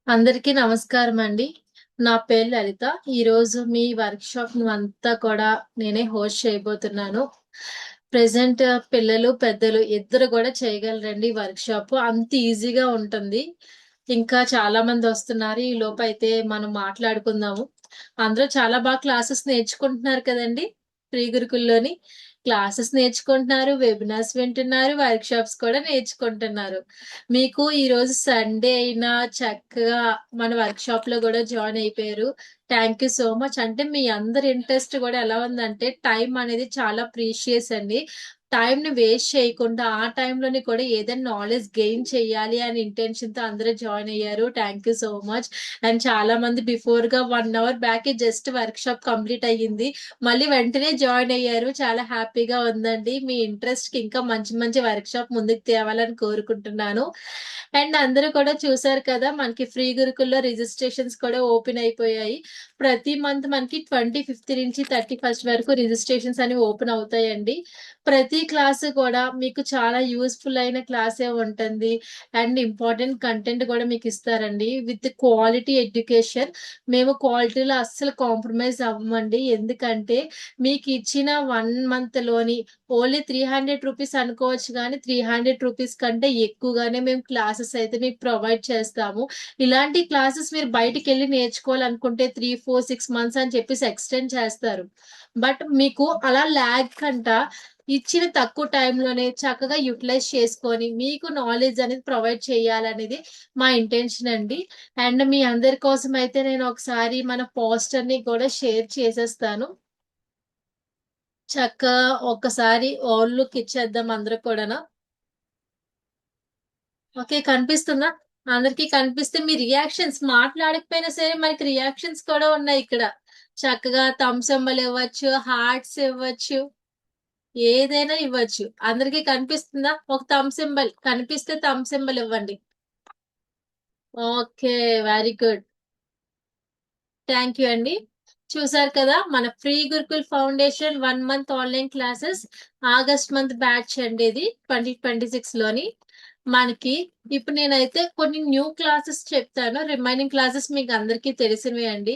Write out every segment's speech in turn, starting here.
అందరికీ నమస్కారమండి. నా పేరు లలిత. ఈరోజు మీ వర్క్‌షాప్‌నంతా కూడా నేనే హోస్ట్ చేయబోతున్నాను. ప్రెజెంట్ పిల్లలు, పెద్దలు ఇద్దరు గూడా చేయగలరండి ఈ వర్క్‌షాపు. అంత ఈజీగా ఉంటుంది. ఇంకా చాలామందొస్తున్నారు. ఈలోపైతే మనం మాట్లాడుకుందాము. అందరూ చాలా క్లాసెస్ నేర్చుకుంటున్నారు కదండీ! ప్రీ గురుకుల్‌లోని. క్లాసెస్ నేర్చుకుంటున్నారు, వెబినార్స్ వింటున్నారు, వర్క్‌షాప్స్ కూడా నేర్చుకుంటున్నారు. మీకు ఈరోజు సండే అయినా చక్కగా మన వర్క్‌షాప్‌లో గూడా జాయిన్ అయిపోయారు. Thank you so much. అంటే మీ అందరి ఇంట్రెస్ట్ గూడా ఎలా ఉందంటే టైం అనేది చాలా ప్రీషియస్ అండి. టైంని వేస్ట్ చేయకుండా ఆ టైంలోని కూడా ఏదైనా నాలెడ్జ్ గెయిన్ చేయాలి అనే ఇంటెన్షన్‌తో అందరూ జాయిన్ అయ్యారు. Thank you so much. And చాలామంది బిఫోర్‌గా 1 అవర్ బ్యాకే జస్ట్ వర్క్‌షాప్ కంప్లీట్ అయ్యింది. మళ్ళీ వెంటనే జాయిన్ అయ్యారు. చాలా హ్యాపీగా ఉందండి. మీ ఇంట్రెస్ట్‌కి ఇంకా మంచి మంచి వర్క్‌షాప్ ముందుకు తేవాలని కోరుకుంటున్నాను. అండ్ అందరూ కూడా చూసారు కదా! మనకి ఫ్రీ గురుకుల్‌లో రిజిస్ట్రేషన్స్ కూడా ఓపెన్ అయిపోయాయి. ప్రతి మంత్ మనకి 25థ్ నుంచి 31st వరకు రిజిస్ట్రేషన్స్ అనేవి ఓపెన్ అవుతాయండి. ప్రతి క్లాసు కూడా మీకు చాలా యూజ్‌ఫుల్ అయిన క్లాసే ఉంటుంది. అండ్ ఇంపార్టెంట్ కంటెంట్ కూడా మీకిస్తారండి. With quality education. మేము క్వాలిటీలో అస్సలు కాంప్రమైజ్ అవ్వమండి. ఎందుకంటే మీకిచ్చిన 1 మంత్‌లోని ఓన్లీ రూ. 300 అనుకోవచ్చు గానీ, రూ. 300 కంటే ఎక్కువగానే మేము క్లాసెస్ అయితే మీకు ప్రొవైడ్ చేస్తాము. ఇలాంటి క్లాసెస్ మీరు బయటికెళ్ళి నేర్చుకోవాలనుకుంటే 3, 4, 6 మంత్స్ అని చెప్పేసి ఎక్స్‌టెండ్ చేస్తారు. బట్ మీకు అలా లేకుండా ఇచ్చిన తక్కువ టైంలోనే చక్కగా యుటిలైజ్ చేసుకొని, మీకు నాలెడ్జ్ అనేది ప్రొవైడ్ చేయాలనేది మా ఇంటెన్షన్ అండి. అండ్ మీ అందరి కోసం అయితే నేను ఒకసారి మన పోస్టర్‌ని కూడా షేర్ చేసేస్తాను. చక్కగా ఒక్కసారి ఓవర్ లుక్ ఇచ్చేద్దాం అందరం కూడాను. ఓకే. కనిపిస్తుందా? అందరికి కనిపిస్తే మీ రియాక్షన్స్ మాట్లాడకపోయినా సరే మనకి రియాక్షన్స్ కూడా ఉన్నాయిక్కడ. చక్కగా థమ్స్ సింబల్ ఇవ్వచ్చు, హార్ట్స్ ఇవ్వచ్చు, ఏదైనా ఇవ్వచ్చు. అందరికి కనిపిస్తుందా? ఒక థంబ్ సింబల్ కనిపిస్తే థంబ్ సింబల్ ఇవ్వండి. Okay. Very good. Thank you అండి. చూసారు కదా! మన free Gurukul foundation 1 month online classes August month batch అండి ఇది 2026లోని. మనకి ఇప్పుడు నేనైతే కొన్ని న్యూ క్లాసెస్ చెప్తాను. రిమైనింగ్ క్లాసెస్ మీకందరికీ తెలిసినవే అండి.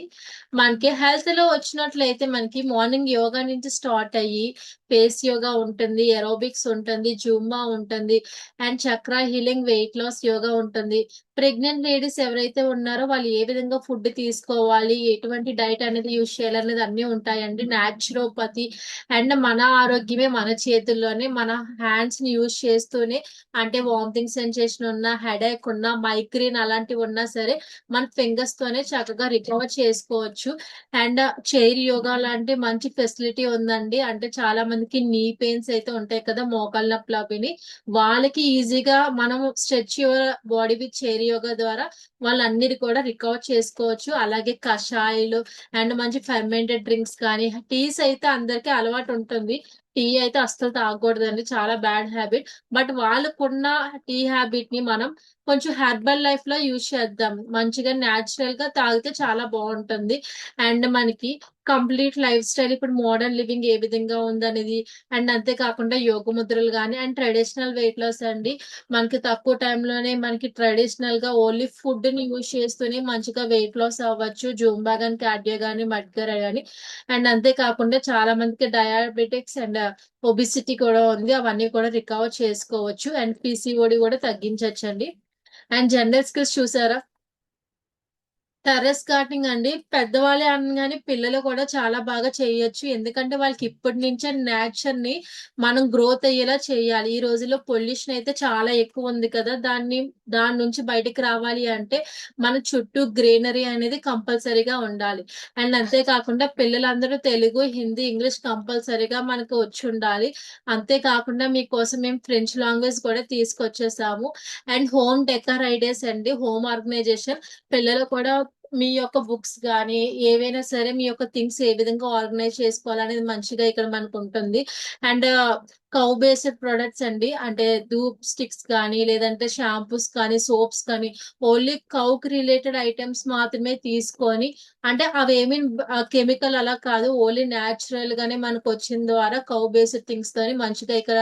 మనకి హెల్త్‌లో వచ్చినట్లయితే మనకి మార్నింగ్ యోగా నుంచి స్టార్ట్ అయ్యి, ఫేస్ యోగా ఉంటుంది, ఏరోబిక్స్ ఉంటుంది, జుంబా ఉంటుంది, and chakra healing, weight loss yoga ఉంటుంది. ప్రెగ్నెంట్ లేడీస్ ఎవరైతే ఉన్నారో వాళ్ళు ఏ విధంగా ఫుడ్ తీసుకోవాలి, ఎటువంటి డైట్ అనేది యూజ్ చేయాలనేది అన్నీ ఉంటాయండి. న్యాచురోపతి అండ్ మన ఆరోగ్యమే మన చేతుల్లోనే. మన హ్యాండ్స్‌ని యూజ్ చేస్తూనే అంటే వామిటింగ్ సెన్సేషన్ ఉన్నా, హెడేక్ ఉన్నా, మైగ్రేన్ అలాంటివి ఉన్నా సరే మన ఫింగర్స్‌తోనే చక్కగా రికవర్ చేసుకోవచ్చు. అండ్ చైర్ యోగా లాంటి మంచి ఫెసిలిటీ ఉందండి. అంటే చాలా మందికి నీ పెయిన్స్ అయితే ఉంటాయి కదా! మోకాళ్ళ నొప్పులు అవిని. వాళ్ళకి ఈజీగా మనం stretch your body with chair yoga ద్వారా వాళ్ళన్నిటి కూడా రికవర్ చేసుకోవచ్చు. అలాగే కషాయాలు అండ్ మంచి ఫెర్మెంటెడ్ డ్రింక్స్ కానీ, టీస్ అయితే అందరికీ అలవాటుంటుంది. టీ అయితే అస్సలు తాగకూడదండి. చాలా బ్యాడ్ హాబిట్. బట్ వాళ్ళకున్న టీ హాబిట్‌ని మనం కొంచెం హెర్బల్ లైఫ్‌లో యూజ్ చేద్దాం. మంచిగా నేచురల్‌గా తాగితే చాలా బావుంటుంది. అండ్ మనకి కంప్లీట్ లైఫ్ స్టైల్ ఇప్పుడు మోడర్న్ లివింగ్ ఏ విధంగా ఉందనేది అండ్ అంతే కాకుండా యోగ ముద్రలు గాని అండ్ ట్రెడిషనల్ వెయిట్ లాస్ అండి. మనకి తక్కువ టైంలోనే మనకి ట్రెడిషనల్‌గా ఓన్లీ ఫుడ్‌ని యూజ్ చేస్తూనే మంచిగా వెయిట్ లాస్ అవ్వచ్చు. జూంబా గాని, కార్డియో గాని, మడ్గారా గాని అండ్ అంతే కాకుండా చాలా మందికి డయాబెటిక్స్ అండ్ ఒబెసిటీ కూడా ఉంది. అవన్నీ కూడా రికవర్ చేసుకోవచ్చు. అండ్ పీసీఓడీ కూడా తగ్గించొచ్చండి. అండ్ జనరల్ స్కిల్స్ చూసారా? టెర్రస్ గార్డెనింగ్ అండి. పెద్దవాళ్ళే అనగానే పిల్లలు కూడా చాలా బాగా చేయొచ్చు. ఎందుకంటే వాళ్ళకి ఇప్పటి నుంచే నేచర్‌ని మనం గ్రోత్ అయ్యేలా చేయాలి. ఈ రోజుల్లో పొల్యూషన్ అయితే చాలా ఎక్కువుంది కదా! దాని నుంచి బయటికి రావాలి అంటే మన చుట్టూ గ్రీనరీ అనేది కంపల్సరీగా ఉండాలి. అండ్ అంతే కాకుండా పిల్లలందరూ తెలుగు, హిందీ, ఇంగ్లీష్ కంపల్సరీగా మనకు వచ్చుండాలి. అంతే కాకుండా మీకోసం మేము ఫ్రెంచ్ లాంగ్వేజ్ కూడా తీసుకొచ్చేసాము. అండ్ హోమ్ డెకర్ ఐడియాస్ అండి. హోమ్ ఆర్గనైజేషన్ పిల్లలు కూడా మీ యొక్క బుక్స్ గానీ, ఏవైనా సరే మీ యొక్క థింగ్స్ ఏ విధంగా ఆర్గనైజ్ చేసుకోవాలనేది మంచిగా ఇక్కడ మనకుంటుంది. అండ్ కౌ బేస్డ్ ప్రొడక్ట్స్ అండి. అంటే ధూప్ స్టిక్స్ కానీ, లేదంటే షాంపూస్ కానీ, సోప్స్ కానీ, ఓన్లీ కౌకి రిలేటెడ్ ఐటమ్స్ మాత్రమే తీసుకొని, అంటే అవేమి కెమికల్ అలా కాదు. ఓన్లీ న్యాచురల్ గానే మనకు వచ్చిన ద్వారా కౌ బేస్డ్ థింగ్స్ తోని మంచిగా ఇక్కడ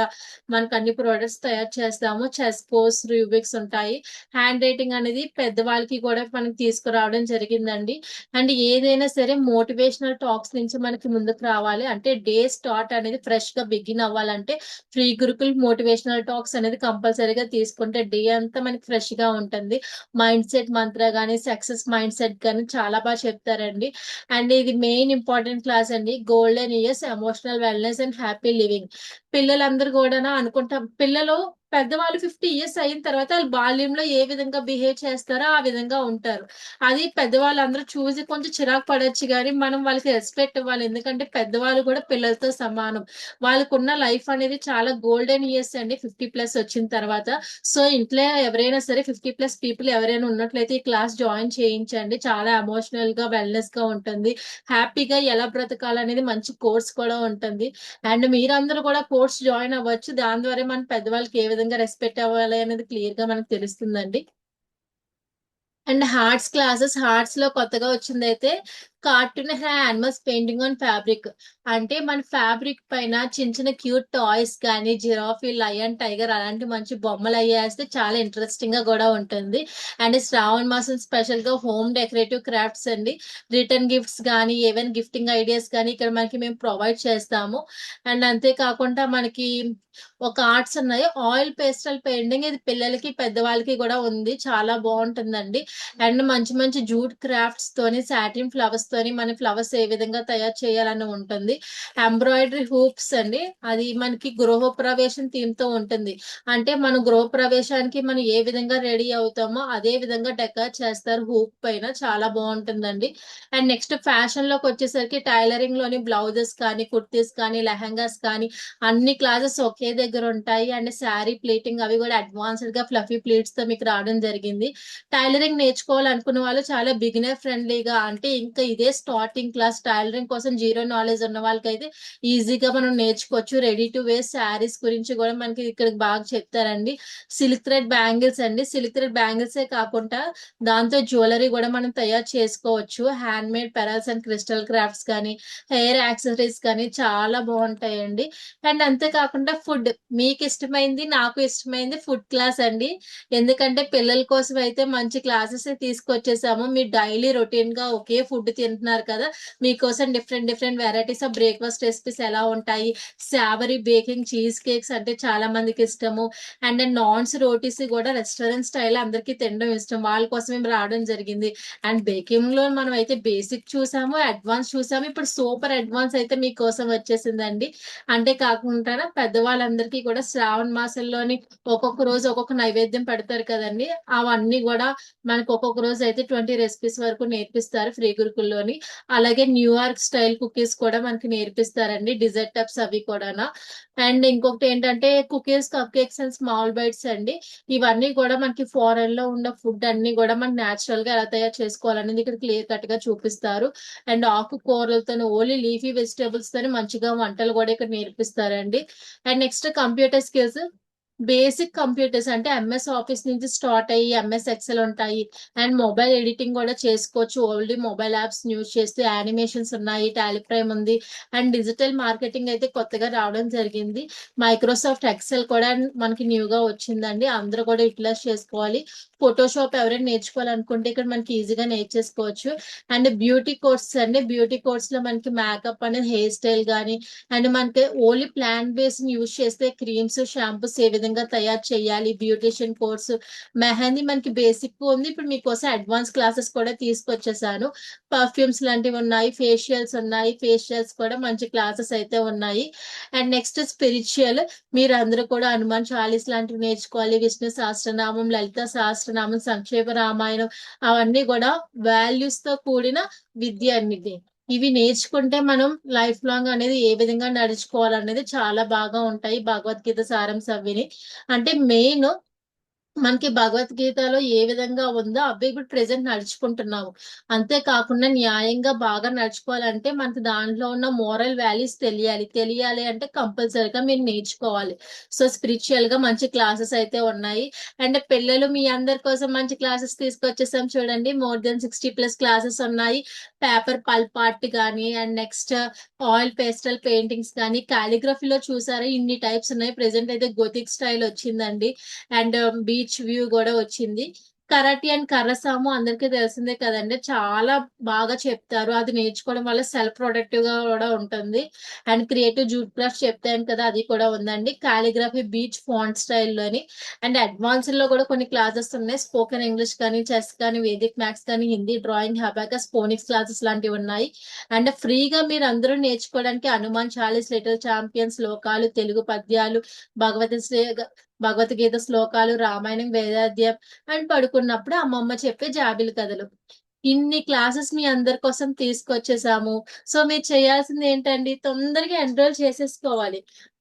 మనకు అన్ని ప్రొడక్ట్స్ తయారు చేస్తాము. చెస్కోస్, రూబిక్స్ ఉంటాయి. హ్యాండ్ రైటింగ్ అనేది పెద్దవాళ్ళకి కూడా మనకి తీసుకురావడం జరిగిందండి. అండ్ ఏదైనా సరే మోటివేషనల్ టాక్స్ నుంచి మనకి ముందుకు రావాలి అంటే డే స్టార్ట్ అనేది ఫ్రెష్ గా బిగిన్ అవ్వాలంటే ఫ్రీ గురుకుల్ మోటివేషనల్ టాక్స్ అనేది కంపల్సరీగా తీసుకుంటే డే అంతా మనకి ఫ్రెష్ గా ఉంటుంది. మైండ్ సెట్ మంత్ర గానీ, సక్సెస్ మైండ్ సెట్ గానీ చాలా బాగా చెప్తారండి. అండ్ ఇది మెయిన్ ఇంపార్టెంట్ క్లాస్ అండి. Golden years emotional wellness and happy living. పిల్లలందరూ కూడా అనుకుంటాం, పిల్లలు పెద్దవాళ్ళు 50 ఇయర్స్ అయిన తర్వాత వాళ్ళు బాల్యంలో ఏ విధంగా బిహేవ్ చేస్తారో ఆ విధంగా ఉంటారు. అది పెద్దవాళ్ళందరూ చూసి కొంచెం చిరాకు పడొచ్చు గానీ, మనం వాళ్ళకి రెస్పెక్ట్ ఇవ్వాలి. ఎందుకంటే పెద్దవాళ్ళు కూడా పిల్లలతో సమానం. వాళ్ళకున్న లైఫ్ అనేది చాలా గోల్డెన్ ఇయర్స్ అండి 50+ వచ్చిన తర్వాత. సో, ఇంట్లో ఎవరైనా సరే 50+ పీపుల్ ఎవరైనా ఉన్నట్లయితే ఈ క్లాస్ జాయిన్ చేయించండి. చాలా ఎమోషనల్‌గా, వెల్‌నెస్‌గా ఉంటుంది. హ్యాపీగా ఎలా బ్రతకాలనేది మంచి కోర్స్ కూడా ఉంటుంది. అండ్ మీరందరూ కూడా కోర్స్ జాయిన్ అవ్వచ్చు. దాని ద్వారా మన పెద్దవాళ్ళకి ఏ విధంగా రెస్పెక్ట్ అవ్వాలి అనేది క్లియర్‌గా మనకు తెలుస్తుందండి. అండ్ హార్ట్స్ లో కొత్తగా వచ్చిందైతే cartoon animals painting on fabric. అంటే మన ఫ్యాబ్రిక్ పైన చిన్న చిన్న క్యూట్ టాయ్స్ కానీ, జిరాఫీ, లయన్, టైగర్ అలాంటి మంచి బొమ్మలు అయ్యేస్తే చాలా ఇంట్రెస్టింగ్ గా కూడా ఉంటుంది. అండ్ శ్రావణ మాసం స్పెషల్ గా హోమ్ డెకరేటివ్ క్రాఫ్ట్స్ అండి. రిటర్న్ గిఫ్ట్స్ కానీ, ఈవెన్ గిఫ్టింగ్ ఐడియాస్ కానీ ఇక్కడ మనకి మేము ప్రొవైడ్ చేస్తాము. అండ్ అంతేకాకుండా మనకి ఒక ఆర్ట్స్ ఉన్నాయి. ఆయిల్ పేస్టల్ పెయింటింగ్ ఇది పిల్లలకి, పెద్దవాళ్ళకి కూడా ఉంది. చాలా బాగుంటుందండి. అండ్ మంచి మంచి జూట్ క్రాఫ్ట్స్ తోని, సాటిన్ ఫ్లవర్స్ తోని మన ఫ్లవర్స్ ఏ విధంగా తయారు చేయాలని ఉంటుంది. ఎంబ్రాయిడరీ హూప్స్ అండి. అది మనకి గృహప్రవేశం థీమ్ తో ఉంటుంది. అంటే మన గృహప్రవేశానికి మనం ఏ విధంగా రెడీ అవుతామో అదే విధంగా డెకర్ చేస్తారు హూప్ పైన. చాలా బాగుంటుందండి. అండ్ నెక్స్ట్ ఫ్యాషన్ లోకి వచ్చేసరికి టైలరింగ్ లోని బ్లౌజెస్ కానీ, కుర్తీస్ కానీ, లెహంగాస్ కానీ అన్ని క్లాసెస్ ఒకే దగ్గర ఉంటాయి. అండ్ శారీ ప్లీటింగ్ అవి కూడా అడ్వాన్స్డ్ గా ఫ్లఫీ ప్లీట్స్ తో మీకు రావడం జరిగింది. టైలరింగ్ నేర్చుకోవాలనుకున్న వాళ్ళు చాలా బిగినర్ ఫ్రెండ్లీగా, అంటే ఇంకా ఇదే స్టార్టింగ్ క్లాస్, టైలరింగ్ కోసం జీరో నాలెడ్జ్ ఉన్న వాళ్ళకైతే ఈజీగా మనం నేర్చుకోవచ్చు. రెడీ టు వేర్ శారీస్ గురించి కూడా మనకి ఇక్కడ బాగా చెప్తారండి. సిల్క్ థ్రెడ్ బ్యాంగిల్స్ అండి. సిల్క్ థ్రెడ్ బ్యాంగిల్సే కాకుండా దాంతో జ్యువెలరీ కూడా మనం తయారు చేసుకోవచ్చు. Hand made pearls and crystal crafts కానీ, హెయిర్ యాక్సెసరీస్ కానీ చాలా బాగుంటాయండి. అండ్ అంతేకాకుండా ఫుడ్, మీకు ఇష్టమైంది, నాకు ఇష్టమైంది ఫుడ్ క్లాస్ అండి. ఎందుకంటే పిల్లల కోసం అయితే మంచి క్లాసెస్ తీసుకొచ్చేసాము. మీరు డైలీ రొటీన్ గా ఒకే ఫుడ్ తింటున్నారు కదా, మీకోసం different different varieties of breakfast recipes ఎలా ఉంటాయి. సావరీ బేకింగ్ చీజ్ కేక్స్ అంటే చాలా మందికి ఇష్టము. అండ్ నాన్స్ రోటీస్ కూడా రెస్టారెంట్ స్టైల్ అందరికీ తినడం ఇష్టం. వాళ్ళ కోసం మేము రావడం జరిగింది. అండ్ బేకింగ్ లో మనం అయితే బేసిక్ చూసాము, అడ్వాన్స్ చూసాము, ఇప్పుడు సూపర్ అడ్వాన్స్ అయితే మీకోసం వచ్చేసిందండి. అంటే కాకుండా పెద్దవాళ్ళందరికీ కూడా శ్రావణ మాసంలోని ఒక్కొక్క రోజు ఒక్కొక్క నైవేద్యం పెడతారు కదండి. అవన్నీ కూడా మనకు ఒక్కొక్క రోజు అయితే 20 రెసిపీస్ వరకు నేర్పిస్తారు ఫ్రీ గురుకుల్లోని. అలాగే న్యూయార్క్ స్టైల్ కుకీస్ కూడా మనకి నేర్పిస్తారండి, డిజర్ట్ టప్స్ అవి కూడా. అండ్ ఇంకొకటి ఏంటంటే cookies, cupcakes and small bites అండి. ఇవన్నీ కూడా మనకి ఫారెన్ లో ఉన్న ఫుడ్ అన్ని కూడా మనకి నేచురల్ గా ఎలా తయారు చేసుకోవాలనేది ఇక్కడ క్లియర్ కట్ గా చూపిస్తారు. అండ్ ఆకుకూరలతో, ఓన్లీ లీఫీ వెజిటేబుల్స్ తోని మంచిగా వంటలు కూడా ఇక్కడ నేర్పిస్తారండి. And next computer skills. Basic computers అంటే ఎంఎస్ ఆఫీస్ నుంచి స్టార్ట్ అయ్యి ఎంఎస్ ఎక్సెల్ ఉంటాయి. అండ్ మొబైల్ ఎడిటింగ్ కూడా చేసుకోవచ్చు. ఓన్లీ మొబైల్ యాప్స్ యూజ్ చేస్తూ యానిమేషన్స్ ఉన్నాయి, టాలీ ప్రైమ్ ఉంది. అండ్ డిజిటల్ మార్కెటింగ్ అయితే కొత్తగా రావడం జరిగింది. మైక్రోసాఫ్ట్ ఎక్సెల్ కూడా మనకి న్యూగా వచ్చిందండి. అందరూ కూడా యూటిలైజ్ చేసుకోవాలి. ఫోటోషాప్ ఎవరైనా నేర్చుకోవాలనుకుంటే ఇక్కడ మనకి ఈజీగా నేర్చేసుకోవచ్చు. అండ్ బ్యూటీ కోర్స్ అండి. బ్యూటీ కోర్స్ లో మనకి మేకప్ అనేది, హెయిర్ స్టైల్ గానీ, అండ్ మనకి ఓన్లీ ప్లాంట్ బేస్ యూజ్ చేస్తే క్రీమ్స్, షాంపూస్ ఏ విధంగా తయారు చేయాలి, బ్యూటిషియన్ కోర్సు, మెహందీ మనకి బేసిక్ ఉంది. ఇప్పుడు మీకోసం అడ్వాన్స్ క్లాసెస్ కూడా తీసుకొచ్చేసాను. పర్ఫ్యూమ్స్ లాంటివి ఉన్నాయి, ఫేషియల్స్ ఉన్నాయి, ఫేషియల్స్ కూడా మంచి క్లాసెస్ అయితే ఉన్నాయి. అండ్ నెక్స్ట్ స్పిరిచువల్, మీరు అందరూ కూడా హనుమాన్ చాలీస్ లాంటివి నేర్చుకోవాలి, విష్ణు సహస్రనామం, లలిత సహస్రనామం, సంక్షేప రామాయణం, అవన్నీ కూడా వాల్యూస్ తో కూడిన విద్య అనేది. ఇవి నేర్చుకుంటే మనం లైఫ్ లాంగ్ అనేది ఏ విధంగా నడుచుకోవాలనేది చాలా బాగా ఉంటాయి భగవద్గీత సారాంశం అవిని. అంటే మెయిన్ మనకి భగవద్గీతలో ఏ విధంగా ఉందో అవి ఇప్పుడు ప్రెసెంట్ నడుచుకుంటున్నాము. అంతేకాకుండా న్యాయంగా బాగా నడుచుకోవాలంటే మనకి దాంట్లో ఉన్న మోరల్ వాల్యూస్ తెలియాలి. తెలియాలి అంటే కంపల్సరీగా మీరు నేర్చుకోవాలి. సో స్పిరిచువల్ గా మంచి క్లాసెస్ అయితే ఉన్నాయి. అండ్ పిల్లలు మీ అందరి కోసం మంచి క్లాసెస్ తీసుకొచ్చేసాం చూడండి. మోర్ దెన్ 60+ క్లాసెస్ ఉన్నాయి. పేపర్ పల్ప్ ఆర్ట్ కానీ and next oil pastel paintings కానీ కాలిగ్రఫీలో చూసారా ఇన్ని టైప్స్ ఉన్నాయి. ప్రెసెంట్ అయితే గోతిక్ స్టైల్ వచ్చిందండి. అండ్ బీచ్ వ్యూ కూడా వచ్చింది. కరాటీ అండ్ కర్రసాము అందరికీ తెలిసిందే కదండి. చాలా బాగా చెప్తారు. అది నేర్చుకోవడం వల్ల సెల్ఫ్ ప్రొడక్టివ్ గా కూడా ఉంటుంది. అండ్ క్రియేటివ్ జూట్ క్రాఫ్ట్ చెప్తాను కదా, అది కూడా ఉందండి. కాలిగ్రఫీ బీచ్ ఫాంట్ స్టైల్లోని అండ్ అడ్వాన్స్ లో కూడా కొన్ని క్లాసెస్ ఉన్నాయి. స్పోకెన్ ఇంగ్లీష్ కానీ, చెస్ కానీ, వేదిక్ మ్యాథ్స్ కానీ, Hindi, drawing, abacus, phonics classes లాంటివి ఉన్నాయి. అండ్ ఫ్రీగా మీరు అందరూ నేర్చుకోవడానికి హనుమాన్ చాలీస్, లిటిల్ ఛాంపియన్స్, శ్లోకాలు, తెలుగు పద్యాలు, భగవత్ భగవద్గీత శ్లోకాలు, రామాయణం, వేదాధ్యాయం అండ్ పడుకున్నప్పుడు అమ్మమ్మ చెప్పే జాబిలి కథలు. ఇన్ని క్లాసెస్ మీ అందరి కోసం తీసుకొచ్చేసాము. సో మీరు చేయాల్సింది ఏంటండి, తొందరగా ఎన్రోల్ చేసేసుకోవాలి.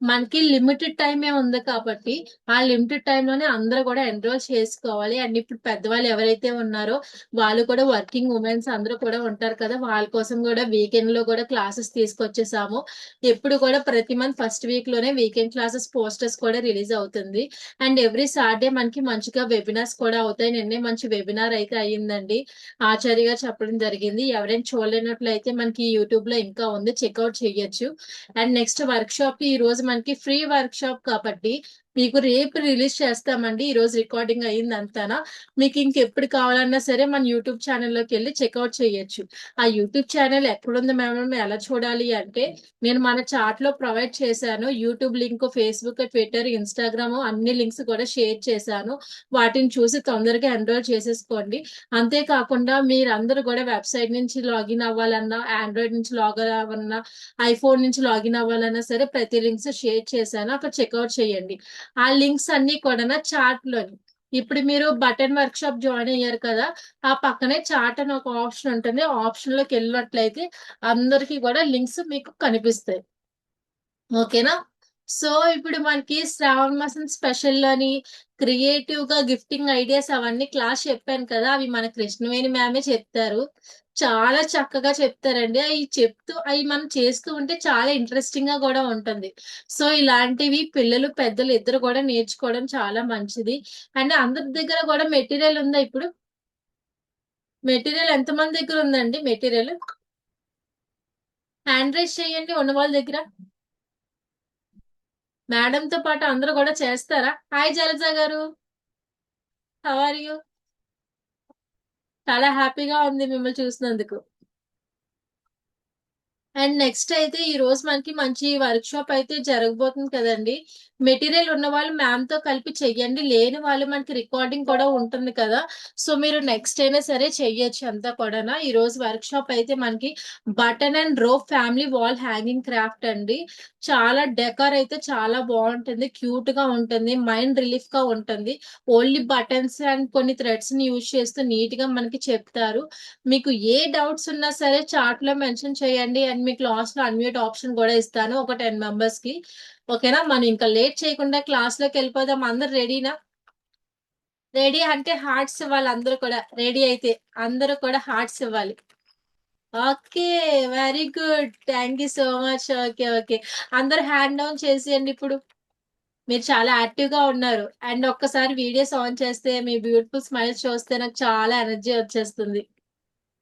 మనకి లిమిటెడ్ టైమే ఉంది కాబట్టి ఆ లిమిటెడ్ టైంలోనే అందరూ కూడా ఎన్రోల్ చేసుకోవాలి. అండ్ ఇప్పుడు పెద్దవాళ్ళు ఎవరైతే ఉన్నారో వాళ్ళు కూడా వర్కింగ్ ఉమెన్స్ అందరూ కూడా ఉంటారు కదా, వాళ్ళ కోసం కూడా వీకెండ్ లో కూడా క్లాసెస్ తీసుకొచ్చేసాము. ఎప్పుడు కూడా ప్రతి మంత్ ఫస్ట్ వీక్ లోనే వీకెండ్ క్లాసెస్ పోస్టర్స్ కూడా రిలీజ్ అవుతుంది. అండ్ ఎవ్రీ సాటర్డే మనకి మంచిగా వెబినార్స్ కూడా అవుతాయి. నిన్నే మంచి వెబినార్ అయితే అయ్యిందండి. ఆచార్యగా చెప్పడం జరిగింది. ఎవరైనా చూడలేనట్లయితే మనకి యూట్యూబ్ లో ఇంకా ఉంది, చెక్అవుట్ చేయొచ్చు. అండ్ నెక్స్ట్ వర్క్ షాప్ ఈ రోజు మనకి ఫ్రీ వర్క్ షాప్ కాబట్టి మీకు రేపు రిలీజ్ చేస్తామండి. ఈ రోజు రికార్డింగ్ అయ్యింది అంతానా. మీకు ఇంకెప్పుడు కావాలన్నా సరే మన యూట్యూబ్ ఛానల్లోకి వెళ్ళి చెక్అవుట్ చేయొచ్చు. ఆ యూట్యూబ్ ఛానల్ ఎక్కడుంది మేడం, ఎలా చూడాలి అంటే నేను మన చాట్ లో ప్రొవైడ్ చేశాను. YouTube link, Facebook, Twitter, Instagram అన్ని లింక్స్ కూడా షేర్ చేశాను. వాటిని చూసి తొందరగా ఎన్రోల్ చేసేసుకోండి. అంతేకాకుండా మీరందరూ కూడా వెబ్సైట్ నుంచి లాగిన్ అవ్వాలన్నా, ఆండ్రాయిడ్ నుంచి లాగిన్ అవ్వాలన్నా, ఐఫోన్ నుంచి లాగిన్ అవ్వాలన్నా సరే ప్రతి లింక్స్ షేర్ చేశాను, అక్కడ చెక్అవుట్ చేయండి. ఆ లింక్స్ అన్ని కూడా చాట్ లోని. ఇప్పుడు మీరు బటన్ వర్క్ షాప్ జాయిన్ అయ్యారు కదా, ఆ పక్కనే చాట్ అని ఒక ఆప్షన్ ఉంటుంది. ఆప్షన్ లోకి వెళ్ళినట్లయితే అందరికి కూడా లింక్స్ మీకు కనిపిస్తాయి. ఓకేనా. సో ఇప్పుడు మనకి శ్రావణ మాసం స్పెషల్ అని క్రియేటివ్ గా గిఫ్టింగ్ ఐడియాస్ అవన్నీ క్లాస్ చెప్పాను కదా, అవి మన కృష్ణవేణి మ్యామే చెప్తారు. చాలా చక్కగా చెప్తారండి. అవి చెప్తూ అవి మనం చేస్తూ ఉంటే చాలా ఇంట్రెస్టింగ్ గా కూడా ఉంటుంది. సో ఇలాంటివి పిల్లలు పెద్దలు ఇద్దరు కూడా నేర్చుకోవడం చాలా మంచిది. అండ్ అందరి దగ్గర కూడా మెటీరియల్ ఉందా ఇప్పుడు? మెటీరియల్ ఎంత మంది దగ్గర ఉందండి మెటీరియల్? హ్యాండ్ రైజ్ చేయండి ఉన్న వాళ్ళ దగ్గర. మేడం తో పాటు అందరూ కూడా చేస్తారా? హాయ్ జలజ గారు, హౌ ఆర్ యూ? చాలా హ్యాపీగా ఉంది మిమ్మల్ని చూసినందుకు. అండ్ నెక్స్ట్ అయితే ఈ రోజు మనకి మంచి వర్క్ షాప్ అయితే జరగబోతుంది కదండి. మెటీరియల్ ఉన్న వాళ్ళు మ్యామ్ తో కలిపి చెయ్యండి, లేని వాళ్ళు మనకి రికార్డింగ్ కూడా ఉంటుంది కదా. సో మీరు నెక్స్ట్ అయినా సరే చెయ్యొచ్చు అంతా కూడా. ఈ రోజు వర్క్ షాప్ అయితే మనకి button and rope family wall hanging craft అండి. చాలా డెకర్ అయితే చాలా బాగుంటుంది, క్యూట్ గా ఉంటుంది, మైండ్ రిలీఫ్ గా ఉంటుంది. ఓన్లీ బటన్స్ అండ్ కొన్ని థ్రెడ్స్ ని యూజ్ చేస్తూ నీట్ గా మనకి చెప్తారు. మీకు ఏ డౌట్స్ ఉన్నా సరే చాట్ లో మెన్షన్ చేయండి. అండ్ మీకు లాస్ట్ లో అన్మ్యూట్ ఆప్షన్ కూడా ఇస్తాను ఒక 10 మెంబర్స్ కి. ఓకేనా. మనం ఇంకా లేట్ చేయకుండా క్లాస్ లోకి వెళ్ళిపోదాం. అందరు రెడీనా? రెడీ అంటే హార్ట్స్ ఇవ్వాలి అందరూ కూడా. రెడీ అయితే అందరూ కూడా హార్ట్స్ ఇవ్వాలి. Okay, very good, thank you so much. Okay okay, అందరు హ్యాండ్ డౌన్ చేసేయండి ఇప్పుడు. మీరు చాలా యాక్టివ్ గా ఉన్నారు. అండ్ ఒక్కసారి వీడియోస్ ఆన్ చేస్తే మీ బ్యూటిఫుల్ స్మైల్స్ చూస్తే నాకు చాలా ఎనర్జీ వచ్చేస్తుంది.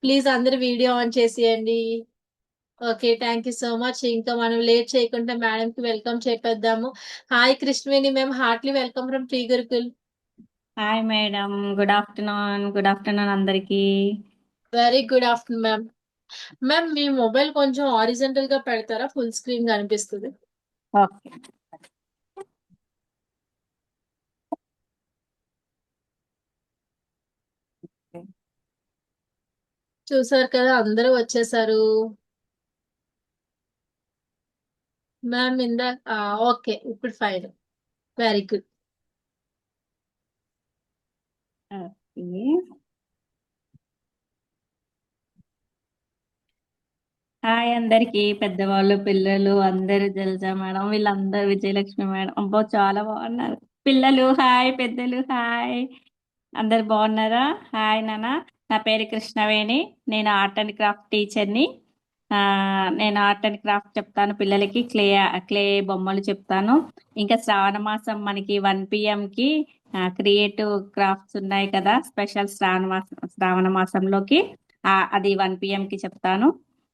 ప్లీజ్ అందరు వీడియో ఆన్ చేసేయండి. Okay, thank you so much. ఇంకా మనం లేట్ చేయకుండా మేడం కి వెల్కమ్ చెప్పేద్దాము. Hi Krishnaveni ma'am, heartily welcome from pre Gurukul. Hi madam, good afternoon అందరికి. Very good afternoon ma'am. Ma'am మీ మొబైల్ కొంచెం హారిజంటల్ గా పెడతారా, ఫుల్ స్క్రీన్ కనిపిస్తుంది. ఓకే. చూసారు కదా అందరూ వచ్చేసారు. మ్యామ్ ఇందా ఓకే, ఇప్పుడు fine. Very good. Okay. Hi అందరికి, పెద్దవాళ్ళు, పిల్లలు అందరూ, జలజ మేడం, వీళ్ళందరూ, విజయలక్ష్మి మేడం, అబ్బో చాలా బాగున్నారు. పిల్లలు హాయ్, పెద్దలు హాయ్. అందరు బాగున్నారా? హాయ్ నాన్న. నా పేరు కృష్ణవేణి. నేను ఆర్ట్ అండ్ క్రాఫ్ట్ టీచర్ని. ఆ, నేను ఆర్ట్ అండ్ క్రాఫ్ట్ చెప్తాను పిల్లలకి. క్లే బొమ్మలు చెప్తాను. ఇంకా శ్రావణ మాసం మనకి 1 PM కి క్రియేటివ్ క్రాఫ్ట్స్ ఉన్నాయి కదా, స్పెషల్ శ్రావణ మాసంలోకి అది 1 PM కి చెప్తాను.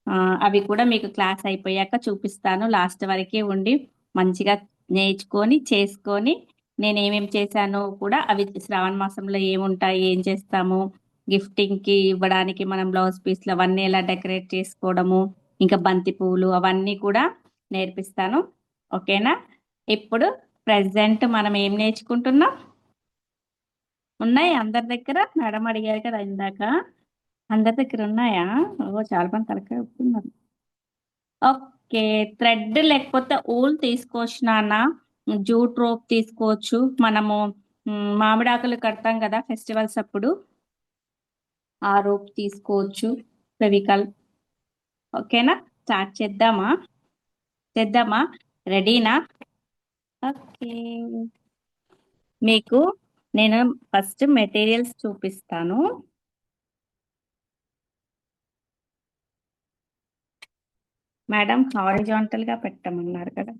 ఆ, అవి కూడా మీకు క్లాస్ అయిపోయాక చూపిస్తాను. లాస్ట్ వరకే ఉండి మంచిగా నేర్చుకొని చేసుకొని నేను ఏమేమి చేశానో కూడా, అవి శ్రావణ మాసంలో ఏముంటాయి, ఏం చేస్తాము, గిఫ్టింగ్ కి ఇవ్వడానికి మనం బ్లౌజ్ పీస్లు అవన్నీ ఎలా డెకరేట్ చేసుకోవడము, ఇంకా బంతి పువ్వులు అవన్నీ కూడా నేర్పిస్తాను. ఓకేనా? ఇప్పుడు ప్రెసెంట్ మనం ఏం నేర్చుకుంటున్నాం? ఉన్నాయి అందరి దగ్గర. మేడం అడిగారు కదా ఇందాక, అందరి దగ్గర ఉన్నాయా? ఓ, చాలా మంది తలకాయ ఒప్పుతున్నారు. ఓకే. థ్రెడ్ లేకపోతే ఊల్ తీసుకోవచ్చు నాన్న. జూట్ రోప్ తీసుకోవచ్చు. మనము మామిడాకులు కడతాం కదా ఫెస్టివల్స్ అప్పుడు, ఆ రోప్ తీసుకోవచ్చు. ఫెవికల్. ఓకేనా? స్టార్ట్ చేద్దామా? చేద్దామా? రెడీనా? ఓకే. మీకు నేను ఫస్ట్ మెటీరియల్స్ చూపిస్తాను. మేడం హారిజాంటల్ గా పెట్టమన్నారు కదా.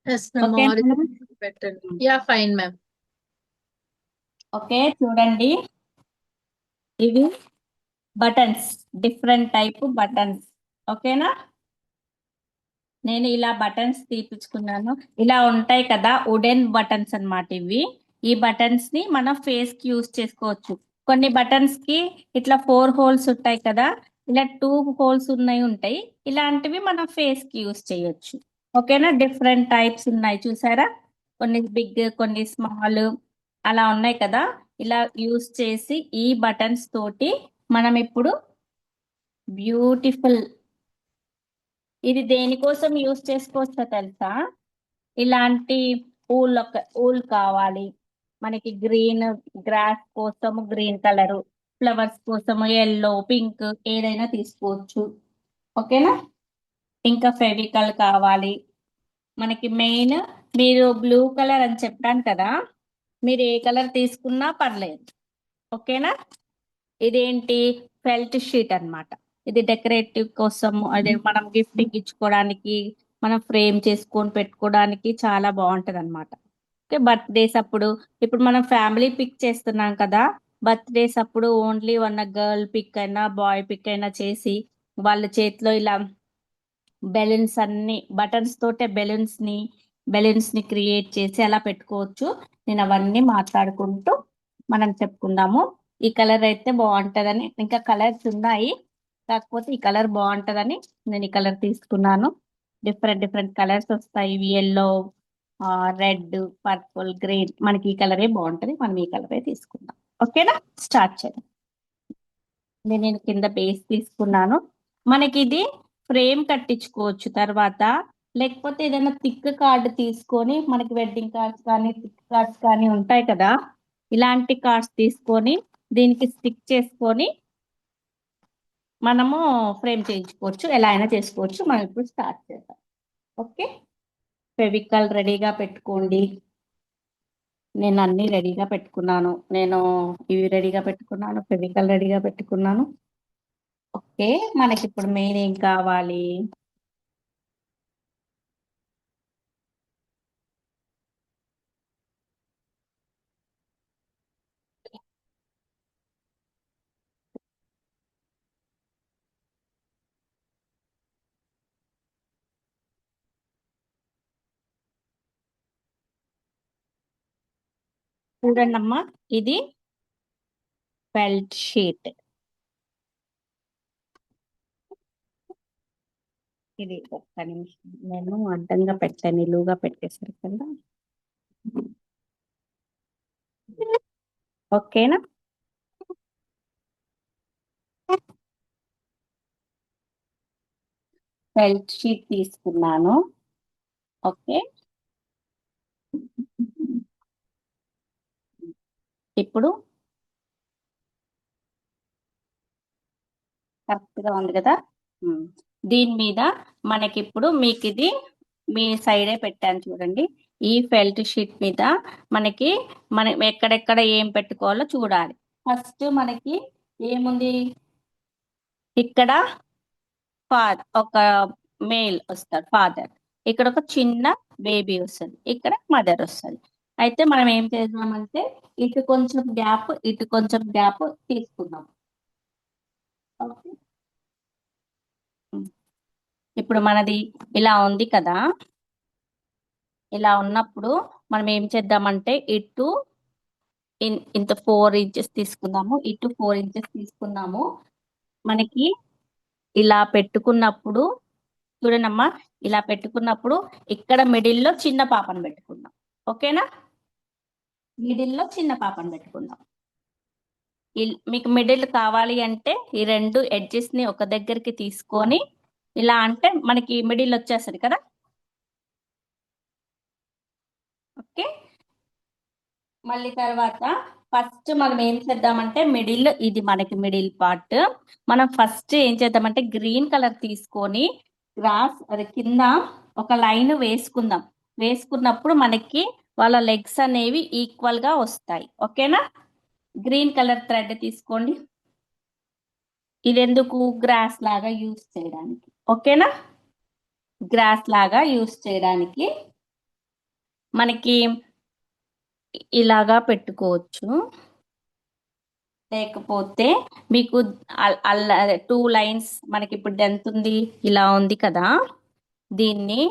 ఎస్ మ్యామ్, ఓకే ఆరిజిన్ పెట్టండి. Yeah, fine ma'am. ఓకే, చూడండి. ఇవి బటన్స్, డిఫరెంట్ టైప్ బటన్స్. ఓకేనా? నేను ఇలా బటన్స్ తీపించుకున్నాను. ఇలా ఉంటాయి కదా వుడెన్ బటన్స్ అన్నమాట ఇవి. ఈ బటన్స్ ని మనం ఫేస్ కి యూజ్ చేసుకోవచ్చు. కొన్ని బటన్స్ కి ఇట్లా 4 హోల్స్ ఉంటాయి కదా, ఇలా 2 హోల్స్ ఉంటాయి. ఇలాంటివి మనం ఫేస్ కి యూజ్ చేయొచ్చు. ఓకేనా? డిఫరెంట్ టైప్స్ ఉన్నాయి చూసారా, కొన్ని బిగ్, కొన్ని స్మాల్, అలా ఉన్నాయి కదా. ఇలా యూజ్ చేసి ఈ బటన్స్ తోటి మనం ఇప్పుడు బ్యూటిఫుల్, ఇది దేనికోసం యూజ్ చేసుకోవచ్చో తెలుసా? ఇలాంటి ఊల్ కావాలి మనకి, గ్రీన్ గ్రాస్ కోసం గ్రీన్ కలరు, ఫ్లవర్స్ కోసం ఎల్లో, పింక్, ఏదైనా తీసుకోవచ్చు. ఓకేనా? ఇంకా ఫెవికల్ కావాలి మనకి. మెయిన్, మీరు బ్లూ కలర్ అని చెప్పాను కదా, మీరు ఏ కలర్ తీసుకున్నా పర్లేదు. ఓకేనా? ఇదేంటి, ఫెల్ట్ షీట్ అన్నమాట. ఇది డెకరేటివ్ కోసం, అదే మనం గిఫ్టింగ్ ఇచ్చుకోవడానికి, మనం ఫ్రేమ్ చేసుకొని పెట్టుకోవడానికి చాలా బాగుంటది అనమాట. ఓకే, బర్త్డేస్ అప్పుడు, ఇప్పుడు మనం ఫ్యామిలీ పిక్ చేస్తున్నాం కదా, బర్త్డేస్ అప్పుడు ఓన్లీ వన్ గర్ల్ పిక్ అయినా బాయ్ పిక్ అయినా చేసి వాళ్ళ చేతిలో ఇలా బెలూన్స్ అన్ని, బటన్స్ తోటే బెలూన్స్ ని క్రియేట్ చేసి అలా పెట్టుకోవచ్చు. నేను అవన్నీ మాట్లాడుకుంటూ మనం చెప్పుకుందాము. ఈ కలర్ అయితే బాగుంటదని, ఇంకా కలర్స్ ఉన్నాయి, కాకపోతే ఈ కలర్ బాగుంటదని నేను ఈ కలర్ తీసుకున్నాను. డిఫరెంట్ డిఫరెంట్ కలర్స్ వస్తాయి. ఇవి ఎల్లో, రెడ్, పర్పుల్, గ్రీన్. మనకి ఈ కలరే బాగుంటది, మనం ఈ కలరే తీసుకుందాం. ఓకేనా? స్టార్ట్ చేద్దాం. నేను కింద బేస్ తీసుకున్నాను. మనకి ఇది ఫ్రేమ్ కట్టించుకోవచ్చు తర్వాత, లేకపోతే ఏదైనా థిక్ కార్డ్ తీసుకొని, మనకి వెడ్డింగ్ కార్డ్స్ కానీ థిక్ కార్డ్స్ కానీ ఉంటాయి కదా, ఇలాంటి కార్డ్స్ తీసుకొని దీనికి స్టిక్ చేసుకొని మనము ఫ్రేమ్ చేయించుకోవచ్చు. ఎలా అయినా చేసుకోవచ్చు. మనం ఇప్పుడు స్టార్ట్ చేద్దాం. ఓకే, ఫెవికల్ రెడీగా పెట్టుకోండి. నేను అన్ని రెడీగా పెట్టుకున్నాను. నేను ఇవి రెడీగా పెట్టుకున్నాను, ఫెవికల్ రెడీగా పెట్టుకున్నాను. ఓకే, మనకి ఇప్పుడు మెయిన్ ఏం కావాలి? చూడండి అమ్మా, ఇది ఫెల్ట్ షీట్. ఇది ఒక్క నిమిషం, నేను అడ్డంగా పెట్టాను, నిలువుగా పెట్టేసరి కదా. ఓకేనా? ఫెల్ట్ షీట్ తీసుకున్నాను. ఓకే, ఇప్పుడు కరెక్ట్ గా ఉంది కదా. దీని మీద మనకి ఇప్పుడు, మీకు ఇది మీ సైడే పెట్టాను చూడండి, ఈ ఫెల్ట్ షీట్ మీద మనకి మనం ఎక్కడెక్కడ ఏం పెట్టుకోవాలో చూడాలి. ఫస్ట్ మనకి ఏముంది, ఇక్కడ ఒక మేల్ వస్తారు, ఫాదర్. ఇక్కడ ఒక చిన్న బేబీ వస్తుంది, ఇక్కడ మదర్ వస్తుంది. అయితే మనం ఏం చేద్దామంటే ఇటు కొంచెం గ్యాప్, ఇటు కొంచెం గ్యాప్ తీసుకుందాం. ఓకే, ఇప్పుడు మనది ఇలా ఉంది కదా. ఇలా ఉన్నప్పుడు మనం ఏం చేద్దామంటే ఇటు ఇంత 4 ఇంచెస్ తీసుకుందాము, ఇటు 4 ఇంచెస్ తీసుకుందాము. మనకి ఇలా పెట్టుకున్నప్పుడు చూడనమ్మా, ఇలా పెట్టుకున్నప్పుడు ఇక్కడ మిడిల్లో చిన్న పాపను పెట్టుకుందాం. ఓకేనా, మిడిల్లో చిన్న పాపను పెట్టుకుందాం. మీకు మిడిల్ కావాలి అంటే ఈ రెండు ఎడ్జెస్ ని ఒక దగ్గరికి తీసుకొని ఇలా అంటే మనకి మిడిల్ వచ్చేస్తుంది కదా. ఓకే, మళ్ళీ తర్వాత ఫస్ట్ మనం ఏం చేద్దామంటే మిడిల్, ఇది మనకి మిడిల్ పార్ట్. మనం ఫస్ట్ ఏం చేద్దామంటే గ్రీన్ కలర్ తీసుకొని గ్రాస్ అది కింద ఒక లైన్ వేసుకుందాం. వేసుకున్నప్పుడు మనకి వాళ్ళ లెగ్స్ అనేవి ఈక్వల్ గా వస్తాయి. ఓకేనా, గ్రీన్ కలర్ థ్రెడ్ తీసుకోండి. ఇది ఎందుకు, గ్రాస్ లాగా యూస్ చేయడానికి. ఓకేనా, గ్రాస్ లాగా యూస్ చేయడానికి మనకి ఇలాగా పెట్టుకోవచ్చు. లేకపోతే మీకు 2 లైన్స్ మనకి ఇప్పుడు ఎంత ఉంది, ఇలా ఉంది కదా. దీన్ని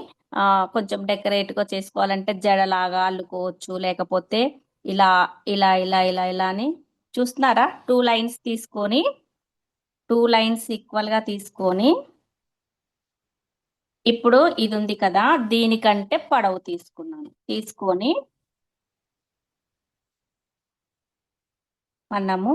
కొంచెం డెకరేట్ గా చేసుకోవాలంటే జడలాగా అల్లుకోవచ్చు. లేకపోతే ఇలా ఇలా ఇలా ఇలా ఇలా అని చూస్తున్నారా, 2 లైన్స్ తీసుకొని 2 లైన్స్ ఈక్వల్ గా తీసుకొని ఇప్పుడు ఇది ఉంది కదా, దీనికంటే పొడవు తీసుకున్నాను. తీసుకొని మనము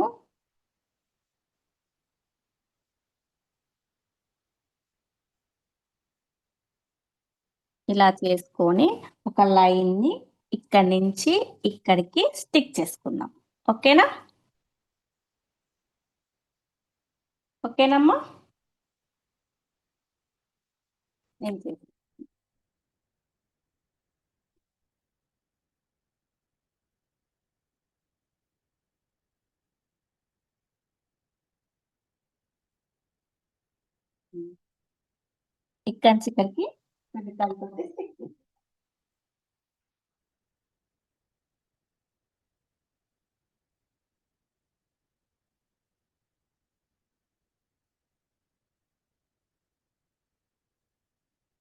ఇలా చేసుకొని ఒక లైన్ ని ఇక్కడి నుంచి ఇక్కడికి స్టిక్ చేసుకుందాం. ఓకేనా, ఓకేనమ్మా. నేను చేసి ఇక్కడి నుంచి ఇక్కడికి కలిపి స్టిక్ చేస్తాం.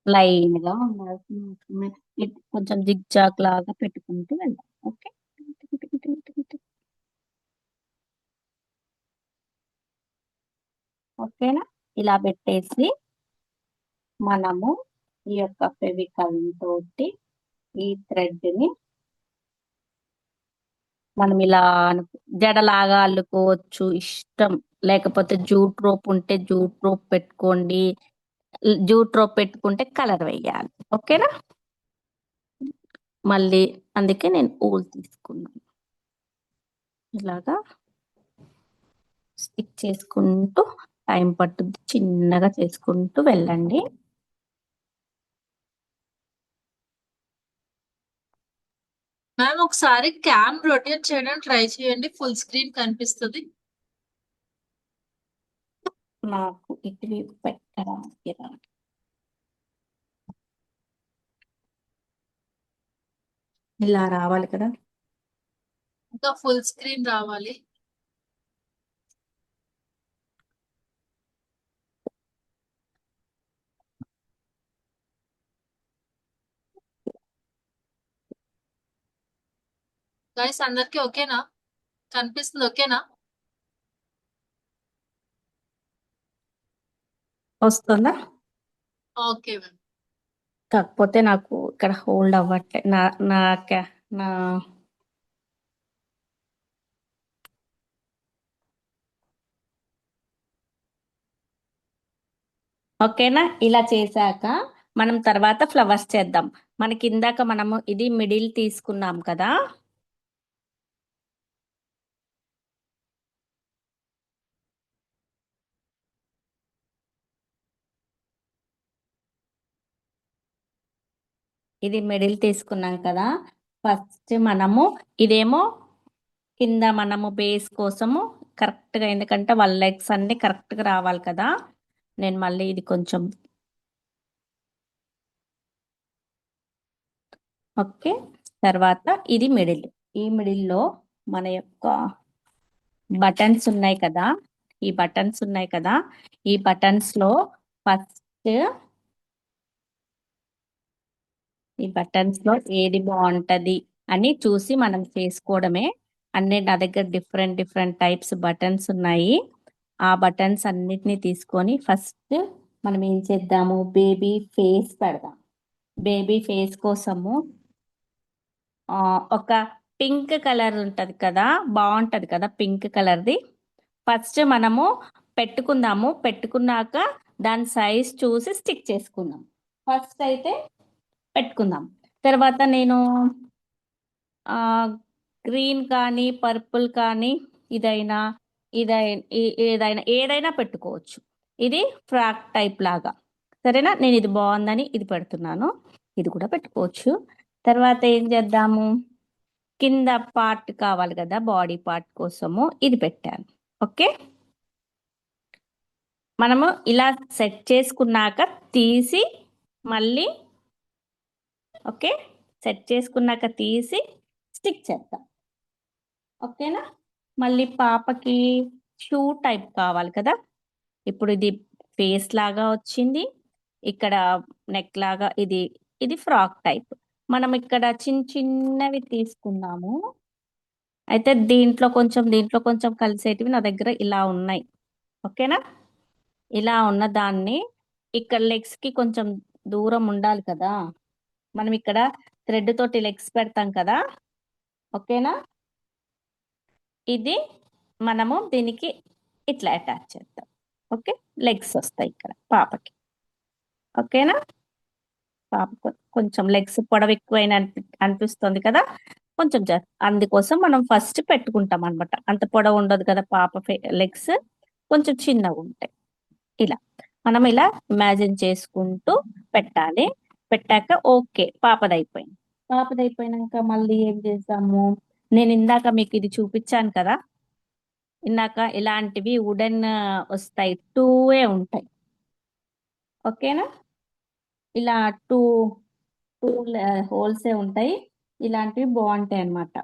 లైన్ గా ఉండాల్సిన అవసరం లేదు. కొంచెం జిగ్జాగ్ లాగా పెట్టుకుంటూ వెళ్దాం. ఓకే, ఓకేనా, ఇలా పెట్టేసి మనము ఈ యొక్క ఫెవికాల్ తోటి ఈ థ్రెడ్ ని మనం ఇలా జడలాగా అల్లుకోవచ్చు ఇష్టం. లేకపోతే జూట్ రోప్ ఉంటే జూట్ రోప్ పెట్టుకోండి. జూట్ రోప్ పెట్టుకుంటే కలర్ వేయాలి. ఓకేనా, మళ్ళీ అందుకే నేను ఊల్ తీసుకున్నాను. ఇలాగా స్టిక్ చేసుకుంటూ టైం పట్టుద్ది, చిన్నగా చేసుకుంటూ వెళ్ళండి. మ్యామ్ ఒకసారి క్యామ్ రొటేట్ చేయడం ట్రై చేయండి, ఫుల్ స్క్రీన్ కనిపిస్తుంది. నాకు ఇటువైపు పెట్టడానికి రాదు. ఇలా రావాలి కదా. ఇంకా ఫుల్ స్క్రీన్ రావాలి. గైస్ అందరికి ఓకేనా, కనిపిస్తుంది ఓకేనా? వస్తుందా? Okay ma'am. కాకపోతే నాకు ఇక్కడ హోల్డ్ అవ్వట్లే నా నా నా ఓకేనా, ఇలా చేశాక మనం తర్వాత ఫ్లవర్స్ చేద్దాం. మనకి ఇందాక మనము ఇది మిడిల్ తీసుకున్నాం కదా. ఇది మిడిల్ తీసుకున్నాం కదా. ఫస్ట్ మనము ఇదేమో కింద మనము బేస్ కోసము కరెక్ట్గా, ఎందుకంటే వాళ్ళ లెగ్స్ అన్ని కరెక్ట్గా రావాలి కదా. నేను మళ్ళీ ఇది కొంచెం ఓకే. తర్వాత ఇది మిడిల్. ఈ మిడిల్లో మన యొక్క బటన్స్ ఉన్నాయి కదా, ఈ బటన్స్ ఉన్నాయి కదా, ఈ బటన్స్లో ఫస్ట్ ఈ బటన్స్లో ఏది బాగుంటది అని చూసి మనం చేసుకోవడమే. అన్ని నా దగ్గర డిఫరెంట్ డిఫరెంట్ టైప్స్ బటన్స్ ఉన్నాయి. ఆ బటన్స్ అన్నిటిని తీసుకొని ఫస్ట్ మనం ఏం చేద్దాము, బేబీ ఫేస్ పెడదాం. బేబీ ఫేస్ కోసము ఒక పింక్ కలర్ ఉంటది కదా, బాగుంటది కదా పింక్ కలర్ది. ఫస్ట్ మనము పెట్టుకుందాము. పెట్టుకున్నాక దాని సైజ్ చూసి స్టిక్ చేసుకుందాం. ఫస్ట్ అయితే పెట్టుకుందాం. తర్వాత నేను గ్రీన్ కానీ పర్పుల్ కానీ ఇదైనా ఏదైనా పెట్టుకోవచ్చు. ఇది ఫ్రాక్ టైప్ లాగా, సరేనా. నేను ఇది బాగుందని ఇది పెడుతున్నాను. ఇది కూడా పెట్టుకోవచ్చు. తర్వాత ఏం చేద్దాము, కింద పార్ట్ కావాలి కదా, బాడీ పార్ట్ కోసము ఇది పెట్టాను. ఓకే. మనము ఇలా సెట్ చేసుకున్నాక తీసి మళ్ళీ ఓకే, సెట్ చేసుకున్నాక తీసి స్టిక్ చేద్దాం. ఓకేనా. మళ్ళీ పాపకి షూ టైప్ కావాలి కదా. ఇప్పుడు ఇది ఫేస్ లాగా వచ్చింది, ఇక్కడ నెక్ లాగా, ఇది ఇది ఫ్రాక్ టైప్. మనం ఇక్కడ చిన్న చిన్నవి తీసుకున్నాము. అయితే దీంట్లో కొంచెం కలిసేటివి నా దగ్గర ఇలా ఉన్నాయి. ఓకేనా. ఇలా ఉన్న దాన్ని ఇక్కడ లెగ్స్ కి కొంచెం దూరం ఉండాలి కదా. మనం ఇక్కడ థ్రెడ్ తోటి లెగ్స్ పెడతాం కదా. ఓకేనా. ఇది మనము దీనికి ఇట్లా అటాచ్ చేద్దాం. ఓకే. లెగ్స్ వస్తాయి ఇక్కడ పాపకి. ఓకేనా. పాప కొంచెం లెగ్స్ పొడవు ఎక్కువైన అనిపిస్తుంది కదా, కొంచెం అందుకోసం మనం ఫస్ట్ పెట్టుకుంటాం అనమాట. అంత పొడవు ఉండదు కదా పాప లెగ్స్, కొంచెం చిన్నగా ఉంటాయి. ఇలా మనం ఇలా ఇమాజిన్ చేసుకుంటూ పెట్టాలి. పెట్టాక ఓకే, పాపదైపోయింది. పాపదైపోయినాక మళ్ళీ ఏం చేస్తాము, నేను ఇందాక మీకు ఇది చూపించాను కదా, ఇందాక ఇలాంటివి వుడెన్ వస్తాయి, టూవే ఉంటాయి. ఓకేనా. ఇలా టూ టూ హోల్సే ఉంటాయి. ఇలాంటివి బాగుంటాయి అన్నమాట.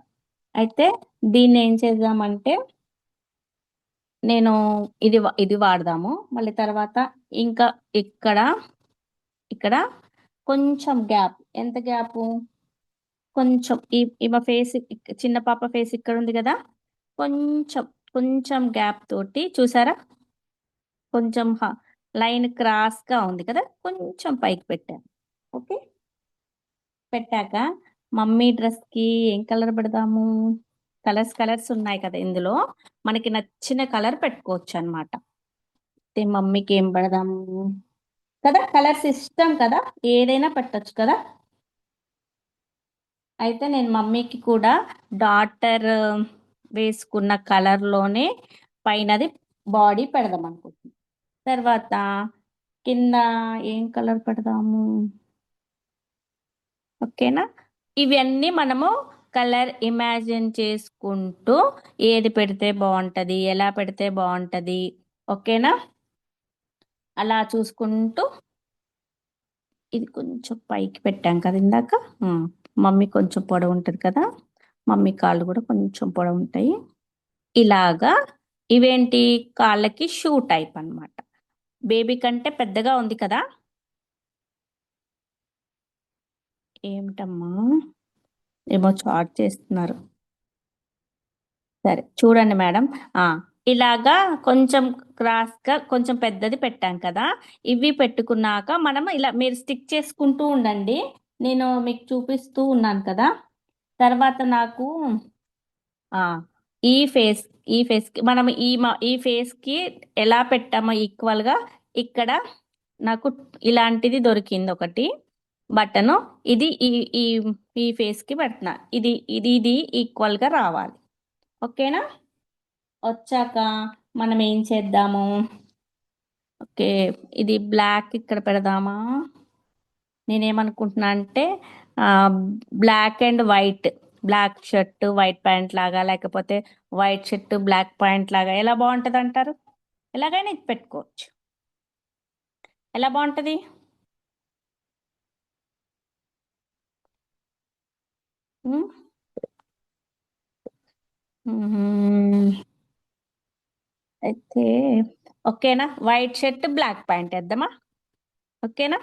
అయితే దీన్ని ఏం చేద్దామంటే, నేను ఇది వాడదాము. మళ్ళీ తర్వాత ఇంకా ఇక్కడ ఇక్కడ కొంచెం గ్యాప్, ఎంత గ్యాప్, కొంచెం ఈమె ఫేస్, చిన్న పాప ఫేస్ ఇక్కడ ఉంది కదా, కొంచెం కొంచెం గ్యాప్ తోటి చూసారా, కొంచెం లైన్ క్రాస్ గా ఉంది కదా, కొంచెం పైకి పెట్టాను. ఓకే. పెట్టాక మమ్మీ డ్రెస్ కి ఏం కలర్ పెడదాము, కలర్స్ ఉన్నాయి కదా ఇందులో, మనకి నచ్చిన కలర్ పెట్టుకోవచ్చు అనమాట. మమ్మీకి ఏం పెడదాము కదా, కలర్స్ ఇష్టం కదా, ఏదైనా పెట్టచ్చు కదా. అయితే నేను మమ్మీకి కూడా డాటర్ వేసుకున్న కలర్లోనే పైనది బాడీ పెడదాం అనుకుంటున్నాను. తర్వాత కింద ఏం కలర్ పెడదాము. ఓకేనా. ఇవన్నీ మనము కలర్ ఇమాజిన్ చేసుకుంటూ ఏది పెడితే బాగుంటుంది, ఎలా పెడితే బాగుంటుంది, ఓకేనా, అలా చూసుకుంటూ. ఇది కొంచెం పైకి పెట్టాం కదా ఇందాక, మమ్మీ కొంచెం పొడవు ఉంటుంది కదా, మమ్మీ కాళ్ళు కూడా కొంచెం పొడవు ఉంటాయి. ఇలాగా ఇవేంటి, కాళ్ళకి షూ టైప్ అన్నమాట. బేబీ కంటే పెద్దగా ఉంది కదా. ఏమిటమ్మా, ఏమో చార్ట్ చేస్తున్నారు. సరే చూడండి మేడం, ఇలాగా కొంచెం క్రాస్గా కొంచెం పెద్దది పెట్టాం కదా. ఇవి పెట్టుకున్నాక మనం ఇలా మీరు స్టిక్ చేసుకుంటూ ఉండండి, నేను మీకు చూపిస్తూ ఉన్నాను కదా. తర్వాత నాకు ఈ ఫేస్కి మనం ఈ ఫేస్కి ఎలా పెట్టామో ఈక్వల్గా ఇక్కడ నాకు ఇలాంటిది దొరికింది ఒకటి బటను. ఇది ఈ ఈ ఈ ఫేస్కి పెడుతున్నా, ఇది ఇది ఇది ఈక్వల్గా రావాలి. ఓకేనా. వచ్చాక మనం ఏం చేద్దాము, ఓకే, ఇది బ్లాక్ ఇక్కడ పెడదామా. నేనేమనుకుంటున్నా అంటే black and white, black shirt white pant లాగా, లేకపోతే వైట్ షర్ట్ బ్లాక్ ప్యాంట్ లాగా ఎలా బాగుంటుంది అంటారు? ఎలాగైనా ఇది పెట్టుకోవచ్చు. ఎలా బాగుంటుంది? ఉమ్, మ్మ్. అయితే ఓకేనా, వైట్ షర్ట్ బ్లాక్ ప్యాంట్ వేద్దామా? ఓకేనా,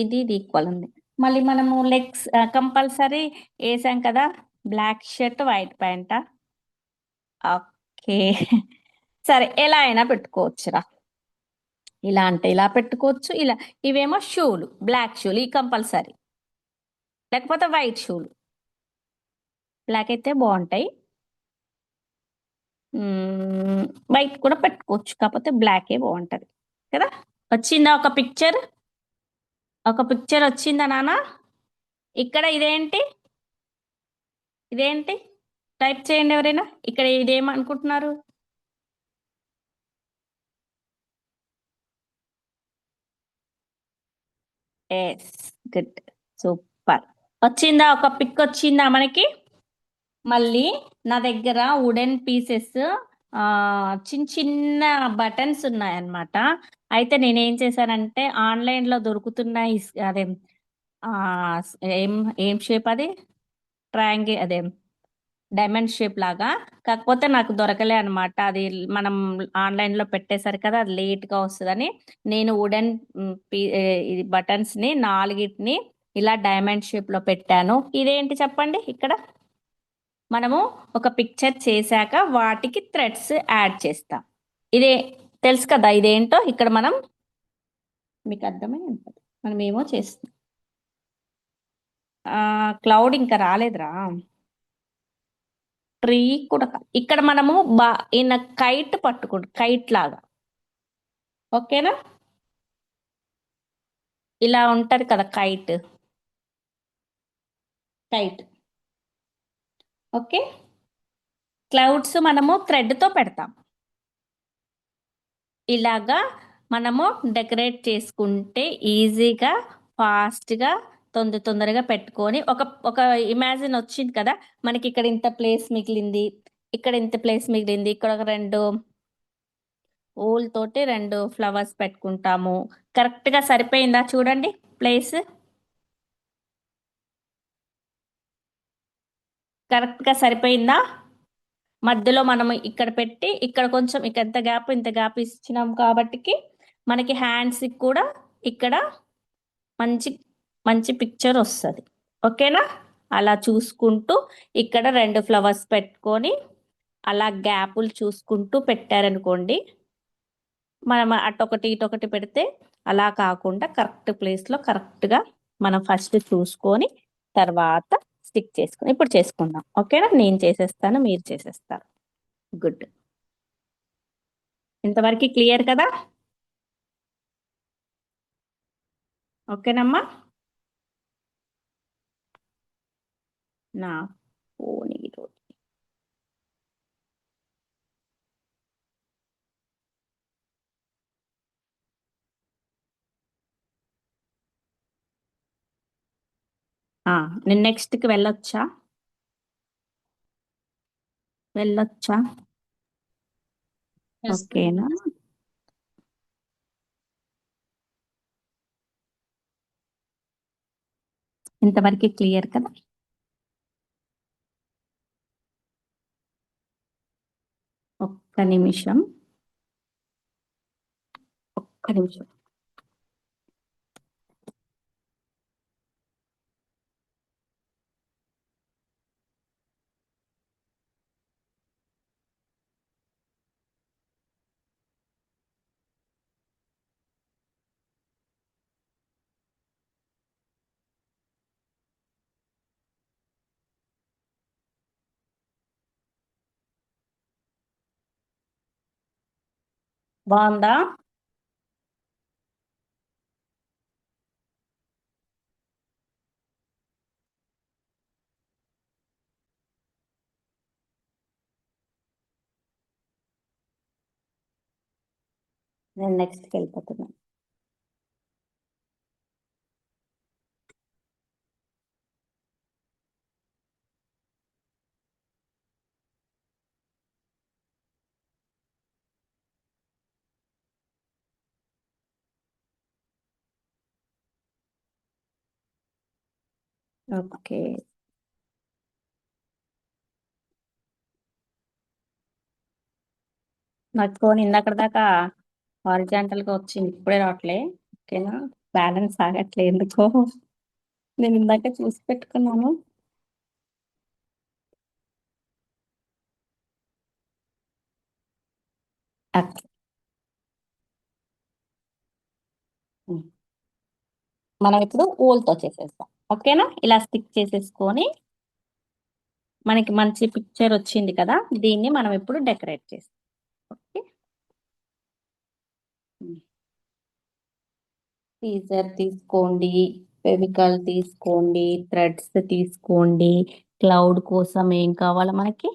ఇది ఈక్వల్ ఉంది. మళ్ళీ మనము లెగ్స్ కంపల్సరీ వేసాం కదా, బ్లాక్ షర్ట్ వైట్ ప్యాంటా? ఓకే. సరే, ఎలా అయినా పెట్టుకోవచ్చురా. ఇలా అంటే ఇలా పెట్టుకోవచ్చు, ఇలా. ఇవేమో షూలు, బ్లాక్ షూలు, ఈ కంపల్సరీ. లేకపోతే వైట్ షూలు, బ్లాక్ అయితే బాగుంటాయి. వైట్ కూడా పెట్టుకోవచ్చు, కాకపోతే బ్లాకే బాగుంటది కదా. వచ్చిందా ఒక పిక్చర్? ఒక పిక్చర్ వచ్చిందా నాన్న? ఇక్కడ ఇదేంటి? ఇదేంటి? టైప్ చేయండి ఎవరైనా. ఇక్కడ ఇదేమనుకుంటున్నారు? Yes, good, super. వచ్చిందా ఒక పిక్? వచ్చిందా మనకి? మళ్ళీ నా దగ్గర వుడెన్ పీసెస్ చిన్న చిన్న బటన్స్ ఉన్నాయన్నమాట. అయితే నేనేం చేశానంటే ఆన్లైన్లో దొరుకుతున్నాయి. అదే ఆ, ఏం ఏం షేప్ అది? ట్రయాంగిల్, అదే డైమండ్ షేప్ లాగా. కాకపోతే నాకు దొరకలే అనమాట. అది మనం ఆన్లైన్లో పెట్టేసరికి కదా అది లేట్గా వస్తుందని నేను వుడెన్ ఇది బటన్స్ని నాలుగిటిని ఇలా డైమండ్ షేప్లో పెట్టాను. ఇదేంటి చెప్పండి? ఇక్కడ మనము ఒక పిక్చర్ చేశాక వాటికి థ్రెడ్స్ యాడ్ చేస్తాం. ఇదే తెలుసు కదా ఇదేంటో. ఇక్కడ మనం, మీకు అర్థమై ఉంటుంది, మనం ఏమో చేస్తాం. క్లౌడ్ ఇంకా రాలేదురా. ట్రీ కూడా ఇక్కడ మనము ఈయన కైట్ పట్టుకుంటాం, కైట్ లాగా. ఓకేనా, ఇలా ఉంటది కదా కైట్. Kite okay. క్లౌడ్స్ మనము థ్రెడ్తో పెడతాం. ఇలాగా మనము డెకరేట్ చేసుకుంటే ఈజీగా, ఫాస్ట్గా, తొందరగా పెట్టుకొని ఒక ఒక ఇమాజిన్ వచ్చింది కదా మనకి. ఇక్కడ ఇంత ప్లేస్ మిగిలింది, ఇక్కడ ఇంత ప్లేస్ మిగిలింది, ఇక్కడ ఒక రెండు ఊల్ తోటి రెండు ఫ్లవర్స్ పెట్టుకుంటాము. కరెక్ట్గా సరిపోయిందా చూడండి ప్లేస్? కరెక్ట్గా సరిపోయిందా? మధ్యలో మనం ఇక్కడ పెట్టి ఇక్కడ కొంచెం ఇక్కడ ఇంత గ్యాప్ ఇచ్చినాం కాబట్టికి మనకి హ్యాండ్స్కి కూడా ఇక్కడ మంచి మంచి పిక్చర్ వస్తుంది. ఓకేనా, అలా చూసుకుంటూ ఇక్కడ రెండు ఫ్లవర్స్ పెట్టుకొని అలా గ్యాపులు చూసుకుంటూ పెట్టారనుకోండి, మనం అటొకటి ఇటొకటి పెడితే అలా కాకుండా కరెక్ట్ ప్లేస్లో కరెక్ట్గా మనం ఫస్ట్ చూసుకొని తర్వాత స్టిక్ చేసుకొని ఇప్పుడు చేసుకుందాం. ఓకేనా, నేను చేసేస్తాను, మీరు చేసేస్తారు. గుడ్. ఇంతవరకు క్లియర్ కదా? ఓకేనమ్మా. నా ఫోన్ ఈరోజు నేను నెక్స్ట్కి వెళ్ళొచ్చా? ఓకేనా? ఇంతవరకు క్లియర్ కదా? ఒక్క నిమిషం. బాగుందా? నేను నెక్స్ట్కి వెళ్ళిపోతున్నాను. ఓకే. నాకు ఫోన్ ఇందాక దాకా హారిజాంటల్ గా వచ్చింది, ఇప్పుడే రావట్లే. ఓకేనా, బ్యాలెన్స్ ఆగట్లే ఎందుకో. నేను ఇందాక చూసి పెట్టుకున్నాను. ఓకే. మనం ఇప్పుడు ఊల్తో చేసేస్తాం. ఓకేనా, ఇలా స్టిక్ చేసేసుకొని మనకి మంచి పిక్చర్ వచ్చింది కదా, దీన్ని మనం ఇప్పుడు డెకరేట్ చేస్తాం. ఓకే. సీజర్ తీసుకోండి, ఫెవికాల్ తీసుకోండి, థ్రెడ్స్ తీసుకోండి. క్లౌడ్ కోసం ఏం కావాలి మనకి?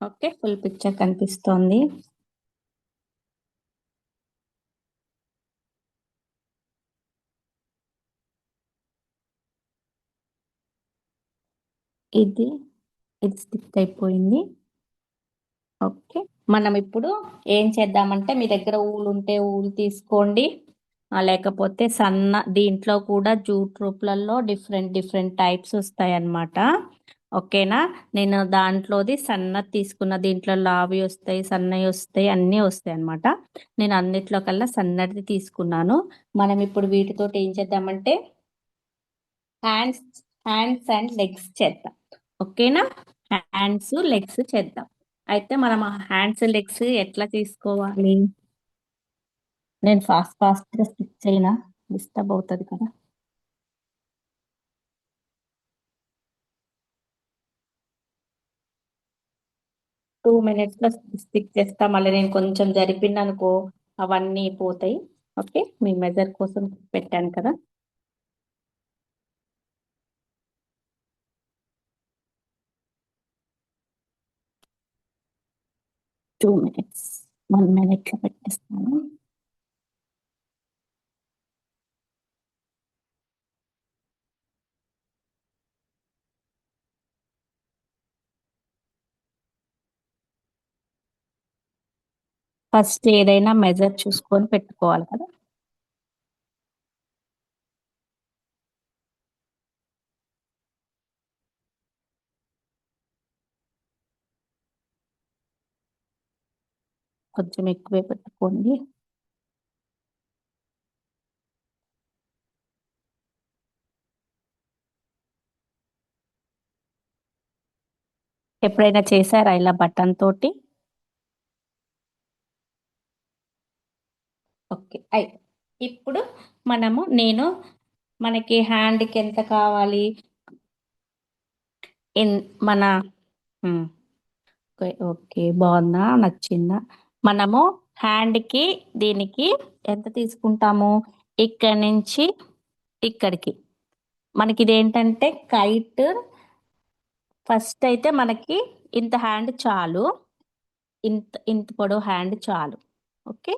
ఓకే, ఫుల్ పిక్చర్ కనిపిస్తోంది. ఇది ఇది స్టిక్ అయిపోయింది. ఓకే, మనం ఇప్పుడు ఏం చేద్దామంటే, మీ దగ్గర ఊలు ఉంటే ఊలు తీసుకోండి, లేకపోతే సన్న, దీంట్లో కూడా జూట్ రూప్లలో డిఫరెంట్ డిఫరెంట్ టైప్స్ వస్తాయి అన్నమాట. ఓకేనా, నేను దాంట్లోది సన్నది తీసుకున్న, దీంట్లో లావి వస్తాయి, సన్నవి వస్తాయి, అన్నీ వస్తాయి అన్నమాట. నేను అన్నిట్లో కల్లా సన్నది తీసుకున్నాను. మనం ఇప్పుడు వీటితోటి ఏం చేద్దామంటే హ్యాండ్స్ హ్యాండ్స్ అండ్ లెగ్స్ చేద్దాం. ఓకేనా, హ్యాండ్స్ లెగ్స్ చేద్దాం. అయితే మనం హ్యాండ్స్ లెగ్స్ ఎట్లా తీసుకోవాలి? నేను ఫాస్ట్ ఫాస్ట్ గా స్టిచ్ చేయనా, డిస్టర్బ్ అవుతుంది కదా. 2 minutes లో స్టిక్ చేస్తా. మళ్ళీ నేను కొంచెం జరిపింది అనుకో, అవన్నీ పోతాయి. ఓకే, మీ మెజర్ కోసం పెట్టాను కదా. 2 minutes, 1 minute లో పెట్టేస్తాను. ఫస్ట్ ఏదైనా మెజర్ చూసుకొని పెట్టుకోవాలి కదా. కొంచెం ఎక్కువే పెట్టుకోండి. ఎప్పుడైనా చేశారా ఇలా బటన్ తోటి? ఓకే, ఇప్పుడు మనకి హ్యాండ్కి ఎంత కావాలి? మన ఓకే, ఓకే, బాగుందా, నచ్చిందా? మనము హ్యాండ్కి దీనికి ఎంత తీసుకుంటాము? ఇక్కడి నుంచి ఇక్కడికి మనకి ఇదేంటంటే కైట్. ఫస్ట్ అయితే మనకి ఇంత హ్యాండ్ చాలు, ఇంత ఇంత పొడవు హ్యాండ్ చాలు. ఓకే,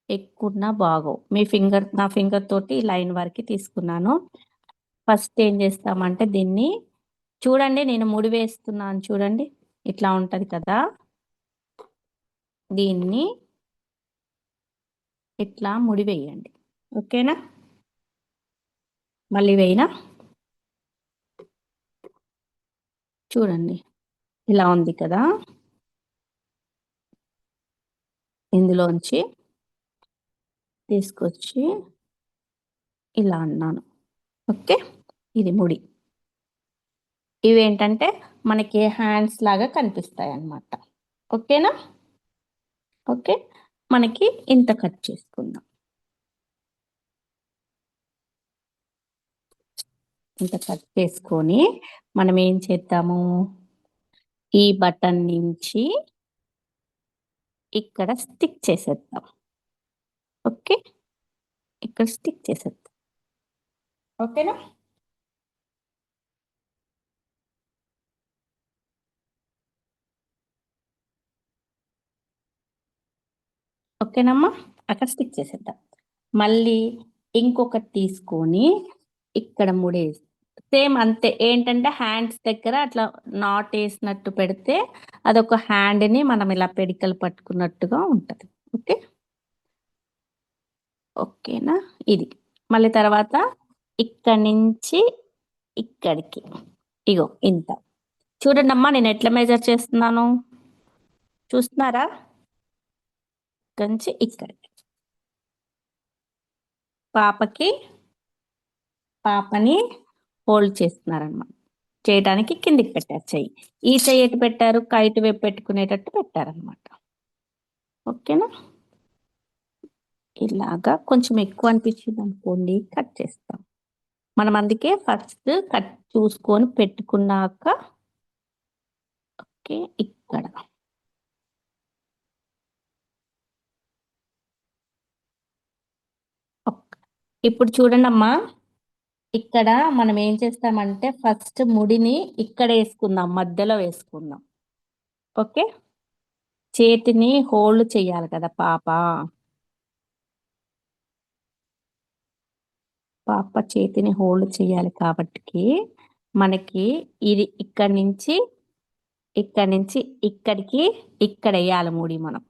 ఎక్కువన్నా బాగో. నా ఫింగర్ తోటి లైన్ వరకు తీసుకున్నాను. ఫస్ట్ ఏం చేస్తామంటే దీన్ని చూడండి, నేను ముడి వేస్తున్నాను చూడండి, ఇట్లా ఉంటది కదా. దీన్ని ఇట్లా ముడి వేయండి. ఓకేనా, మళ్ళీ వేయినా, చూడండి ఇలా ఉంది కదా. ఇందులోంచి తీసుకొచ్చి ఇలా అన్నాను. ఓకే, ఇది ముడి. ఇవేంటంటే మనకి హ్యాండ్స్ లాగా కనిపిస్తాయి అన్నమాట. ఓకేనా. ఓకే, మనకి ఇంత కట్ చేసుకుందాం. ఇంత కట్ చేసుకొని మనం ఏం చేద్దాము, ఈ బటన్ నుంచి ఇక్కడ స్టిక్ చేసేద్దాం. ఓకే, ఇక్కడ స్టిక్ చేసేద్దాం. ఓకేనా. ఓకేనమ్మా, అక్కడ స్టిక్ చేసేద్దాం. మళ్ళీ ఇంకొకటి తీసుకొని ఇక్కడ ముడేసి సేమ్ అంతే. ఏంటంటే హ్యాండ్స్ దగ్గర అట్లా నాట్ వేసినట్టు పెడితే అదొక హ్యాండ్ని మనం ఇలా పెడికలు పట్టుకున్నట్టుగా ఉంటుంది. ఓకే, ఓకేనా? ఇది మళ్ళీ తర్వాత ఇక్కడి నుంచి ఇక్కడికి ఇగో ఇంత. చూడండి అమ్మా, నేను ఎట్లా మెజర్ చేస్తున్నాను చూస్తున్నారా? ఇక్కడి నుంచి ఇక్కడికి పాపకి పాపని హోల్డ్ చేస్తున్నారనమాట. చేయడానికి కిందికి పెట్టారు చెయ్యి. ఈ చెయ్యి ఎటు పెట్టారు? కైట్ వైపు పెట్టుకునేటట్టు పెట్టారనమాట. ఓకేనా? ఇలాగా కొంచెం ఎక్కువ అనిపించింది అనుకోండి, కట్ చేస్తాం. మనం అందుకే ఫస్ట్ కట్ చూసుకొని పెట్టుకున్నాక ఓకే ఇక్కడ ఇప్పుడు చూడండి అమ్మా, ఇక్కడ మనం ఏం చేస్తామంటే ఫస్ట్ ముడిని ఇక్కడ వేసుకుందాం, మధ్యలో వేసుకుందాం. ఓకే, చేతిని హోల్డ్ చేయాలి కదా పాప. పాప చేతిని హోల్డ్ చేయాలి కాబట్టి మనకి ఇది ఇక్కడి నుంచి ఇక్కడికి ఇక్కడ వేయాలి ముడి మనం.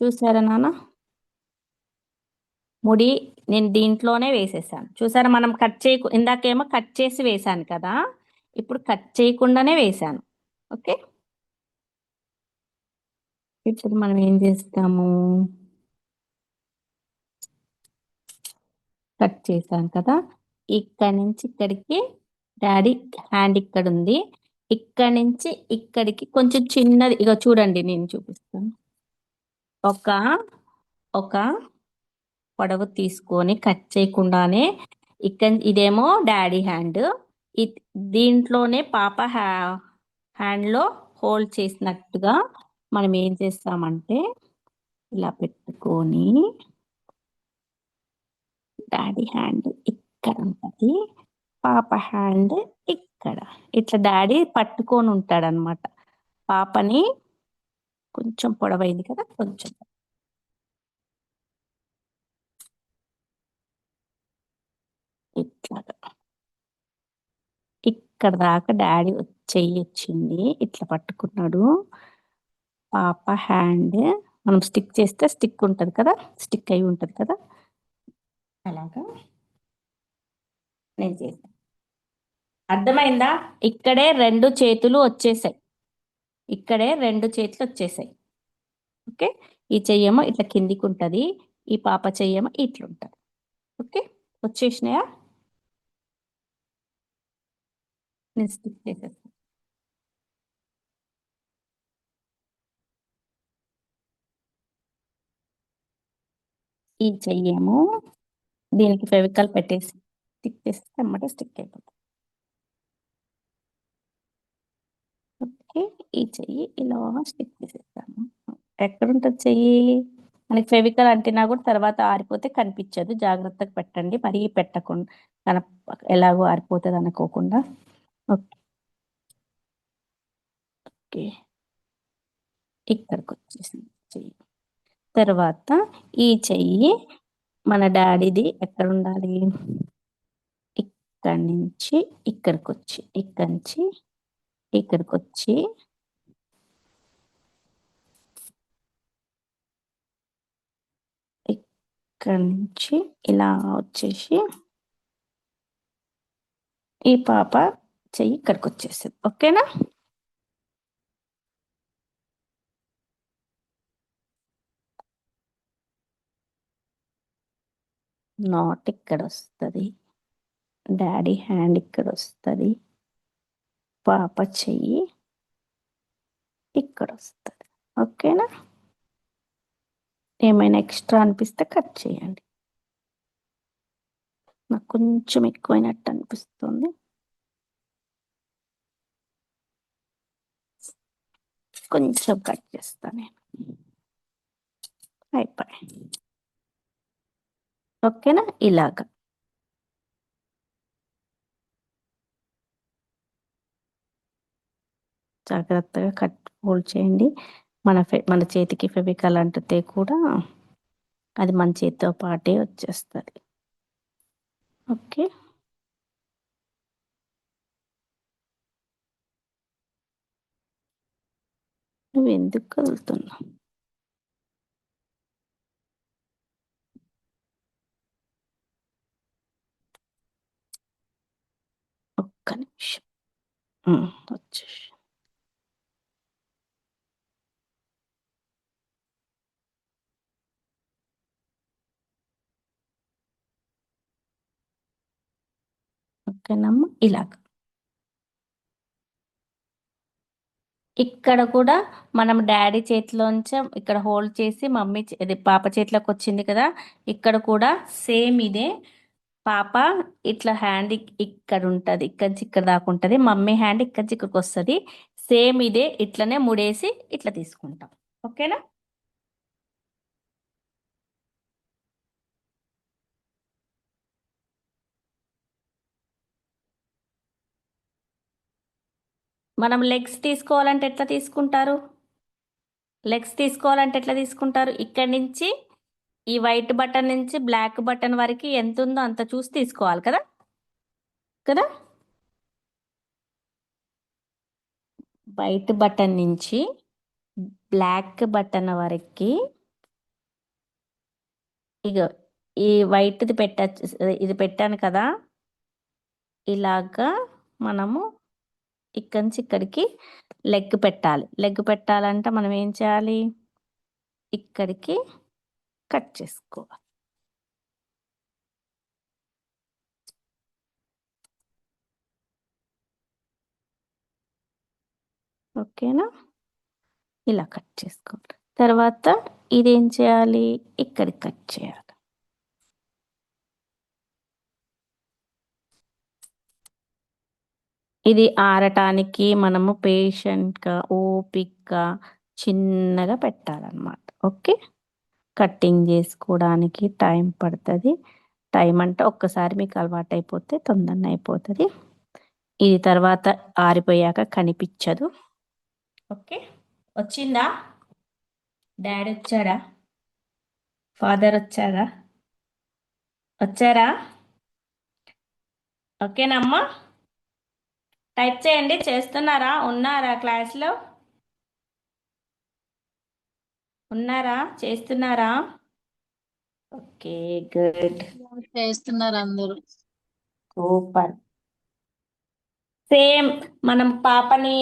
చూసారా నాన్న? ముడి నేను దీంట్లోనే వేసేసాను. చూసారా? మనం ఇందాకేమో కట్ చేసి వేసాను కదా, ఇప్పుడు కట్ చేయకుండానే వేసాను. ఓకే, ఇప్పుడు మనం ఏం చేస్తాము, కట్ చేసాం కదా, ఇక్కడి నుంచి ఇక్కడికి డాడీ హ్యాండ్ ఇక్కడ ఉంది, ఇక్కడి నుంచి ఇక్కడికి కొంచెం చిన్నది. ఇక చూడండి నేను చూపిస్తాను. ఒక ఒక పొడవు తీసుకొని కట్ చేయకుండానే ఇదేమో డాడీ హ్యాండ్, దీంట్లోనే పాప హ్యాండ్లో హోల్డ్ చేసినట్టుగా మనం ఏం చేస్తామంటే ఇలా పెట్టుకొని డాడీ హ్యాండ్ ఇక్కడ ఉంటుంది, పాప హ్యాండ్ ఇక్కడ. ఇట్లా డాడీ పట్టుకొని ఉంటాడనమాట పాపని. కొంచెం పొడవైంది కదా, కొంచెం ఇట్లాగా ఇక్కడ దాకా డాడీ చెయ్యొచ్చింది, ఇట్లా పట్టుకున్నాడు. పాప హ్యాండ్ మనం స్టిక్ చేస్తే స్టిక్ ఉంటుంది కదా, స్టిక్ అయి ఉంటుంది కదా, అలాగా నేను చేస్తాను. అర్థమైందా? ఇక్కడే రెండు చేతులు వచ్చేసాయి, ఇక్కడే రెండు చేతులు వచ్చేసాయి. ఓకే, ఈ చెయ్యేమో ఇట్లా కిందికి ఉంటుంది, ఈ పాప చెయ్యేమో ఇట్లా ఉంటుంది. ఓకే, వచ్చేసినాయా? నేను స్టిక్ చేసేస్తాను. ఈ చెయ్యేమో దీనికి ఫెవికాల్ పెట్టేసి స్టిక్ చేస్తే అన్నమాట, స్టిక్ అయిపోతుంది. ఓకే, ఈ చెయ్యి ఇలా స్టిక్ చేసేస్తాను. ఎక్కడుంటుంది చెయ్యి? మనకి ఫెవికల్ అంటినా కూడా తర్వాత ఆరిపోతే కనిపించదు, జాగ్రత్తగా పెట్టండి, మరీ పెట్టకుండా కన ఎలాగో ఆరిపోతుంది అనుకోకుండా. ఓకే, ఓకే, ఇక్కడికి వచ్చేసింది చెయ్యి. తర్వాత ఈ చెయ్యి మన డాడీది ఎక్కడ ఉండాలి? ఇక్కడి నుంచి ఇక్కడికి వచ్చి, ఇక్కడి నుంచి ఇక్కడికి వచ్చి ఇక్కడి నుంచి ఇలా వచ్చేసి ఈ పాప చెయ్యి ఇక్కడికి వచ్చేసింది. ఓకేనా? నాట్ ఇక్కడ వస్తుంది, డాడీ హ్యాండ్ ఇక్కడ వస్తుంది, పాప చెయ్యి ఇక్కడ వస్తుంది. ఓకేనా? ఏమైనా ఎక్స్ట్రా అనిపిస్తే కట్ చేయండి. నాకు కొంచెం ఎక్కువైనట్టు అనిపిస్తుంది, కొంచెం కట్ చేస్తాను నేను. అయిపోయి. ఓకేనా? ఇలాగా జాగ్రత్తగా కట్ హోల్డ్ చేయండి. మన చేతికి ఫెవికాల్ అంటితే కూడా అది మన చేతితో పాటే వచ్చేస్తుంది. ఓకే. నువ్వు ఎందుకు కదులుతున్నావు? ఒక్క నిమిషం. వచ్చేసి ఓకేనమ్మా. ఇలాగ ఇక్కడ కూడా మనం డాడీ చేతిలోంచి ఇక్కడ హోల్డ్ చేసి మమ్మీ అది పాప చేతిలోకి వచ్చింది కదా, ఇక్కడ కూడా సేమ్ ఇదే. పాప ఇట్లా హ్యాండ్ ఇక్కడ ఉంటుంది, ఇక్కడి నుంచి ఇక్కడ దాకా ఉంటుంది. మమ్మీ హ్యాండ్ ఇక్కడి నుంచి ఇక్కడికి వస్తుంది. సేమ్ ఇదే ఇట్లనే ముడేసి ఇట్లా తీసుకుంటాం. ఓకేనా? మనం లెగ్స్ తీసుకోవాలంటే ఎట్లా తీసుకుంటారు? ఇక్కడి నుంచి ఈ వైట్ బటన్ నుంచి బ్లాక్ బటన్ వరకు ఎంత ఉందో అంత చూసి తీసుకోవాలి కదా కదా. వైట్ బటన్ నుంచి బ్లాక్ బటన్ వరకు ఇక ఈ వైట్ది ఇది పెట్టాను కదా, ఇలాగా మనము ఇక్కడి నుంచి ఇక్కడికి లెగ్ పెట్టాలంటే మనం ఏం చేయాలి? ఇక్కడికి కట్ చేసుకోవాలి. ఓకేనా? ఇలా కట్ చేసుకోవాలి. తర్వాత ఇదేం చేయాలి? ఇక్కడికి కట్ చేయాలి. ఇది ఆరటానికి మనము పేషెంట్గా ఓపిక్గా చిన్నగా పెట్టాలన్నమాట. ఓకే. కట్టింగ్ చేసుకోవడానికి టైం పడుతుంది. టైం అంటే ఒక్కసారి మీకు అలవాటు అయిపోతే తొందరగా అయిపోతుంది. ఇది తర్వాత ఆరిపోయాక కనిపించదు. ఓకే. వచ్చిందా? డాడీ వచ్చాడా? ఫాదర్ వచ్చారా? ఓకేనమ్మా. టైప్ చేయండి. చేస్తున్నారా? ఉన్నారా? క్లాస్లో ఉన్నారా? చేస్తున్నారా? Okay, good. చేస్తున్నారు అందరూ. సూపర్. సేమ్ మనం పాపని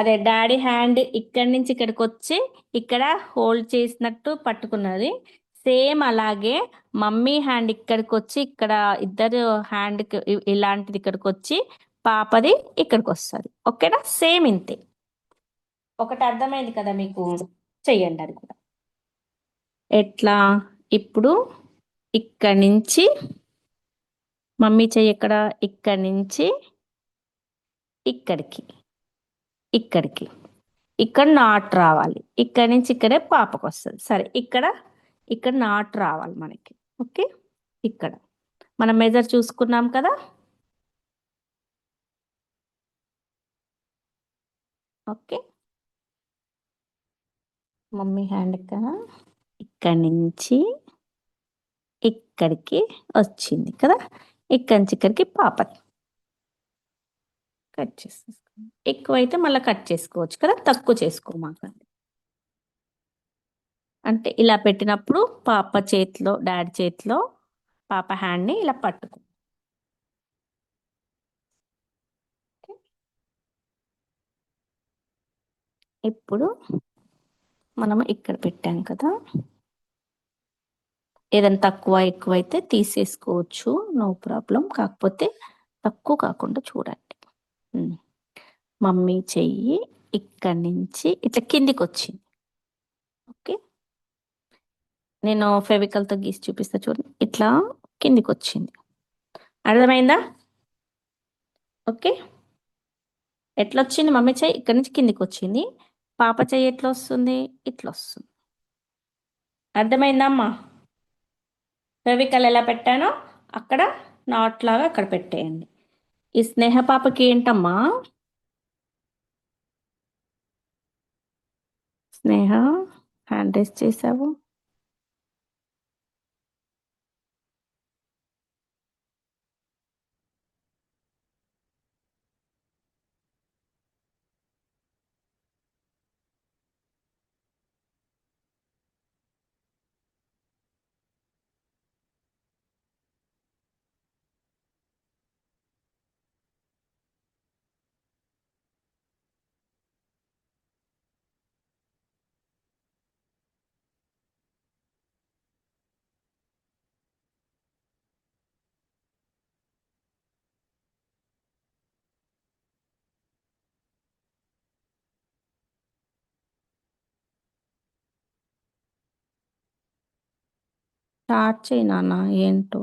అదే డాడీ హ్యాండ్ ఇక్కడి నుంచి ఇక్కడికి వచ్చి ఇక్కడ హోల్డ్ చేసినట్టు పట్టుకున్నది. సేమ్ అలాగే మమ్మీ హ్యాండ్ ఇక్కడికి వచ్చి ఇక్కడ ఇద్దరు హ్యాండ్ ఇలాంటిది ఇక్కడికి వచ్చి పాపది ఇక్కడికి వస్తుంది. ఓకేనా? సేమ్ ఇంతే. ఒకటి అర్థమైంది కదా మీకు? చెయ్యండి అది కూడా. ఎట్లా? ఇప్పుడు ఇక్కడి నుంచి మమ్మీ చెయ్యి ఎక్కడ? ఇక్కడి నుంచి ఇక్కడికి ఇక్కడ నాట్ రావాలి. ఇక్కడి నుంచి ఇక్కడే పాపకు వస్తుంది. సరే, ఇక్కడ నాట్ రావాలి మనకి. ఓకే. ఇక్కడ మనం మెజర్ చూసుకున్నాం కదా. ఓకే. మమ్మీ హ్యాండ్ ఇక్కడి నుంచి ఇక్కడికి వచ్చింది కదా. ఇక్కడి నుంచి ఇక్కడికి పాపది కట్ చేసేసుకో. ఎక్కువైతే మళ్ళీ కట్ చేసుకోవచ్చు కదా, తక్కువ చేసుకోమాకండి. అంటే ఇలా పెట్టినప్పుడు పాప చేతిలో డాడీ చేతిలో పాప హ్యాండ్ని ఇలా పట్టుకో. ఇప్పుడు మనము ఇక్కడ పెట్టాం కదా, ఏదైనా తక్కువ ఎక్కువైతే తీసేసుకోవచ్చు, నో ప్రాబ్లం. కాకపోతే తక్కువ కాకుండా చూడండి. మమ్మీ చెయ్యి ఇక్కడి నుంచి ఇట్లా కిందికి వచ్చింది. ఓకే. నేను ఫెవికల్తో గీసి చూపిస్తా చూడండి. ఇట్లా కిందికి వచ్చింది. అర్థమైందా? ఓకే. ఎట్లా వచ్చింది? మమ్మీ చెయ్యి ఇక్కడి నుంచి కిందికి వచ్చింది. పాప చెయ్యి ఎట్లా వస్తుంది? ఇట్లా వస్తుంది. అర్థమైందా అమ్మా? ఫెవికల్ ఎలా పెట్టానో అక్కడ నాట్ లాగా అక్కడ పెట్టేయండి. ఈ స్నేహ పాపకి ఏంటమ్మా? స్నేహ హ్యాండ్ రైస్ చేసావు. స్టార్ట్ చేయి నాన్న ఏంటో.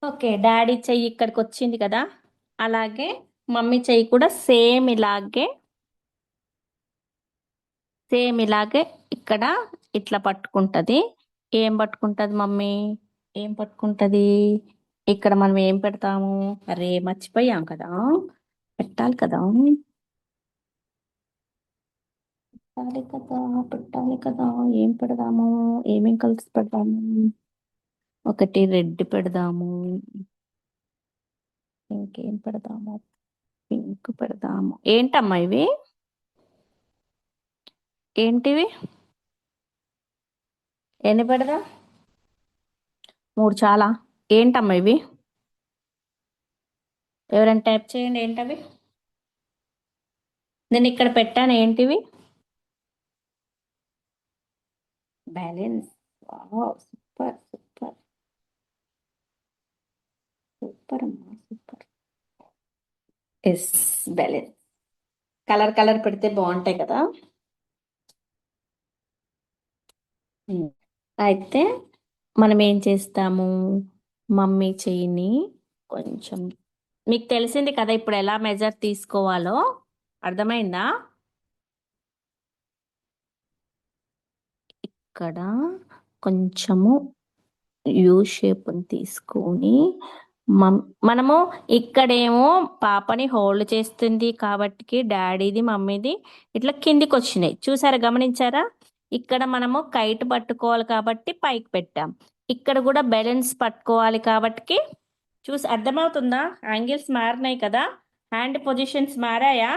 ఓకే, డాడీ చెయ్యి ఇక్కడికి వచ్చింది కదా, అలాగే మమ్మీ చెయ్యి కూడా సేమ్ ఇలాగే ఇక్కడ ఇట్లా పట్టుకుంటది. ఏం పట్టుకుంటది మమ్మీ? ఏం పట్టుకుంటది? ఇక్కడ మనం ఏం పెడతాము? అరే మర్చిపోయాం కదా, పెట్టాలి కదా, పెట్టాలి కదా. ఏం పెడదాము? ఏమేం కలిసి పెడదాము? ఒకటి రెడ్ పెడదాము, ఇంకేం పెడదాము? పింక్ పెడదాము. ఏంటమ్మా ఇవి? ఏంటివి? ఎన్ని పెడదాం? 3 చాలా. ఏంటమ్మా ఇవి? ఎవరైనా టైప్ చేయండి, ఏంటవి? నేను ఇక్కడ పెట్టాను, ఏంటివి? బ్యాలెన్స్. సూపర్ సూపర్ సూపర్ అమ్మా, super. Yes, balance. Colour colour పెడితే బాగుంటాయి కదా. అయితే మనం ఏం చేస్తాము? మమ్మీ చెయ్యిని కొంచెం, మీకు తెలిసింది కదా ఇప్పుడు ఎలా మెజర్ తీసుకోవాలో, అర్థమైందా? ఇక్కడ కొంచెము యూ షేప్ తీసుకొని మనము ఇక్కడేమో పాపని హోల్డ్ చేస్తుంది కాబట్టి డాడీది మమ్మీది ఇట్లా కిందికి వచ్చినాయి, చూసారా, గమనించారా? ఇక్కడ మనము కైట్ పట్టుకోవాలి కాబట్టి పైకి పెట్టాం, ఇక్కడ కూడా బ్యాలెన్స్ పట్టుకోవాలి కాబట్టి చూసి, అర్థమవుతుందా? యాంగిల్స్ మారినాయి కదా, హ్యాండ్ పొజిషన్స్ మారాయా?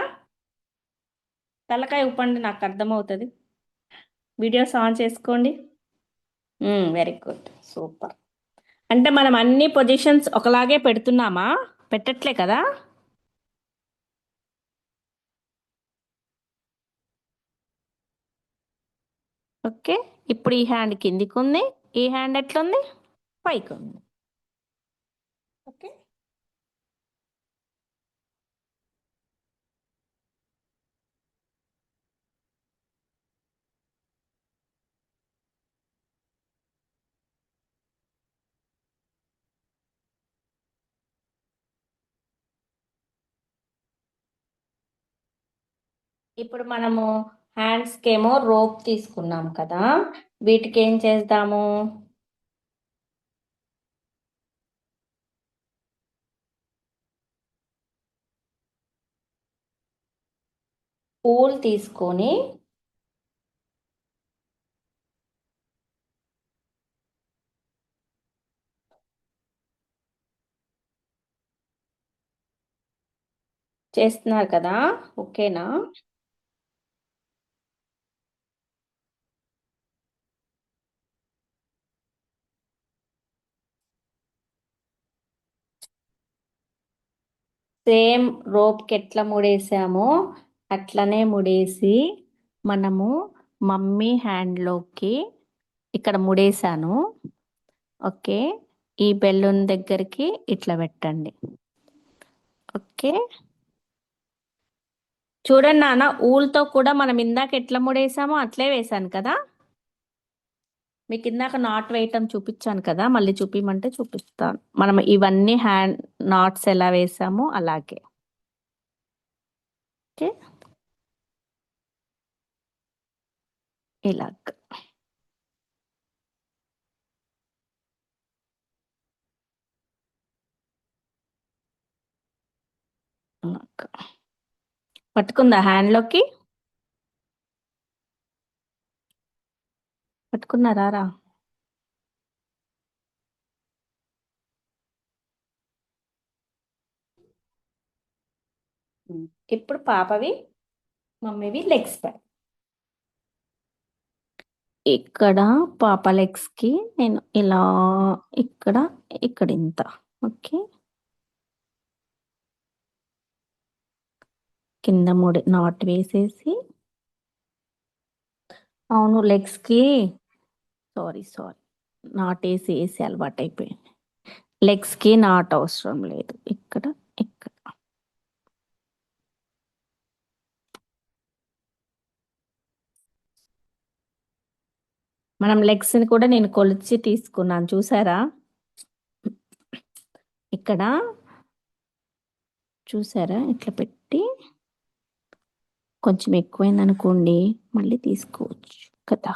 తలకాయ ఊపండి, నాకు అర్థమవుతుంది. వీడియోస్ ఆన్ చేసుకోండి. Very good, super. అంటే మనం అన్ని పొజిషన్స్ ఒకలాగే పెడుతున్నామా? పెట్టట్లే కదా. ఓకే, ఇప్పుడు ఈ హ్యాండ్ కిందికి ఉంది, ఈ హ్యాండ్ ఎట్లుంది? పైకి ఉంది. ఓకే, ఇప్పుడు మనము హ్యాండ్స్కి ఏమో రోప్ తీసుకున్నాం కదా, వీటికి ఏం చేద్దాము? పూల్ తీసుకొని చేస్తున్నారు కదా, ఓకేనా? సేమ్ రోప్కి ఎట్లా ముడేసామో అట్లనే ముడేసి మనము మమ్మీ హ్యాండ్లోకి ఇక్కడ ముడేసాను. ఓకే, ఈ బెలూన్ దగ్గరికి ఇట్లా పెట్టండి. ఓకే, చూడండి నాన్న, ఊల్తో కూడా మనం ఇందాక ఎట్లా ముడేసామో అట్లే వేసాను కదా. మీకు ఇందాక నాట్ వేయటం చూపించాను కదా, మళ్ళీ చూపిమంటే చూపిస్తాను. మనం ఇవన్నీ హ్యాండ్ నాట్స్ ఎలా వేసామో అలాగే. ఓకే, ఇలాగ. అలాగ. పట్టుకుందా హ్యాండ్లోకి? పట్టుకున్నారా రా? ఇప్పుడు పాపవి మమ్మీవి లెగ్స్ పై. ఇక్కడ పాప లెగ్స్కి నేను ఇలా, ఇక్కడ ఇక్కడ ఇంత. ఓకే, కింద మూడు నాట్ వేసేసి, అవును లెగ్స్కి, సారీ సారీ, నాట్ వేసి వేసి అలవాటు అయిపోయింది. లెగ్స్కి నాట్ అవసరం లేదు. ఇక్కడ ఇక్కడ మనం లెగ్స్ని కూడా నేను కొలిచి తీసుకున్నాను, చూసారా? ఇక్కడ చూసారా, ఇట్లా పెట్టి కొంచెం ఎక్కువైంది అనుకోండి మళ్ళీ తీసుకోవచ్చు కదా.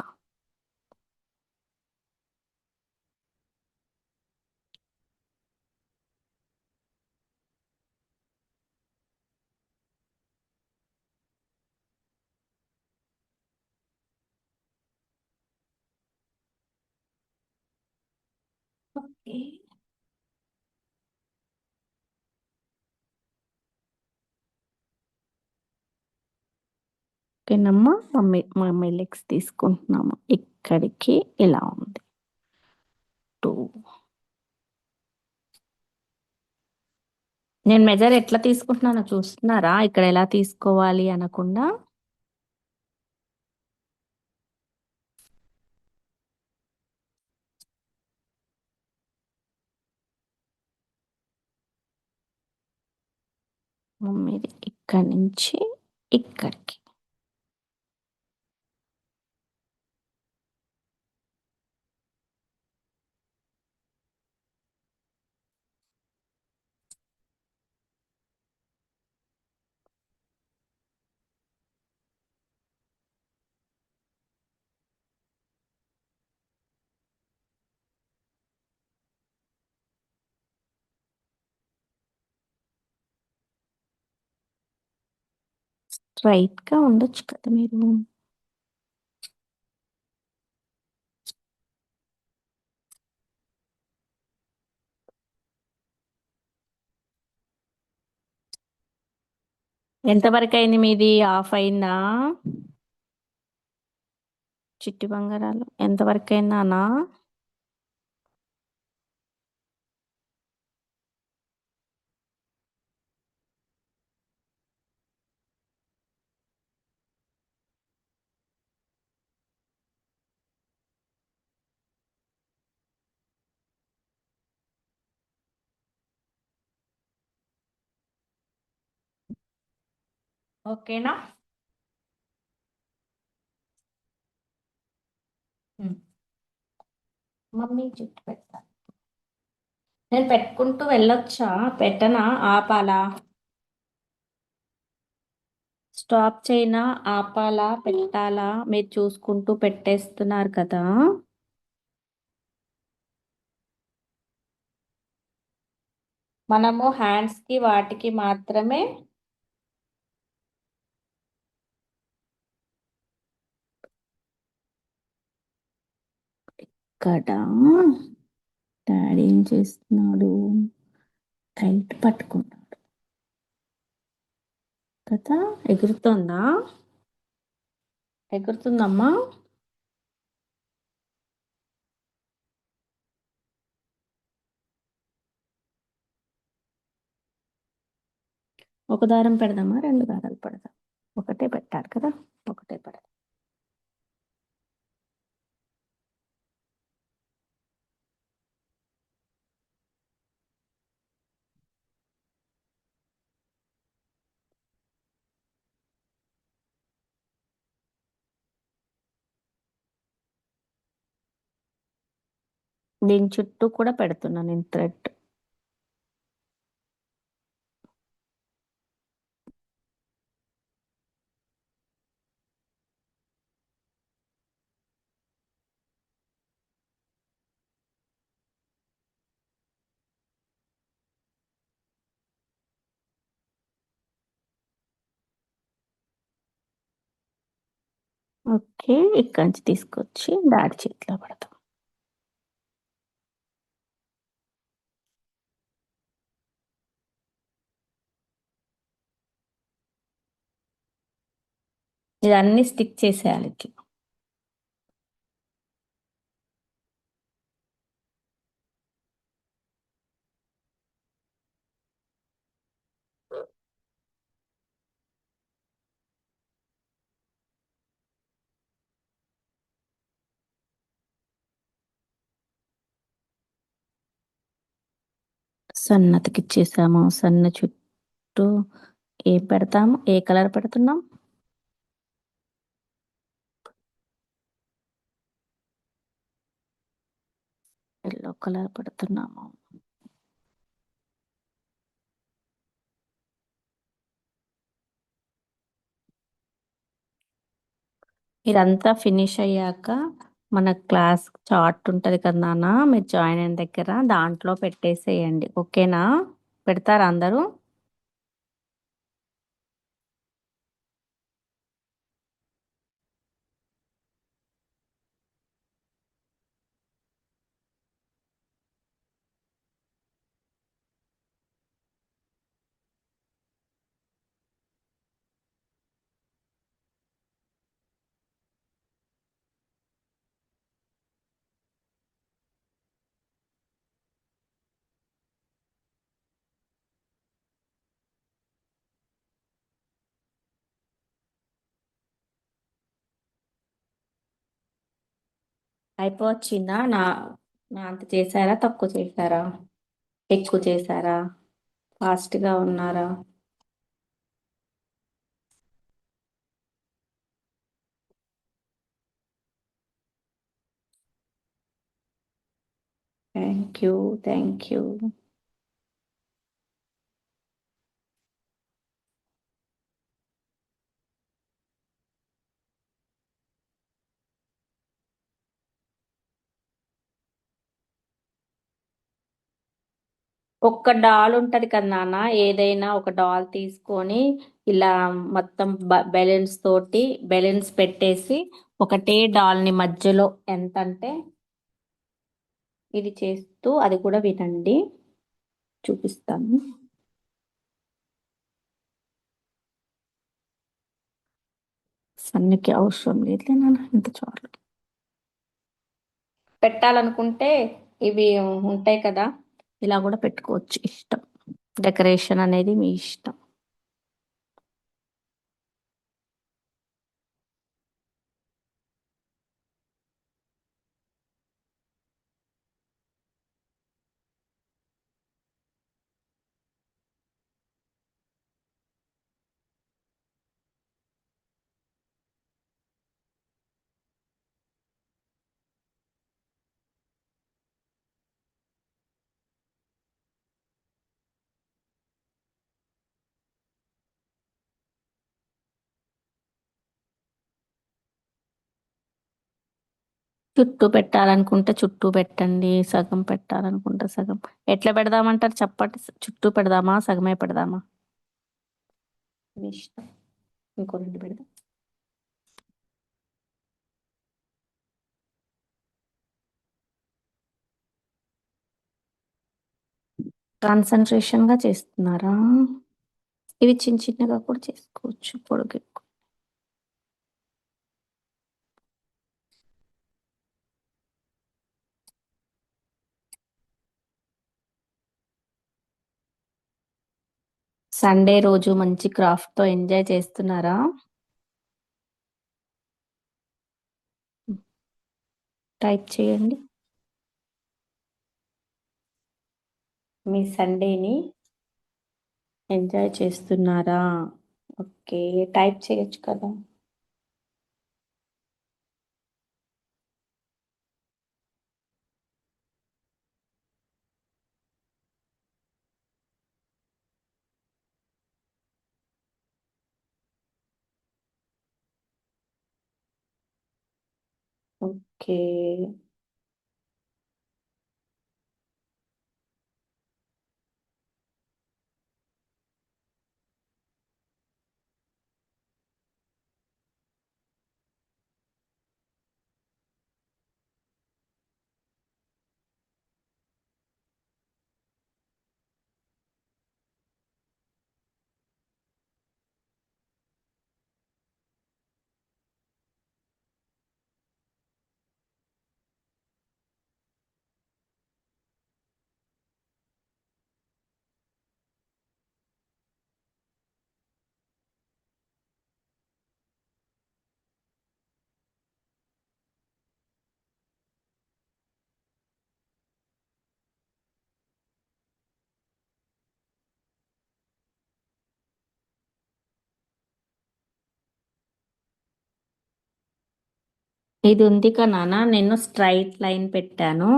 ఓకే, ఓకేనమ్మా. మమ్మీ లెగ్స్ తీసుకుంటున్నాము. ఇక్కడికి ఇలా ఉంది 2. నేను మెజర్ ఎట్లా తీసుకుంటున్నానో చూస్తున్నారా? ఇక్కడ ఎలా తీసుకోవాలి అనకుండా. మమ్మీది ఇక్కడి నుంచి ఇక్కడికి. స్ట్రైట్గా ఉండొచ్చు కదా మీరు. ఎంతవరకు అయింది మీది? హాఫ్ అయిందా? చిట్టి బంగారాలు ఎంతవరకు అయిందానా? ఓకేనా? మమ్మీ చుట్టూ పెడతా. నేను పెట్టుకుంటూ వెళ్ళొచ్చా? పెట్టనా? ఆపాలా? స్టాప్ చేయనా? ఆపాలా? పెట్టాలా? మీరు చూసుకుంటూ పెట్టేస్తున్నారు కదా. మనము హ్యాండ్స్కి వాటికి మాత్రమే ఇక్కడ. డాడీ ఏం చేస్తున్నాడు? టైట్ పట్టుకున్నాడు కదా. ఎగురుతుందా? ఎగురుతుందమ్మా. ఒక దారం పెడదామా, 2 దారాలు పెడదాం? ఒకటే పెట్టారు కదా, ఒకటే పెడదాం. దీని చుట్టూ కూడా పెడుతున్నాను నేను థ్రెడ్. ఓకే, ఇక్కడి నుంచి తీసుకొచ్చి డాడీ చేతిలో పెడతాం. ఇదన్నీ స్టిక్ చేసేయాలి ఇట్లా. సన్నతికి ఇచ్చేసాము. సన్న చుట్టూ ఏం పెడతాము? ఏ కలర్ పెడుతున్నాం? ఎల్లో కలర్ పెడుతున్నాము. ఇదంతా ఫినిష్ అయ్యాక మన క్లాస్ చార్ట్ ఉంటుంది కదా నాన్న, మీరు జాయిన్ అయిన దగ్గర దాంట్లో పెట్టేసేయండి. ఓకేనా? పెడతారా అందరూ? అయిపోవచ్చిందా? నా అంత చేశారా? తక్కువ చేశారా? ఎక్కువ చేశారా? ఫాస్ట్గా ఉన్నారా? Thank you, thank you. ఒక్క డాల్ ఉంటది కదా నాన్న, ఏదైనా ఒక డాల్ తీసుకొని ఇలా మొత్తం బెలూన్స్ తోటి బెలూన్స్ పెట్టేసి ఒకటే డాల్ని మధ్యలో ఎంత అంటే ఇది చేస్తూ, అది కూడా వినండి, చూపిస్తాను. సన్నికి అవసరం లేదు నాన్న, ఇంత చాలు. పెట్టాలనుకుంటే ఇవి ఉంటాయి కదా, ఇలా కూడా పెట్టుకోవచ్చు, ఇష్టం. డెకరేషన్ అనేది మీ ఇష్టం. చుట్టూ పెట్టాలనుకుంటే చుట్టూ పెట్టండి, సగం పెట్టాలనుకుంటే సగం. ఎట్లా పెడదామంటారు చెప్పండి? చుట్టూ పెడదామా, సగమే పెడదామా? మీ ఇష్టం. ఇంకో రెండు పెడదాం. కాన్సన్ట్రేషన్ గా చేస్తున్నారా? ఇవి చిన్న చిన్నగా కూడా చేసుకోవచ్చు, పొడుగు ఎక్కువ. సండే రోజు మంచి క్రాఫ్ట్ తో ఎంజాయ్ చేస్తున్నారా? టైప్ చేయండి. మీ సండేని ఎంజాయ్ చేస్తున్నారా? ఓకే, టైప్ చేయొచ్చు కదా. ఓకే. ఇది ఉంది కదా నాన్న, నేను స్ట్రైట్ లైన్ పెట్టాను.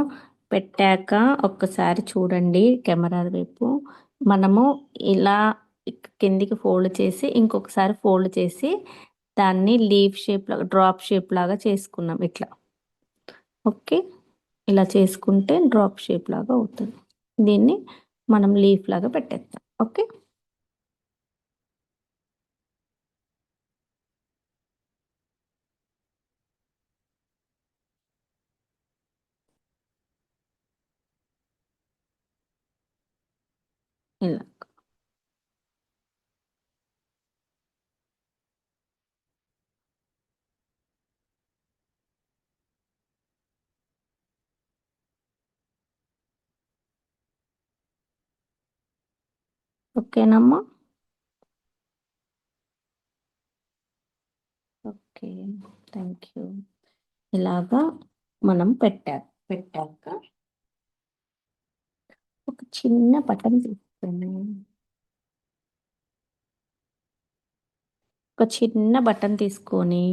పెట్టాక ఒక్కసారి చూడండి కెమెరా వైపు. మనము ఇలా కిందికి ఫోల్డ్ చేసి ఇంకొకసారి ఫోల్డ్ చేసి దాన్ని లీఫ్ షేప్ లాగా, డ్రాప్ షేప్ లాగా చేసుకున్నాం ఇట్లా. ఓకే, ఇలా చేసుకుంటే డ్రాప్ షేప్ లాగా అవుతుంది. దీన్ని మనం లీఫ్ లాగా పెట్టేస్తాం. ఓకే, ఇలా. ఓకేనమ్మా. Okay, thank you. ఇలాగా మనం పెట్టాక ఒక చిన్న బటన్ తీసుకొని, ఒక చిన్న బటన్ తీసుకొని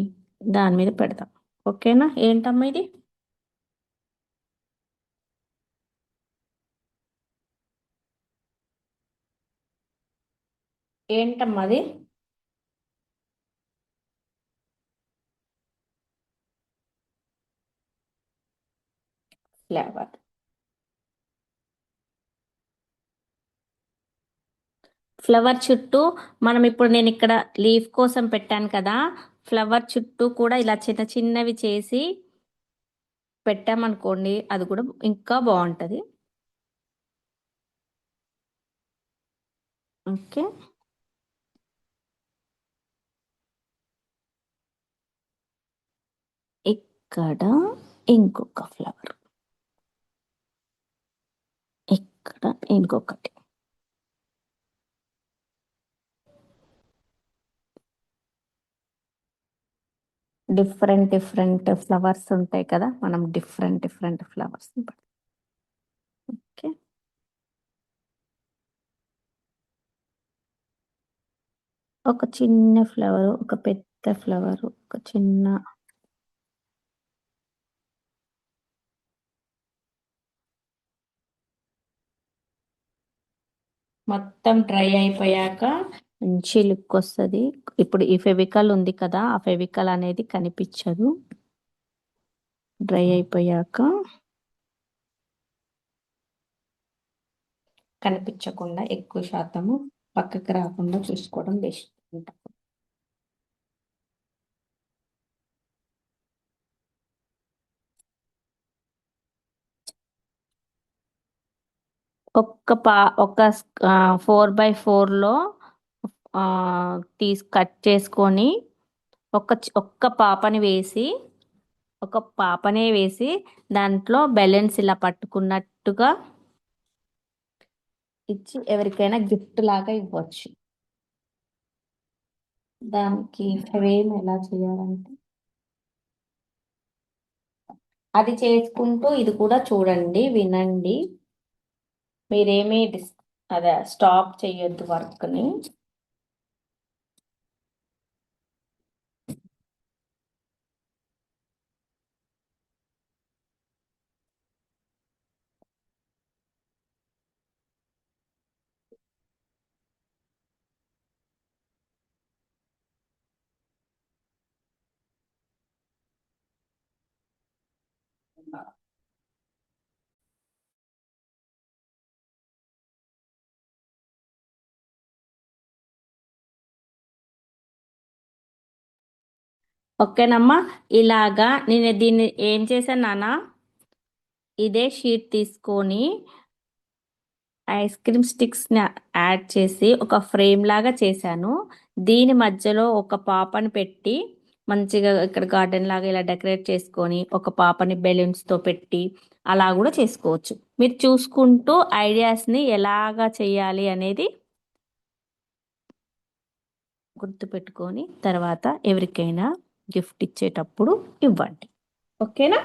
దాని మీద పెడదాం. ఓకేనా? ఏంటమ్మా ఇది? ఏంటమ్మా అది? ఫ్లవర్. ఫ్లవర్ చుట్టూ మనం ఇప్పుడు నేను ఇక్కడ లీఫ్ కోసం పెట్టాను కదా, ఫ్లవర్ చుట్టూ కూడా ఇలా చిన్న చిన్నవి చేసి పెట్టామనుకోండి, అది కూడా ఇంకా బాగుంటుంది. ఓకే, ఇక్కడ ఇంకొక ఫ్లవర్, ఇక్కడ ఇంకొకటి. డిఫరెంట్ డిఫరెంట్ ఫ్లవర్స్ ఉంటాయి కదా, మనం డిఫరెంట్ డిఫరెంట్ ఫ్లవర్స్. ఓకే, ఒక చిన్న ఫ్లవర్, ఒక పెద్ద ఫ్లవర్, ఒక చిన్న. మొత్తం డ్రై అయిపోయాక మంచి లుక్ వస్తుంది. ఇప్పుడు ఈ ఫెవికల్ ఉంది కదా, ఆ ఫెవికల్ అనేది కనిపించదు. డ్రై అయిపోయాక కనిపించకుండా ఎక్కువ శాతము పక్కకి రాకుండా చూసుకోవడం బెస్ట్. ఒక 4x4లో కట్ చేసుకొని ఒక్క పాపని వేసి, ఒక పాపనే వేసి దాంట్లో బెలూన్స్ ఇలా పట్టుకున్నట్టుగా ఇచ్చి ఎవరికైనా గిఫ్ట్ లాగా ఇవ్వచ్చు. దానికి ఫ్రేమ్ ఎలా చేయాలంటే, అది చేసుకుంటూ ఇది కూడా చూడండి, వినండి. మీరేమీ అదే స్టాప్ చేయొద్దు వర్క్ని. ఓకేనమ్మా. ఇలాగా నేను దీన్ని ఏం చేశాను నాన్న, ఇదే షీట్ తీసుకొని ఐస్ క్రీమ్ స్టిక్స్ని యాడ్ చేసి ఒక ఫ్రేమ్ లాగా చేశాను. దీని మధ్యలో ఒక పాపని పెట్టి మంచిగా ఇక్కడ గార్డెన్ లాగా ఇలా డెకరేట్ చేసుకొని ఒక పాపని బెలూన్స్తో పెట్టి అలా కూడా చేసుకోవచ్చు. మీరు చూసుకుంటూ ఐడియాస్ని ఎలాగా చేయాలి అనేది గుర్తుపెట్టుకొని తర్వాత ఎవరికైనా గిఫ్ట్ ఇచ్చేటప్పుడు ఇవ్వండి. ఓకేనా?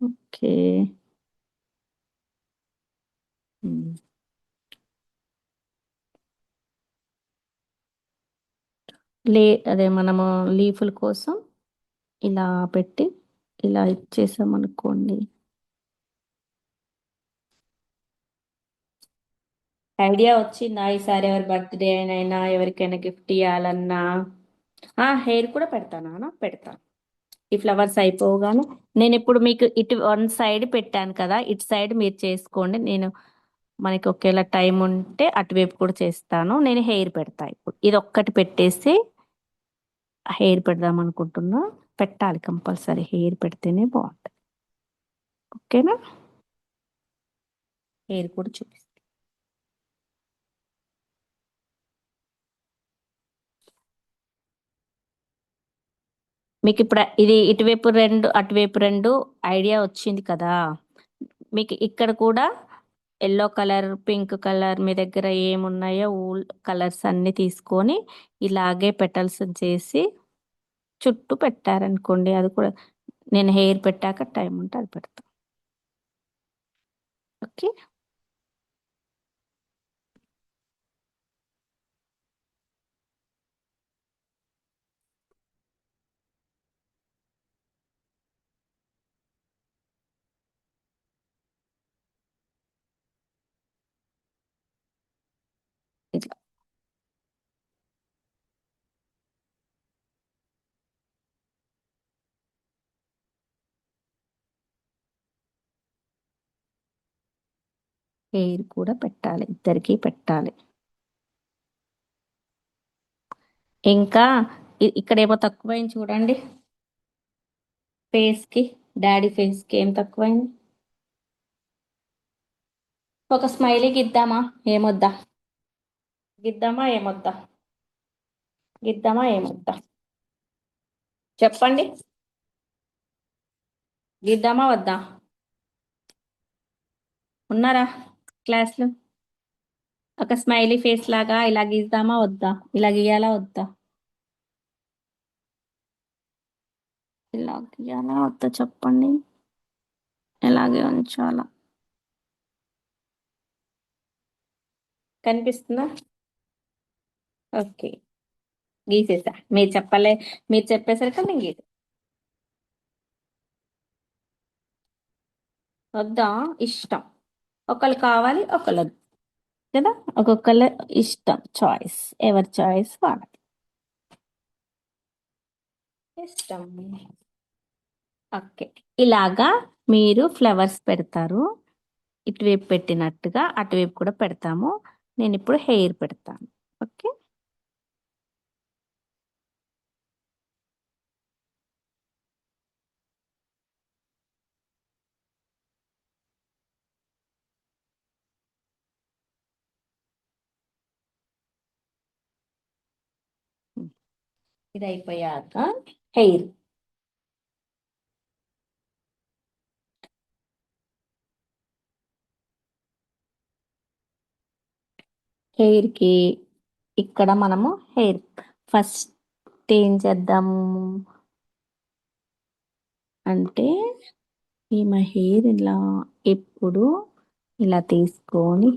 ఓకే. అదే మనము లీఫుల కోసం ఇలా పెట్టి ఇలా ఇచ్చేసామనుకోండి. ఐడియా వచ్చిందా? ఈసారి ఎవరి బర్త్డే అయినా ఎవరికైనా గిఫ్ట్ ఇవ్వాలన్నా హెయిర్ కూడా పెడతానా? పెడతాను. ఈ ఫ్లవర్స్ అయిపోగానే నేను ఇప్పుడు మీకు ఇటు వన్ సైడ్ పెట్టాను కదా, ఇటు సైడ్ మీరు చేసుకోండి. నేను మనకి ఒకేలా టైం ఉంటే అటువైపు కూడా చేస్తాను. నేను హెయిర్ పెడతా. ఇప్పుడు ఇది ఒక్కటి పెట్టేసి హెయిర్ పెడదాం అనుకుంటున్నా. పెట్టాలి కంపల్సరీ, హెయిర్ పెడితేనే బాగుంటుంది. ఓకేనా? హెయిర్ కూడా చూపిస్తాను. మీకు ఇప్పుడు ఇది ఇటువైపు రెండు అటువైపు రెండు ఐడియా వచ్చింది కదా. మీకు ఇక్కడ కూడా ఎల్లో కలర్, పింక్ కలర్ మీ దగ్గర ఏమున్నాయో ఊల్ కలర్స్ అన్ని తీసుకొని ఇలాగే పెటల్స్ చేసి చుట్టూ పెట్టారనుకోండి, అది కూడా నేను హెయిర్ పెట్టాక టైం ఉంటే అది పెడతాను. ఓకే. ఇట్లా హెయిర్ కూడా పెట్టాలి, ఇద్దరికి పెట్టాలి. ఇంకా ఇక్కడ ఏమో తక్కువైంది చూడండి. ఫేస్కి, డాడీ ఫేస్కి ఏం తక్కువైంది? ఒక స్మైలీ గిద్దామా ఏమొద్దా? గిద్దామా ఏమొద్దా? గిద్దామా ఏమొద్దా? చెప్పండి. గిద్దామా వద్దా? ఉన్నారా క్లాస్లో? ఒక స్మైలీ ఫేస్ లాగా ఇలా గీద్దామా వద్దా? ఇలా గీయాలా వద్దా? ఇలా గీయాలా వద్దా చెప్పండి. ఎలాగే ఉంచాలా? కనిపిస్తుందా? ఓకే, గీసేసా. మీరు చెప్పలే, మీరు చెప్పేసరికి నేను గీసా. వద్దా? ఇష్టం. ఒకళ్ళు కావాలి, ఒకళ్ళు వద్దు కదా. ఒక్కొక్కళ్ళ ఇష్టం, చాయిస్. ఎవరి చాయిస్ వాళ్ళది. ఇష్టం. ఓకే. ఇలాగా మీరు ఫ్లవర్స్ పెడతారు. ఇటువైపు పెట్టినట్టుగా అటువైపు కూడా పెడతాము. నేను ఇప్పుడు హెయిర్ పెడతాను. ఓకే. ఇది అయిపోయాక హెయిర్. హెయిర్కి ఇక్కడ మనము హెయిర్ ఫస్ట్ ఏం చేద్దాము అంటే ఈమె హెయిర్ ఇలా ఎప్పుడు ఇలా తీసుకొని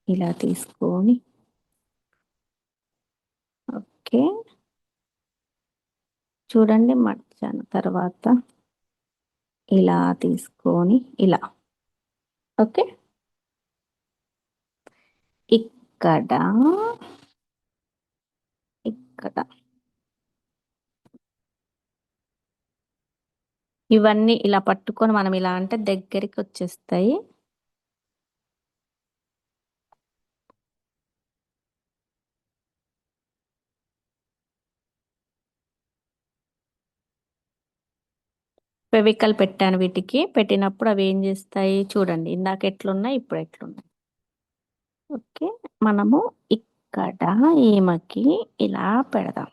ఇలా తీసుకొని ఓకే చూడండి, మర్చాను. తర్వాత ఇలా తీసుకొని ఇలా ఓకే. ఇక్కడ కదా. ఇవన్నీ ఇలా పట్టుకొని మనం ఇలా అంటే దగ్గరికి వచ్చేస్తాయి. ఫెవికల్ పెట్టాను వీటికి. పెట్టినప్పుడు అవి ఏం చేస్తాయి చూడండి. ఇందాక ఎట్లున్నాయి, ఇప్పుడు ఎట్లున్నాయి. ఓకే, మనము ఇక్కడ ఈమెకి ఇలా పెడదాం.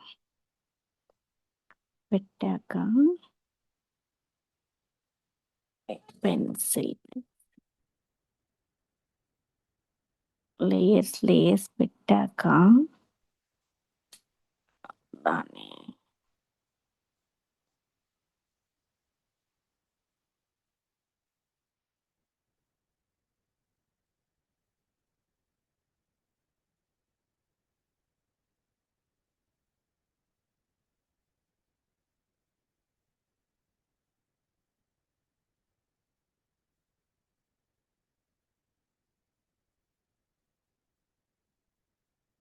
పెట్టాక పెన్సిల్ లేయర్స్ పెట్టాక దాన్ని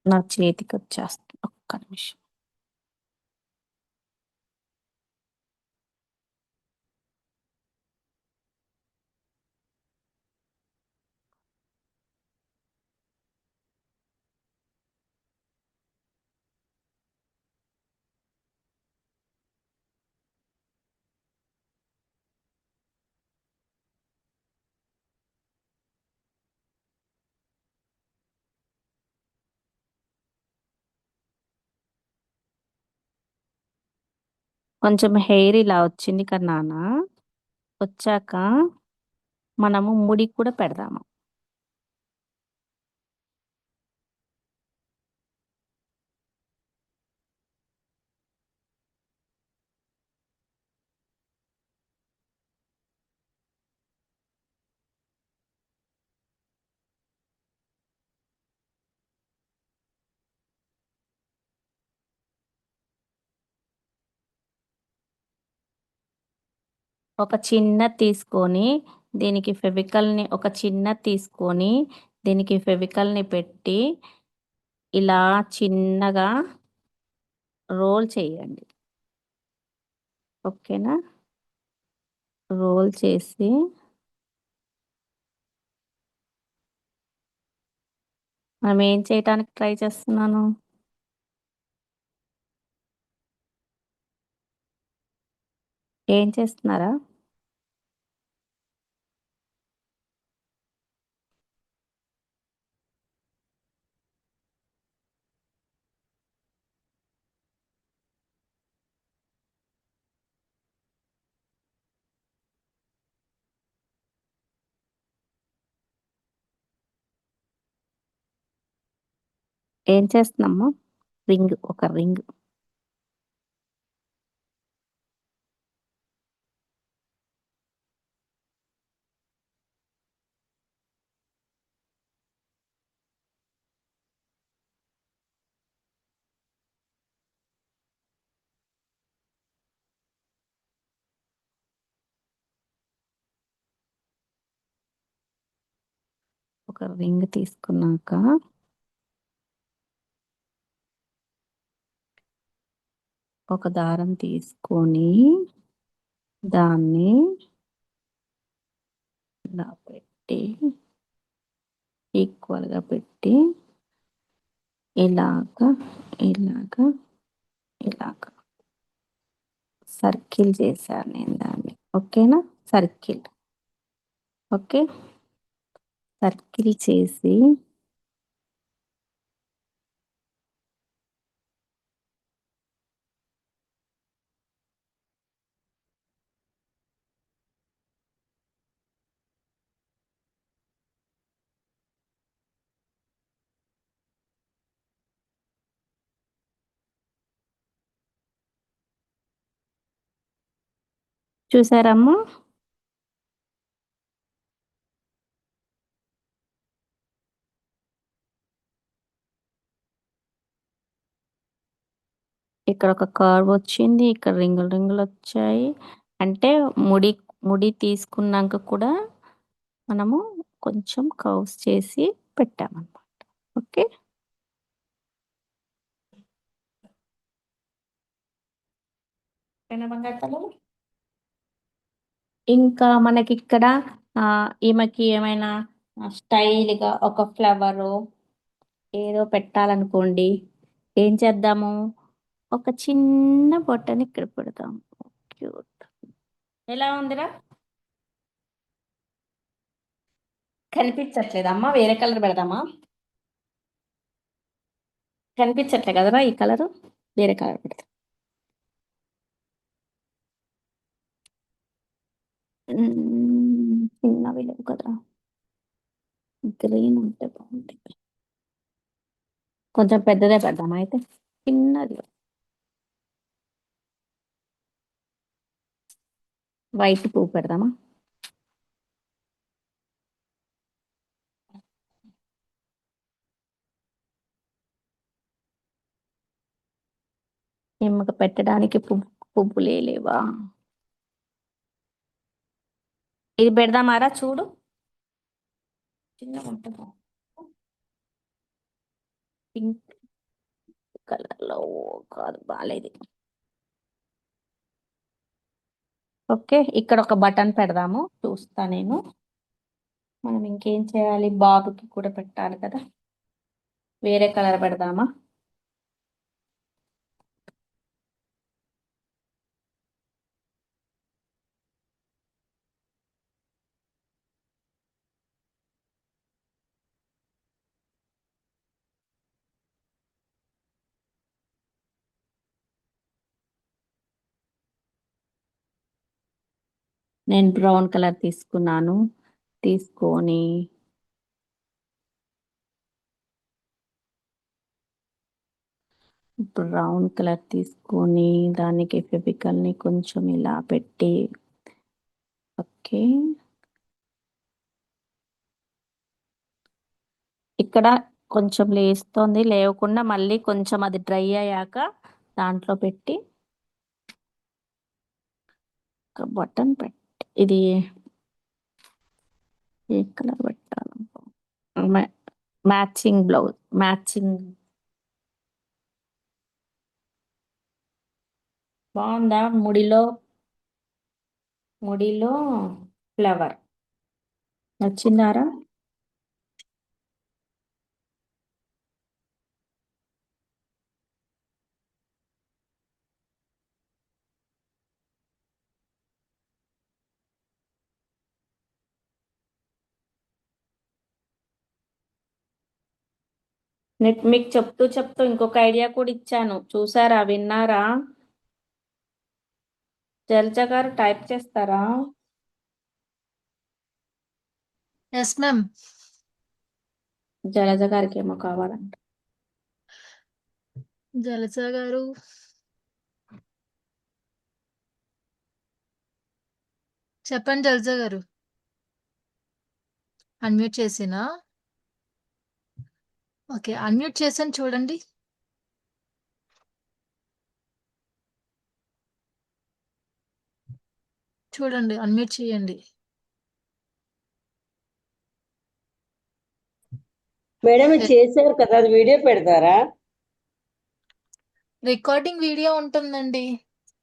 నా చేతికి వచ్చేస్తుంది. ఒక్క నిమిషం. కొంచెం హెయిర్ ఇలా వచ్చింది కదా నాన్న. వచ్చాక మనము ముడి కూడా పెడదాము. ఒక చిన్న తీసుకొని దీనికి ఫెవికల్ని ఒక చిన్న తీసుకొని దీనికి ఫెవికల్ని పెట్టి ఇలా చిన్నగా రోల్ చేయండి. ఓకేనా? రోల్ చేసి మనం ఏం చేయటానికి ట్రై చేస్తున్నాను? ఏం చేస్తున్నారా? ఏం చేస్తున్నాము? ఒక రింగ్. ఒక రింగ్ తీసుకున్నాక ఒక దారం తీసుకొని దాన్ని ఇలా పెట్టి ఈక్వల్గా పెట్టి ఇలాగా ఇలాగా ఇలాగా సర్కిల్ చేశాను నేను దాన్ని. ఓకేనా? సర్కిల్. ఓకే, సర్కిల్ చేసి చూసారమ్మా? ఇక్కడ ఒక కర్వ్ వచ్చింది, ఇక్కడ రింగులు రింగులు వచ్చాయి. అంటే ముడి ముడి తీసుకున్నాక కూడా మనము కొంచెం కర్వ్స్ చేసి పెట్టామన్నమాట. ఓకే, ఓకేనా బంగారు. ఇంకా మనకి ఇక్కడ ఈమెకి ఏమైనా స్టైల్గా ఒక ఫ్లవరు ఏదో పెట్టాలనుకోండి, ఏం చేద్దాము, ఒక చిన్న బొట్టని ఇక్కడ పెడతాము. క్యూట్. ఎలా ఉందిరా? కనిపించట్లేదమ్మా, వేరే కలర్ పెడదామా? కనిపించట్లే కదరా ఈ కలరు, వేరే కలర్ పెడతాం. చిన్నవి లేవు కదరా, గ్రీన్ ఉంటే బాగుంటుంది. కొంచెం పెద్దదే పెడదామా అయితే, చిన్నది వైట్ పువ్వు పెడదామా? నిమ్మక పెట్టడానికి పువ్వులే లేవా? ఇది పెడదామారా, చూడు చిన్నగా ఉంటుందా, పింక్ కలర్ లో కాదు, బాగాలేదు. ఓకే, ఇక్కడ ఒక బటన్ పెడదాము, చూస్తా నేను. మనం ఇంకేం చేయాలి, బాబుకి కూడా పెట్టాలి కదా, వేరే కలర్ పెడదామా? నేను బ్రౌన్ కలర్ తీసుకున్నాను, తీసుకొని బ్రౌన్ కలర్ తీసుకొని దానికి ఫెవికల్ని కొంచెం ఇలా పెట్టి, ఓకే, ఇక్కడ కొంచెం లేస్తుంది, లేవకుండా మళ్ళీ కొంచెం అది డ్రై అయ్యాక దాంట్లో పెట్టి ఒక బటన్ పెట్టి, ఇది ఏ కలర్ పెట్టాలి, మ్యాచింగ్ బ్లౌజ్, మ్యాచింగ్ బాగుందా? ముడిలో ఫ్లవర్ నచ్చిందారా? మీకు చెప్తూ ఇంకొక ఐడియా కూడా ఇచ్చాను, చూసారా, విన్నారా? జల్జ గారు టైప్ చేస్తారా? Yes ma'am. జలజ గారికి ఏమో కావాలంట. జలస గారు చెప్పండి. జలస గారు అన్మ్యూట్ చేసినా? ఓకే, అన్మ్యూట్ చేసాను, చూడండి. చూడండి, అన్మ్యూట్ చేయండి. మేడం ఇది చేశారు కదా, అది వీడియో పెడతారా? రికార్డింగ్ వీడియో ఉంటుందండి,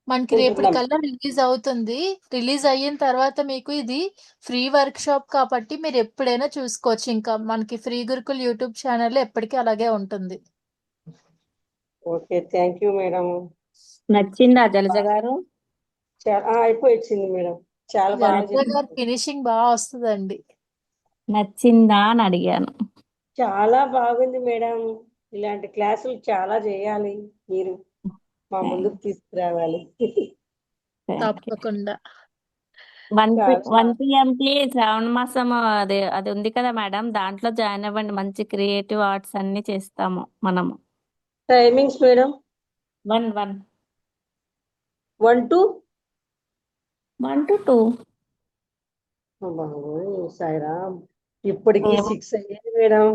మనకి ఉంటుందా? రేపటికల్లా రిలీజ్ అవుతుంది. రిలీజ్ అయిన తర్వాత మీకు ఇది ఫ్రీ వర్క్ షాప్ కాబట్టి మీరు ఎప్పుడైనా చూసుకోవచ్చు. ఇంకా మనకి ఫ్రీ గురుకుల్ యూట్యూబ్ ఛానల్ ఎప్పటికీ అలాగే ఉంటుంది. Okay, thank you madam. నచ్చిందా జలజ గారు? చాలా అయిపోయింది మేడం, చాలా బాగా జలజ గారు చెప్పారు. ఫినిషింగ్ బాగా వస్తుందండి. నచ్చిందా అని అడిగాను. చాలా బాగుంది మేడం, ఇలాంటి క్లాసులు చాలా చేయాలి, మీరు మా ముందుకు తీసుకురావాలి. తప్పకుండా. వన్ పిఎంకి శ్రావణ మాసం అది ఉంది కదా మేడం, దాంట్లో జాయిన్ అవ్వండి, మంచి క్రియేటివ్ ఆర్ట్స్ అన్ని చేస్తాము మనము. Timings madam? 1 to 2. సాయిరామ్, ఇప్పటికి 6 అయ్యేది మేడం.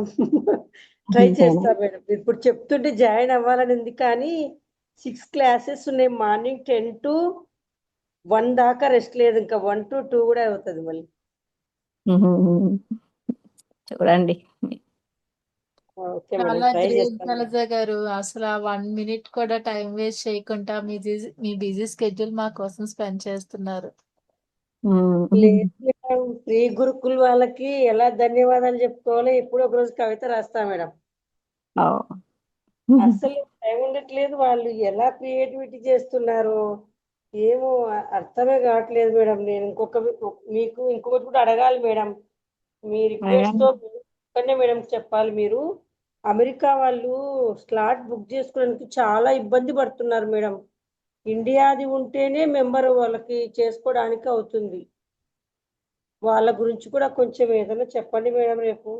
ట్రై చేస్తా మేడం, ఇప్పుడు చెప్తుంటే జాయిన్ అవ్వాలని ఉంది, కానీ 6 క్లాసెస్ ఉన్నాయి, మార్నింగ్ 10 to 1 దాకా రెస్ట్ లేదు, ఇంకా 1 to 2 కూడా అవుతుంది మళ్ళీ. చూడండి, ఓకే మేడం, చాలా ట్రై గ్రేట్ చేస్తాను. జలజ గారు. అసలు 1 minute కూడా టైం వేస్ట్ చేయకుండా మీ బిజీ స్కెడ్యూల్ మా కోసం స్పెండ్ చేస్తున్నారు. లేదు మేడం, ప్రీ గురుకుల్ వాళ్ళకి ఎలా ధన్యవాదాలు చెప్పుకోవాలో ఎప్పుడో ఒక రోజు కవిత రాస్తా మేడం. అస్సలు టైం ఉండట్లేదు, వాళ్ళు ఎలా క్రియేటివిటీ చేస్తున్నారో ఏమో అర్థమే కావట్లేదు మేడం. నేను మీకు ఇంకొకటి కూడా అడగాలి మేడం. మీ రిక్వెస్ట్ తో ఇక్కడనే మేడం చెప్పాలి. మీరు అమెరికా వాళ్ళు స్లాట్ బుక్ చేసుకోవడానికి చాలా ఇబ్బంది పడుతున్నారు మేడం. ఇండియాది ఉంటేనే మెంబర్ వాళ్ళకి చేసుకోవడానికి అవుతుంది. వాళ్ళ గురించి కూడా కొంచెం ఏదైనా చెప్పండి మేడం రేపు.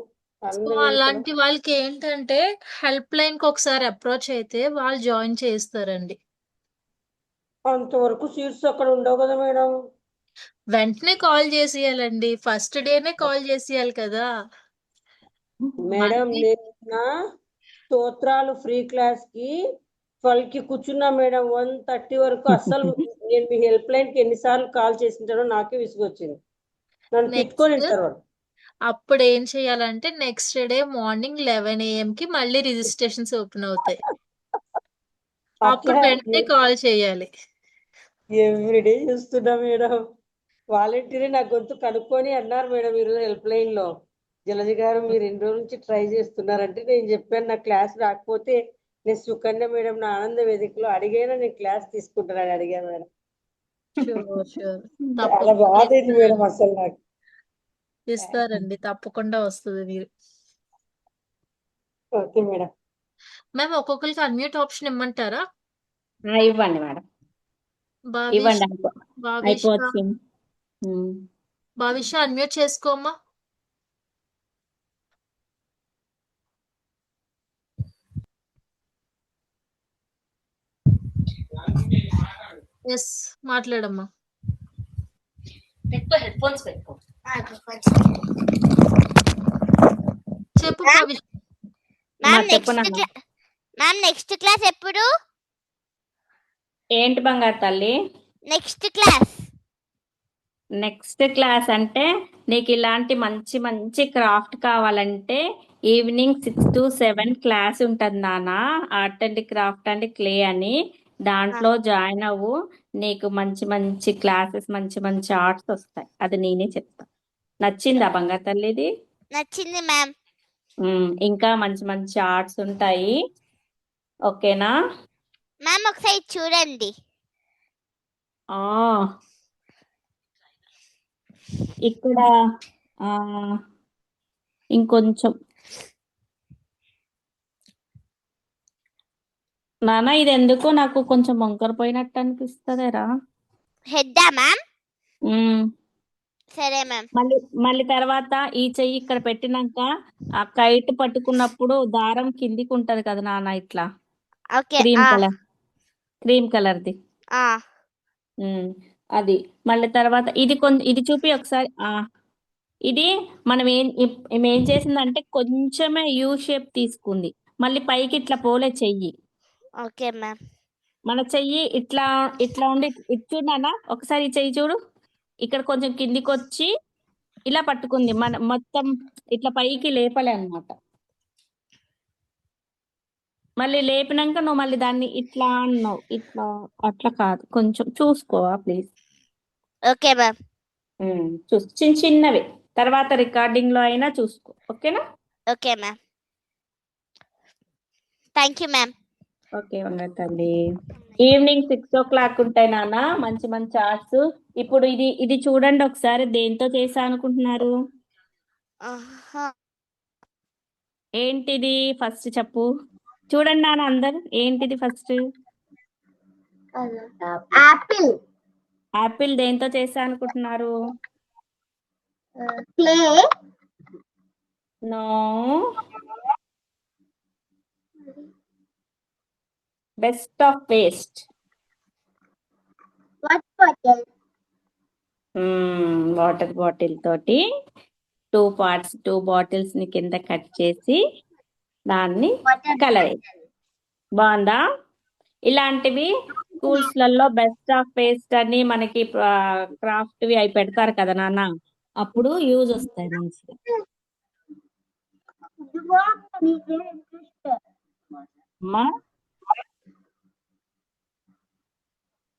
సో అలాంటి వాళ్ళకి ఏంటంటే హెల్ప్ లైన్ కి ఒకసారి అప్రోచ్ అయితే వాళ్ళు జాయిన్ చేస్తారండి. అంతవరకు సీట్స్ అక్కడ ఉండవు కదా మేడం. వెంటనే కాల్ చేసేయాలండి. ఫస్ట్ డేనే కాల్ చేసేయాలి కదా. మేడం మళ్ళీ నేను స్తోత్రాలు ఫ్రీ క్లాస్ కి 12 కి కూర్చున్నా మేడం. 1:30 వరకు అస్సలు నేను మీ హెల్ప్ లైన్ కి ఎన్నిసార్లు కాల్ చేసింటానో నాకే విసుగొచ్చింది. నన్ను తిట్టుకొని నెక్స్ట్ ఉంటారు వాళ్ళు. అప్పుడు ఏం చేయాలంటే నెక్స్ట్ డే మార్నింగ్ 11 AM కి మళ్ళీ రిజిస్ట్రేషన్స్ ఓపెన్ అవుతాయి. అప్పుడు అట్లా వెంటనే కాల్ చేయాలి. ఎవ్రీడే చూస్తున్నా మేడం. వాలంటీర్ నా గొంతు కనుక్కొని అన్నారు మేడం ఈరోజు హెల్ప్ లైన్ లో, జలజ గారు మీరు 2 రోజుల నుంచి ట్రై చేస్తున్నారంటే నేను చెప్పాను నా క్లాస్ రాకపోతే నేను సుకన్య మేడం నా ఆనంద వేదికలో అడిగైనా నేను క్లాస్ తీసుకుంటానని అడిగాను మేడం. షూర్ చాలా తప్పకుండా బాధైంది మేడం అసలు నాకు. ఇస్తారండి. తప్పకుండా వస్తుంది మీరు. Okay madam. మ్యామ్ ఒక్కొక్కరికి అన్మ్యూట్ ఆప్షన్ ఇమ్మంటారా? ఇవ్వండి మేడం, భావిష్ ఇవ్వండి. భావిష అయిపోవచ్చు. భావిష అన్మ్యూట్ చేసుకోమ్మా. ఎస్ మాట్లాడమ్మా. హెడ్ఫోన్స్ పెట్టుకో. చెప్పు ma'am, Bhavish. Ma'am next class ఎప్పుడు? ఏంటి బంగారు తల్లి? నెక్స్ట్ క్లాస్ నెక్స్ట్ క్లాస్ అంటే నీకు ఇలాంటి మంచి మంచి క్రాఫ్ట్ కావాలంటే ఈవినింగ్ 6 to 7 క్లాస్ ఉంటుంది నాన్న. Art and craft and clay అని, దాంట్లో జాయిన్ అవ్వు. నీకు మంచి మంచి క్లాసెస్, మంచి మంచి ఆర్ట్స్ వస్తాయి. అది నేనే చెప్తా. నచ్చిందా బంగారు తల్లి ఇది? నచ్చింది మ్యామ్. ఇంకా మంచి మంచి ఆర్ట్స్ ఉంటాయి. ఓకేనా మ్యామ్ ఒకసారి చూడండి. ఇక్కడ ఇంకొంచెం నాన్న, ఇది ఎందుకో నాకు కొంచెం వంకర పోయినట్టు అనిపిస్తుందిరా. హెడ్డా మ్యామ్? సరే మ్యామ్. మళ్ళీ తర్వాత ఈ చెయ్యి ఇక్కడ పెట్టినాక ఆ కైట్ పట్టుకున్నప్పుడు దారం కిందికి ఉంటది కదా నాన్న, ఇట్లా ఓకే. క్రీమ్ కలర్ది. అది మళ్ళీ తర్వాత ఇది చూపి ఒకసారి. ఇది మనం ఏం చేసిందంటే కొంచెమే యూ షేప్ తీసుకుంది. మళ్ళీ పైకి ఇట్లా పోలే చెయ్యి. Okay ma'am. మన చెయ్యి ఇట్లా ఇట్లా ఉండి చూడనా, ఒకసారి ఈ చెయ్యి చూడు. ఇక్కడ కొంచెం కిందికి వచ్చి ఇలా పట్టుకుంది. మన మొత్తం ఇట్లా పైకి లేపలే అన్నమాట. మళ్ళీ లేపినాక నువ్వు మళ్ళీ దాన్ని ఇట్లా అన్నావు. ఇట్లా అట్లా కాదు, కొంచెం చూసుకోవా ప్లీజ్. Okay ma'am. చిన్న చిన్నవి తర్వాత రికార్డింగ్ లో అయినా చూసుకో. ఓకేనా? Okay ma'am. Thank you ma'am. Okay తల్లి. ఈవినింగ్ 6 o'clock ఉంటాయి నాన్న మంచి మంచి ఆర్ట్స్. ఇప్పుడు ఇది చూడండి ఒకసారి, దేంతో చేసా అనుకుంటున్నారు? ఏంటిది ఫస్ట్ చెప్పు. చూడండి నాన్న అందరు, ఏంటిది ఫస్ట్? యాపిల్. యాపిల్ దేంతో చేసా అనుకుంటున్నారు? Clay. No, best of waste. Water bottle తోటి 2 parts 2 bottles ని కింద కట్ చేసి దాన్ని కలర్. బాగుందా? ఇలాంటివి స్కూల్స్ లలో బెస్ట్ ఆఫ్ వేస్ట్ అని మనకి క్రాఫ్ట్ అవి పెడతారు కదా నాన్న, అప్పుడు యూజ్ వస్తాయి మంచిగా. అమ్మా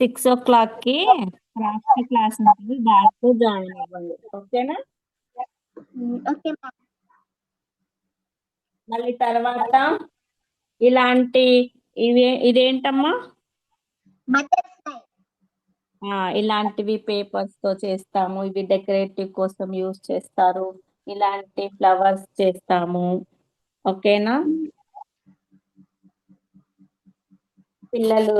6 o'clock క్రాఫ్ట్ క్లాస్ ఉంటుంది, దాంట్లో జాయిన్ అవ్వండి. ఓకేనా? Okay ma'am. మళ్ళీ తర్వాత ఇలాంటి ఇదేంటమ్మా? బటర్ఫ్లై. ఇలాంటివి పేపర్స్ తో చేస్తాము. ఇవి డెకరేటివ్ కోసం యూజ్ చేస్తారు. ఇలాంటి ఫ్లవర్స్ చేస్తాము. ఓకేనా పిల్లలు?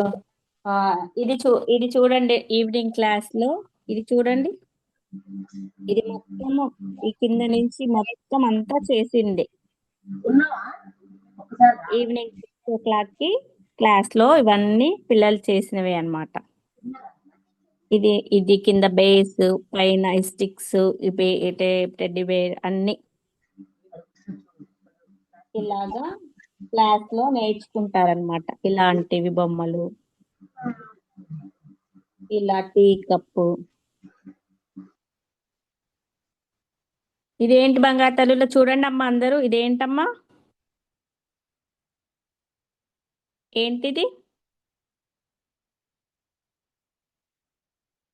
ఇది చూడండి, ఈవినింగ్ క్లాస్ లో ఇది చూడండి. ఇది మొత్తము ఈ కింద నుంచి మొత్తం అంతా చేసింది. ఈవినింగ్ 6 o'clock క్లాస్ లో ఇవన్నీ పిల్లలు చేసినవి అన్నమాట. ఇది కింద బేస్, పైన స్టిక్స్, టెడ్డీ బేర్ అన్ని ఇలాగా క్లాస్ లో నేర్చుకుంటారనమాట. ఇలాంటివి బొమ్మలు, ఇలా టీ కప్పు. ఇదేంటి బంగారు తల్లులో చూడండి అమ్మా అందరూ, ఇదేంటమ్మా? ఏంటిది?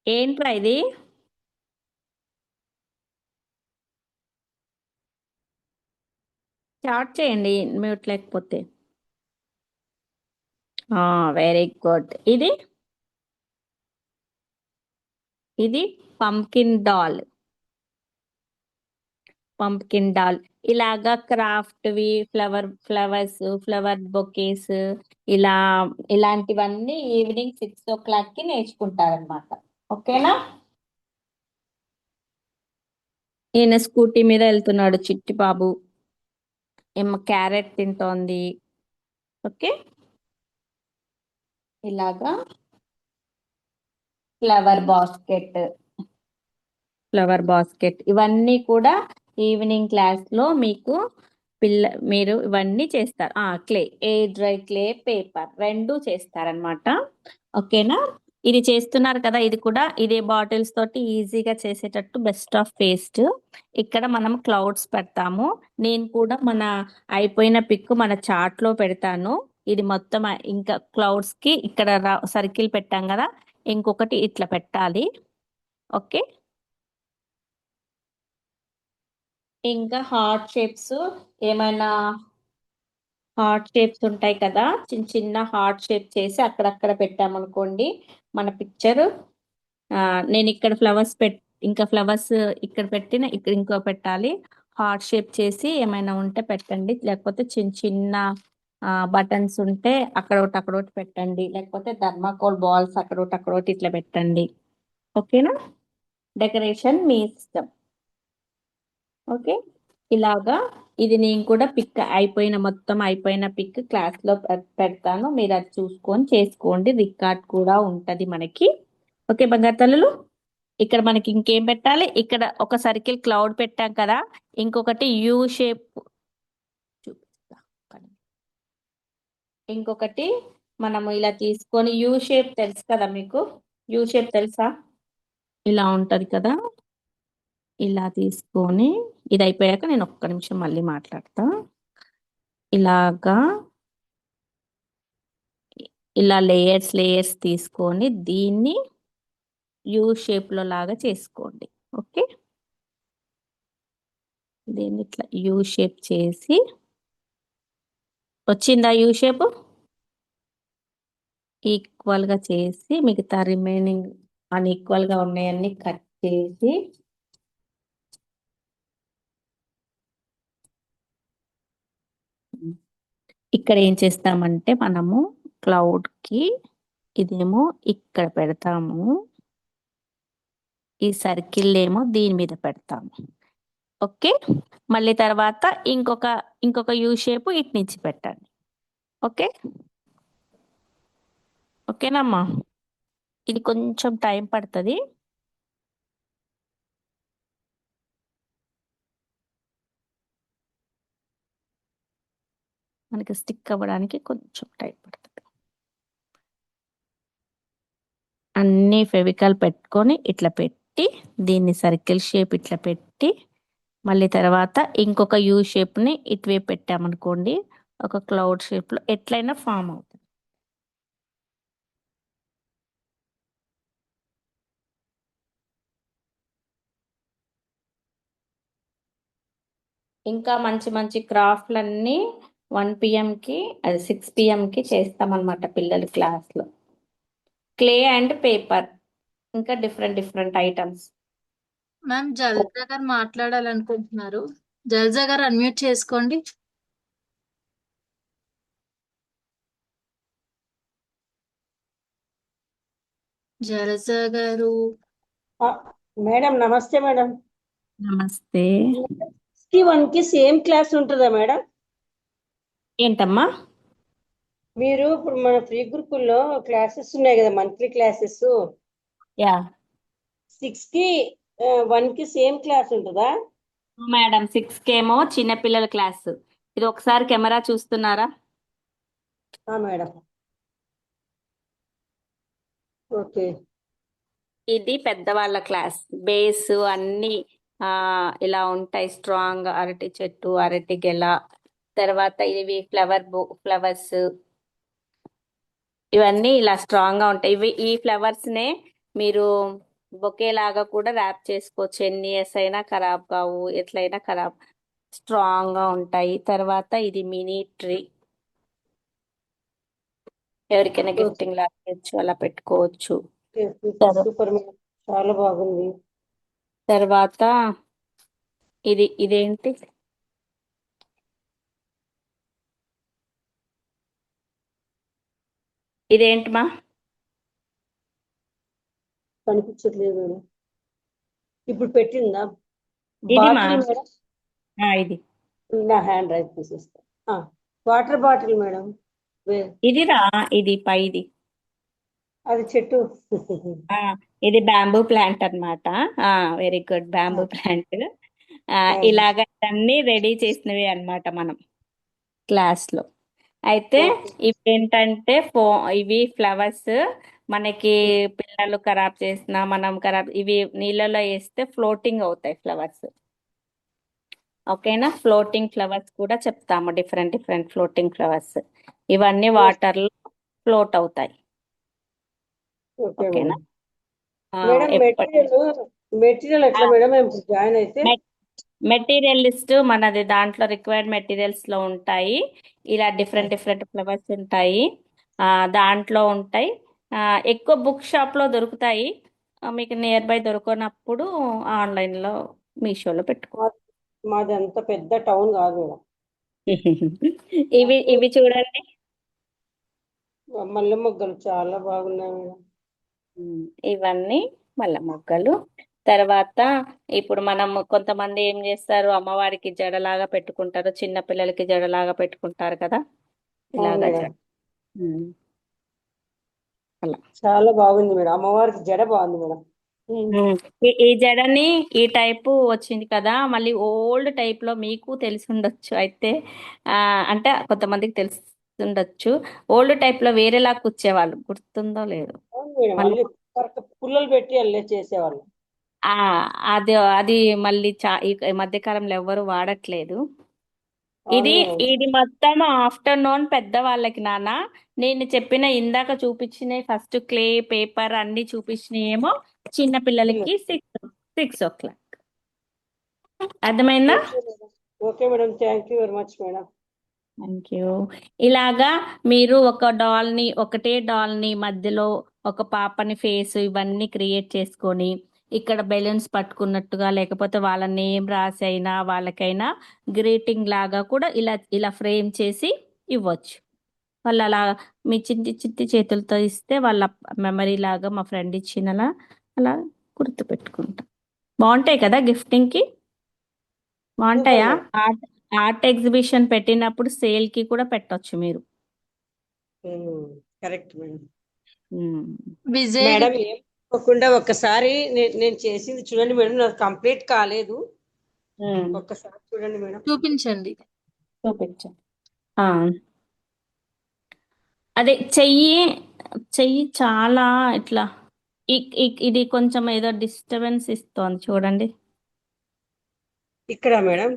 ఏంట్రా ఇది? చాట్ చేయండి మ్యూట్ లేకపోతే. Very good. ఇది పంకిన్ డాల్. ఇలాగా క్రాఫ్ట్వి, ఫ్లవర్స్, ఫ్లవర్ బొకేస్, ఇలాంటివన్నీ ఈవినింగ్ 6 o'clock నేర్చుకుంటారనమాట. ఓకేనా? ఈయన స్కూటీ మీద వెళ్తున్నాడు చిట్టి బాబు. ఏమో క్యారెట్ తింటోంది. ఓకే, ఇలాగా ఫ్లవర్ బాస్కెట్ ఇవన్నీ కూడా ఈవినింగ్ క్లాస్ లో మీరు ఇవన్నీ చేస్తారు. క్లే, డ్రై క్లే, పేపర్ 2 చేస్తారనమాట. ఓకేనా? ఇది చేస్తున్నారు కదా, ఇది కూడా ఇదే బాటిల్స్ తోటి ఈజీగా చేసేటట్టు బెస్ట్ ఆఫ్ పేస్ట్. ఇక్కడ మనం క్లౌడ్స్ పెడతాము. నేను కూడా మన అయిపోయిన పిక్ మన చార్ట్ లో పెడతాను. ఇది మొత్తం ఇంకా క్లౌడ్స్ కి ఇక్కడ సర్కిల్ పెట్టాం కదా, ఇంకొకటి ఇట్లా పెట్టాలి. ఓకే, ఇంకా హార్ట్ షేప్స్, ఏమైనా హార్ట్ షేప్స్ ఉంటాయి కదా, చిన్న చిన్న హార్ట్ షేప్ చేసి అక్కడక్కడ పెట్టామనుకోండి మన పిక్చర్. నేను ఇక్కడ ఇంకా ఫ్లవర్స్ ఇక్కడ పెట్టిన ఇక్కడ ఇంకో పెట్టాలి. హార్ట్ షేప్ చేసి ఏమైనా ఉంటే పెట్టండి, లేకపోతే చిన్న చిన్న బటన్స్ ఉంటే అక్కడొకటి పెట్టండి, లేకపోతే థర్మాకోల్ బాల్స్ అక్కడొకటి ఇట్లా పెట్టండి. ఓకేనా? డెకరేషన్ మీ ఇష్టం. ఓకే, ఇలాగా ఇది నేను కూడా మొత్తం అయిపోయిన పిక్ క్లాస్ లో పెడతాను. మీరు అది చూసుకొని చేసుకోండి. రికార్డ్ కూడా ఉంటది మనకి. ఓకే బంగారు తల్లులు, ఇక్కడ మనకి ఇంకేం పెట్టాలి? ఇక్కడ ఒక సర్కిల్ క్లౌడ్ పెట్టాం కదా, ఇంకొకటి యూ షేప్ చూపిస్తా. ఇంకొకటి మనము ఇలా తీసుకొని యూ షేప్ తెలుసు కదా మీకు? యూ షేప్ తెలుసా? ఇలా ఉంటది కదా, ఇలా తీసుకొని ఇది అయిపోయాక నేను ఒక్క నిమిషం మళ్ళీ మాట్లాడతా. ఇలా లేయర్స్ తీసుకొని దీన్ని యూ షేప్ లో లాగా చేసుకోండి. ఓకే, దీన్ని ఇట్లా యూ షేప్ చేసి, వచ్చిందా యూ షేప్? ఈక్వల్ గా చేసి మిగతా రిమైనింగ్ అన్ఈక్వల్ గా ఉన్నాయన్నీ కట్ చేసి ఇక్కడ ఏం చేస్తామంటే మనము క్లౌడ్ కి ఇదేమో ఇక్కడ పెడతాము, ఈ సర్కిల్ ఏమో దీని మీద పెడతాము. ఓకే, మళ్ళీ తర్వాత ఇంకొక యూ షేప్ ఇటు నుంచి పెట్టండి. ఓకేనమ్మా? ఇది కొంచెం టైం పడుతుంది. మనకి స్టిక్ అవ్వడానికి కొంచెం టైం పడుతుంది. అన్ని ఫెవికాల్ పెట్టుకొని ఇట్లా పెట్టి దీన్ని సర్కిల్ షేప్ ఇట్లా పెట్టి మళ్ళీ తర్వాత ఇంకొక యూ షేప్ని ఇటువైపు పెట్టామనుకోండి, ఒక క్లౌడ్ షేప్లో ఎట్లయినా ఫామ్ అవుతుంది. ఇంకా మంచి మంచి క్రాఫ్ట్లన్నీ 1 PM అది 6 PM చేస్తామన్నమాట పిల్లలు క్లాస్లో. క్లే అండ్ పేపర్, ఇంకా డిఫరెంట్ డిఫరెంట్ ఐటమ్స్. మ్యామ్ జల్జా గారు మాట్లాడాలనుకుంటున్నారు. జల్జా గారు అన్మ్యూట్ చేసుకోండి. జల్జా గారు ఆ, మేడం నమస్తే మేడం. నమస్తే. 61 కి సేమ్ క్లాస్ ఉంటుందా మేడం? ఏంటమ్మా? మీరు ఇప్పుడు మన ఫ్రీ గురుకుల్లో క్లాసెస్ ఉన్నాయి కదా, మంత్లీ క్లాసెస్. యా 6 కి 1 కి సేమ్ క్లాస్ ఉంటుందా? మేడం, 6 ఏమో చిన్నపిల్లల క్లాస్. ఇది ఒకసారి కెమెరా చూస్తున్నారా? Madam okay. ఇది పెద్దవాళ్ళ క్లాస్. బేస్ అన్ని ఇలా ఉంటాయి. స్ట్రాంగ్ అరటి చెట్టు, అరటి గెల, తర్వాత ఇవి ఫ్లవర్స్, ఇవన్నీ ఇలా స్ట్రాంగ్ గా ఉంటాయి. ఈ ఫ్లవర్స్ నే మీరు బొకే లాగా కూడా ర్యాప్ చేసుకోవచ్చు. ఎన్ని ఇయర్స్ అయినా ఖరాబ్ కావు, ఎట్లయినా ఖరాబ్, స్ట్రాంగ్ గా ఉంటాయి. తర్వాత ఇది మినీ ట్రీ, ఎవరికైనా గిఫ్టింగ్ లాగా ఇవ్వచ్చు, అలా పెట్టుకోవచ్చు. సూపర్ మేడం, చాలా బాగుంది. తర్వాత ఇదేంటి, ఇదేంటమా? కనిపించట్లేదు మేడం. ఇప్పుడు పెట్టిందా ఇది మా బాటిల్ మేడం? ఇది నా హ్యాండ్ రైట్ తీసేస్తా. Water bottle madam. ఇదిరా, ఇది పైది. అది చెట్టు. ఆ, ఇది బ్యాంబూ ప్లాంట్ అన్నమాట. Very good, bamboo plant. ఇలాగ అన్ని రెడీ చేసినవి అన్నమాట మనం క్లాస్ లో. అయితే ఇవి ఏంటంటే ఇవి ఫ్లవర్స్ మనకి పిల్లలు ఖరాబ్ చేసినా మనం ఇవి నీళ్ళలో వేస్తే ఫ్లోటింగ్ అవుతాయి ఫ్లవర్స్. ఓకేనా? ఫ్లోటింగ్ ఫ్లవర్స్ కూడా చెప్తాము, డిఫరెంట్ డిఫరెంట్ ఫ్లోటింగ్ ఫ్లవర్స్. ఇవన్నీ వాటర్ లో ఫ్లోట్ అవుతాయి. ఓకే ఓకేనా? మేడం. మెటీరియల్ ఎట్లా మేడం మేము జాయిన్ అయితే? మెటీరియల్ లిస్ట్ మనది దాంట్లో రిక్వైర్డ్ మెటీరియల్స్ లో ఉంటాయి. ఇలా డిఫరెంట్ డిఫరెంట్ ఫ్లవర్స్ ఉంటాయి, దాంట్లో ఉంటాయి. ఎక్కువ బుక్ షాప్ లో దొరుకుతాయి. మీకు నియర్ బై దొరకనప్పుడు ఆన్లైన్ లో మీషోలో పెట్టుకో. మాది అంత పెద్ద టౌన్ కాదు మేడం. ఇవి చూడండి, మల్లె మొగ్గలు చాలా బాగున్నాయి మేడం. ఇవన్నీ మల్ల మొగ్గలు. తర్వాత ఇప్పుడు మనం కొంతమంది ఏం చేస్తారు, అమ్మవారికి జడలాగా పెట్టుకుంటారు, చిన్న పిల్లలకి జడలాగా పెట్టుకుంటారు కదా, ఇలాగా మేడం. జడ. అలా చాలా బాగుంది మేడం, అమ్మవారికి జడ బాగుంది మేడం. ఈ జడని ఈ టైపు వచ్చింది కదా, మళ్ళీ ఓల్డ్ టైప్ లో మీకు తెలిసి ఉండొచ్చు. అయితే అంటే కొంతమందికి తెలిసి ఉండొచ్చు. ఓల్డ్ టైప్ లో వేరేలా కూర్చేవాళ్ళు, గుర్తుందో లేదు. అవును మేడం, మళ్ళీ పుల్లలు పెట్టి అల్లే చేసేవాళ్ళు. అది మళ్ళీ ఈ మధ్య కాలంలో ఎవ్వరు వాడట్లేదు. అవును ఇది మేడం. ఇది మొత్తం ఆఫ్టర్నూన్ పెద్దవాళ్ళకి నాన్న. నేను చెప్పిన ఇందాక చూపించిన ఫస్ట్ క్లే పేపర్ అన్ని చూపించినేమో చిన్న పిల్లలకి 6 o'clock. అర్థమైందా? Okay madam, thank you very much madam. Thank you. ఇలాగా మీరు ఒకటే డాల్ని మధ్యలో ఒక పాపని ఫేస్ ఇవన్నీ క్రియేట్ చేసుకొని ఇక్కడ బెలూన్స్ పట్టుకున్నట్టుగా, లేకపోతే వాళ్ళ నేమ్ రాసి అయినా వాళ్ళకైనా గ్రీటింగ్ లాగా కూడా ఇలా ఫ్రేమ్ చేసి ఇవ్వచ్చు. వాళ్ళు అలా మీ చిట్టి చిట్టి చేతులతో ఇస్తే వాళ్ళ మెమరీ లాగా మా ఫ్రెండ్ ఇచ్చినలా అలా గుర్తు పెట్టుకుంటాం. బాగుంటాయి కదా గిఫ్టింగ్కి? బాగుంటాయా? ఆర్ట్ ఎగ్జిబిషన్ పెట్టినప్పుడు సేల్ కి కూడా పెట్టొచ్చు మీరు. Correct madam. విజయ్ మేడం ఏం కాకుండా ఒక్కసారి నేను చేసింది చూడండి మేడం, నాకు కంప్లీట్ కాలేదు. ఒక్కసారి చూడండి మేడం. చూపించండి. చూపించండి. అదే చెయ్యి చాలా ఇట్లా ఇది కొంచెం ఏదో డిస్టర్బెన్స్ ఇస్తోంది చూడండి. ఇక్కడ మేడం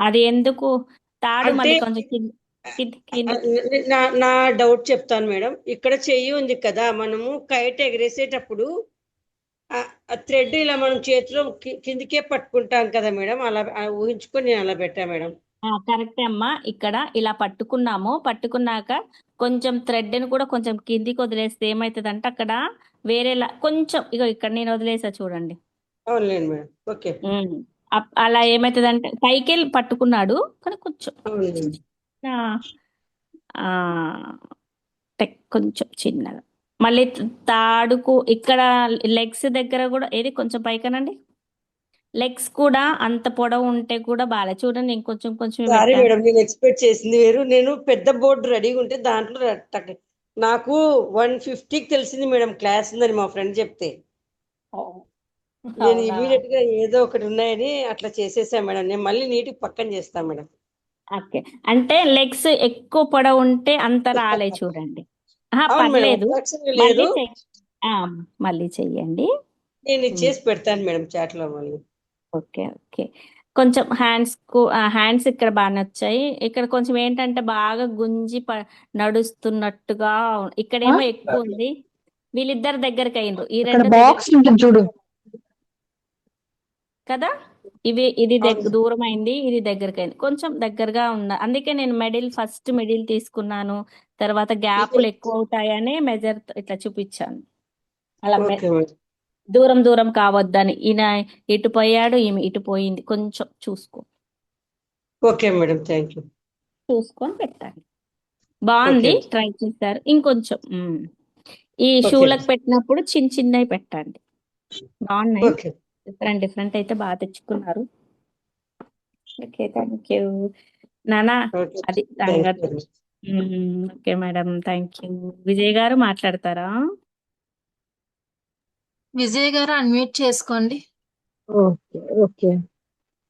అది ఎందుకు తాడు అంటే మళ్ళీ కొంచెం కింద నా డౌట్ చెప్తాను మేడం. ఇక్కడ చెయ్యి ఉంది కదా, మనము కైట్ ఎగరేసేటప్పుడు ఆ థ్రెడ్ ఇలా మనం చేతిలో కిందికే పట్టుకుంటాం కదా మేడం, అలా ఊహించుకొని నేను అలా పెట్టా మేడం. కరెక్టే అమ్మా. ఇక్కడ ఇలా పట్టుకున్నాక కొంచెం థ్రెడ్ ని కూడా కొంచెం కిందికి వదిలేస్తే ఏమవుతుందంటే అక్కడ వేరేలా కొంచెం ఇగో ఇక్కడ నేను వదిలేసా చూడండి. అవునులేండి మేడం. ఓకే. అలా ఏమవుతుందంటే పైకి పట్టుకున్నాడు కానీ కొంచెం అవునులేండి. ఆ కొంచెం చిన్నగా మళ్ళీ తాడుకు ఇక్కడ లెగ్స్ దగ్గర కూడా ఏది కొంచెం పైకనండి. లెగ్స్ కూడా అంత పొడవు ఉంటే కూడా బాగా చూడండి. నేను కొంచెం కొంచెం సారీ పెట్టాను. మేడం, నేను ఎక్స్పెక్ట్ చేసింది వేరు. నేను పెద్ద బోర్డు రెడీగా ఉంటే దాంట్లో నాకు 150కి తెలిసింది మేడం క్లాస్ ఉందని మా ఫ్రెండ్ చెప్తే. నేను అవునా? ఇమీడియట్ గా ఏదో ఒకటి ఉన్నాయని అట్లా చేసేసా మేడం. నేను మళ్ళీ నీటికి పక్కన చేస్తాను మేడం. ఓకే. అంటే లెగ్స్ ఎక్కువ పొడవు ఉంటే అంత రాలే చూడండి. అవును మేడం, పర్లేదు. అట్రాక్షన్ లేదు. మళ్ళీ చెయ్యండి. నేను ఇచ్చేసి పెడతాను మేడం చాట్ లో మళ్ళీ. Okay okay. కొంచెం హ్యాండ్స్ ఇక్కడ బాగానే వచ్చాయి. ఇక్కడ కొంచెం ఏంటంటే బాగా గుంజి నడుస్తున్నట్టుగా ఇక్కడేమో ఎక్కువ ఉంది. వీళ్ళిద్దరు దగ్గరికి అయిండ్రు. ఈ ఇక్కడ రెండు బాక్స్ ఉంటుంది చూడు. కదా, ఇది దూరం అయింది, ఇది దగ్గరికి అయింది. కొంచెం దగ్గరగా ఉన్న అందుకే నేను ఫస్ట్ మిడిల్ తీసుకున్నాను. తర్వాత గ్యాప్లు ఎక్కువ అవుతాయని మెజర్ ఇట్లా చూపించాను. అలా ఓకే మేడం. దూరం దూరం కావద్దని. ఈయన ఇటు పోయాడు, ఈమె ఇటు పోయింది. కొంచెం ఓకే మేడం, థ్యాంక్ యూ. చూసుకొని పెట్టండి. బాగుంది, ఓకే. ట్రై చేశారు. ఇంకొంచెం ఈ ఓకే. షూలకు పెట్టినప్పుడు చిన్నవి పెట్టండి. బాగున్నాయి. ఓకే. డిఫరెంట్ అయితే బాగా తెచ్చుకున్నారు. ఓకే, థ్యాంక్ యూ నానా. ఓకే. అది థ్యాంక్ సంగతి. You. Okay madam, thank you. Vijay గారు మాట్లాడతారా? విజయ్ గారు అన్మ్యూట్ చేసుకోండి. Okay okay.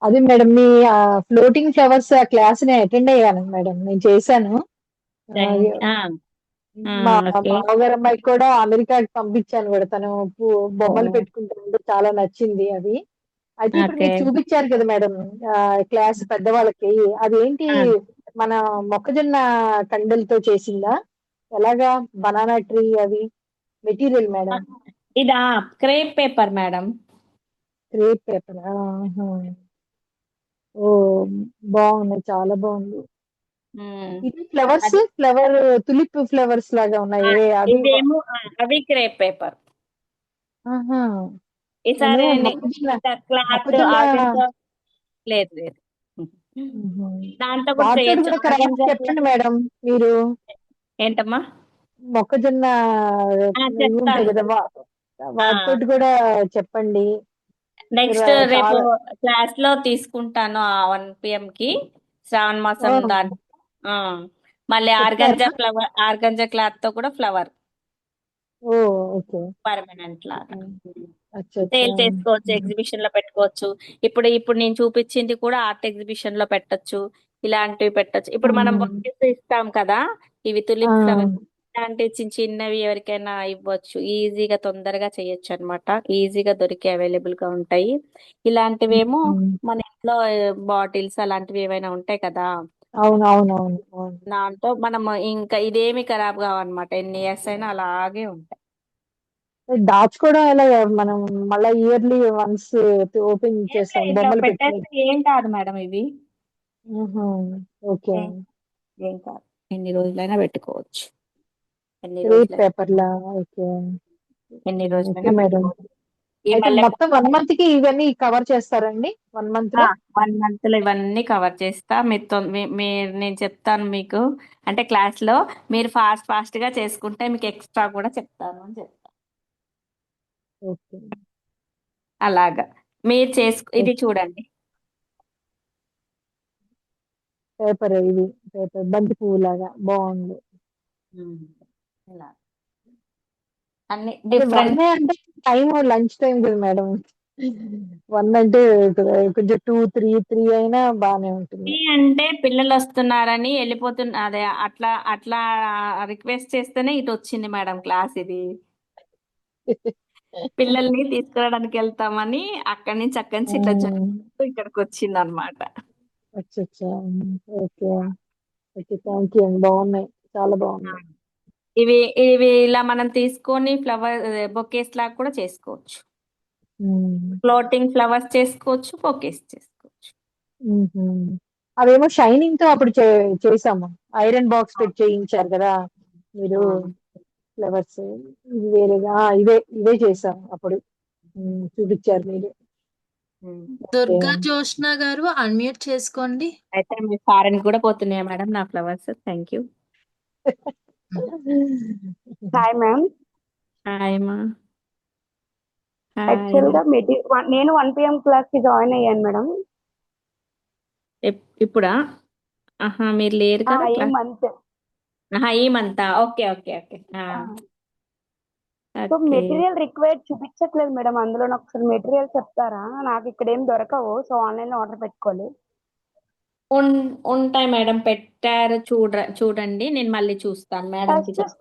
అది మేడం, మీ ఫ్లోటింగ్ ఫ్లవర్స్ ఆ క్లాస్ ని అటెండ్ అయ్యాను మేడం, నేను చేశాను. మా ఓకే. బావగారు అమ్మాయికి కూడా అమెరికాకి పంపించాను కూడా. తను బొమ్మలు పెట్టుకుంటుంటే చాలా నచ్చింది అది. అయితే ఇప్పుడు ఓకే. మీరు చూపించారు కదా మేడం క్లాస్ పెద్దవాళ్ళకి, అదేంటి మన మొక్కజొన్న కండలతో చేసిందా, ఎలాగా? బనానా ట్రీ అవి మెటీరియల్ మేడం? ఇదా crepe paper madam. Crepe paper. ఓ, బాగున్నాయి, చాలా బాగుంది. ఇది ఫ్లవర్స్, తులిప్ ఫ్లవర్స్ లాగా ఉన్నాయి అవి. ఇదేమో అవి క్రేప్ పేపర్. ఆహా. ఈసారి నేను క్లాత్ మొక్కజొన్న లేదు. దాంతో కూడా వాటితో చేయొచ్చు. కూడా చెప్పండి మేడం మీరు. ఏంటమ్మా? మొక్కజొన్న ఇవి ఉంటాయి కదా, వాటితో కూడా చెప్పండి. నెక్స్ట్ రేపు చాలా క్లాస్ లో తీసుకుంటాను 1 PM కి. శ్రావణ మాసం దాంట్లో మళ్ళీ ఆర్గంజా క్లాత్ తో కూడా ఫ్లవర్ ఓకే. పర్మనెంట్ లాగా అచ్చా సేల్ చేసుకోవచ్చు, ఎగ్జిబిషన్ లో పెట్టుకోవచ్చు. ఇప్పుడు నేను చూపించింది కూడా ఆర్ట్ ఎగ్జిబిషన్ లో పెట్టొచ్చు, ఇలాంటివి పెట్టొచ్చు. ఇప్పుడు మనం బొకేస్ ఇస్తాం కదా, ఇవి తులిప్ ఫ్లవర్స్ ఇలాంటి చిన్నవి ఎవరికైనా ఇవ్వచ్చు. ఈజీగా తొందరగా చేయొచ్చు అన్నమాట. ఈజీగా దొరికే అవైలబుల్ గా ఉంటాయి. ఇలాంటివేమో మన ఇంట్లో బాటిల్స్ అలాంటివి ఏవైనా ఉంటాయి కదా, అవునవునవును. దాంతో మనం ఇంకా ఇదేమి ఖరాబ్ కావన్నమాట. ఎన్ని ఇయర్స్ అయినా అలాగే ఉంటాయి. దాచుకోవడం ఎలా మనం? మళ్ళీ ఇయర్లీ వన్స్ ఓపెన్ చేస్తాం ఇట్లా బొమ్మలు పెట్టి. పెట్టేస్తే ఏం కాదు మేడం, ఇవి ఓకే. ఏం కాదు, ఎన్ని రోజులైనా పెట్టుకోవచ్చు. క్రేప్ పేపర్ లా. ఓకే ఎన్ని ఓకే రోజులైనా మేడం. పెట్టుకోవచ్చు. ఈ అయితే మల్లె మొత్తం 1 month కి ఇవన్నీ కవర్ చేస్తారండి? 1 month లో 1 month లో ఇవన్నీ కవర్ చేస్తా. మీరు నేను చెప్తాను మీకు, అంటే క్లాస్ లో మీరు ఫాస్ట్ గా చేసుకుంటే మీకు ఎక్స్ట్రా కూడా చెప్తాను అని చెప్తాను. ఓకే. అలాగా మీరు ఇది చూడండి. పేపర్, ఇది పేపర్ బంతి పువ్వు లాగా బాగుంది. ఇలా అన్ని అదే డిఫరెంట్. 1 అంటే టైం లంచ్ టైం కదా మేడం. 1 అంటే కొంచెం 2, 3 అయినా బానే ఉంటుంది. అంటే పిల్లలు వస్తున్నారని అదే అట్లా రిక్వెస్ట్ చేస్తేనే ఇటు వచ్చింది మేడం క్లాస్ ఇది. పిల్లల్ని తీసుకురావడానికి వెళ్తామని అక్కడి నుంచి ఇట్లా జరుపుతూ ఇక్కడికి వచ్చింది అనమాట. అచ్చా. ఓకే. ఓకే. థ్యాంక్ యూ అండి. బాగున్నాయి. చాలా బాగున్నాయి. ఇవి ఇవి ఇలా మనం తీసుకొని ఫ్లవర్ బొకేస్ లాగా కూడా చేసుకోవచ్చు. ఫ్లోటింగ్ ఫ్లవర్స్ చేసుకోవచ్చు, బొకేస్ చేసుకోవచ్చు. అవేమో షైనింగ్ తో అప్పుడు చేసాము. ఐరన్ బాక్స్ పెట్టి చేయించారు కదా మీరు ఫ్లవర్స్. ఇది వేరేగా ఇవే చేసాము అప్పుడు. చూపించారు మీరు. దుర్గా జోష్న గారు అన్మ్యూట్ చేసుకోండి. అయితే మీ ఫారెన్ కూడా పోతున్నాయా మేడం నా flowers? Thank you. Hi ma'am. Hi మా. యాక్చువల్ గా నేను 1 PM క్లాస్ కి జాయిన్ అయ్యాను మేడం. ఇప్పుడా? ఆహా, మీరు లేరు కదా ఈ క్లాస్. మంత్. ఈ మంతా? Okay okay okay. So okay. Material required చూపించట్లేదు మేడం. అందులో నాకు ఒకసారి మెటీరియల్ చెప్తారా? నాకు ఇక్కడ ఏం దొరకవు, సో ఆన్లైన్ లో ఆర్డర్ పెట్టుకోవాలి. ఉంటాయి మేడం, పెట్టారు చూడండి, నేను మళ్ళీ చూస్తాను మేడంకి ఫస్ట్ చెప్తాను.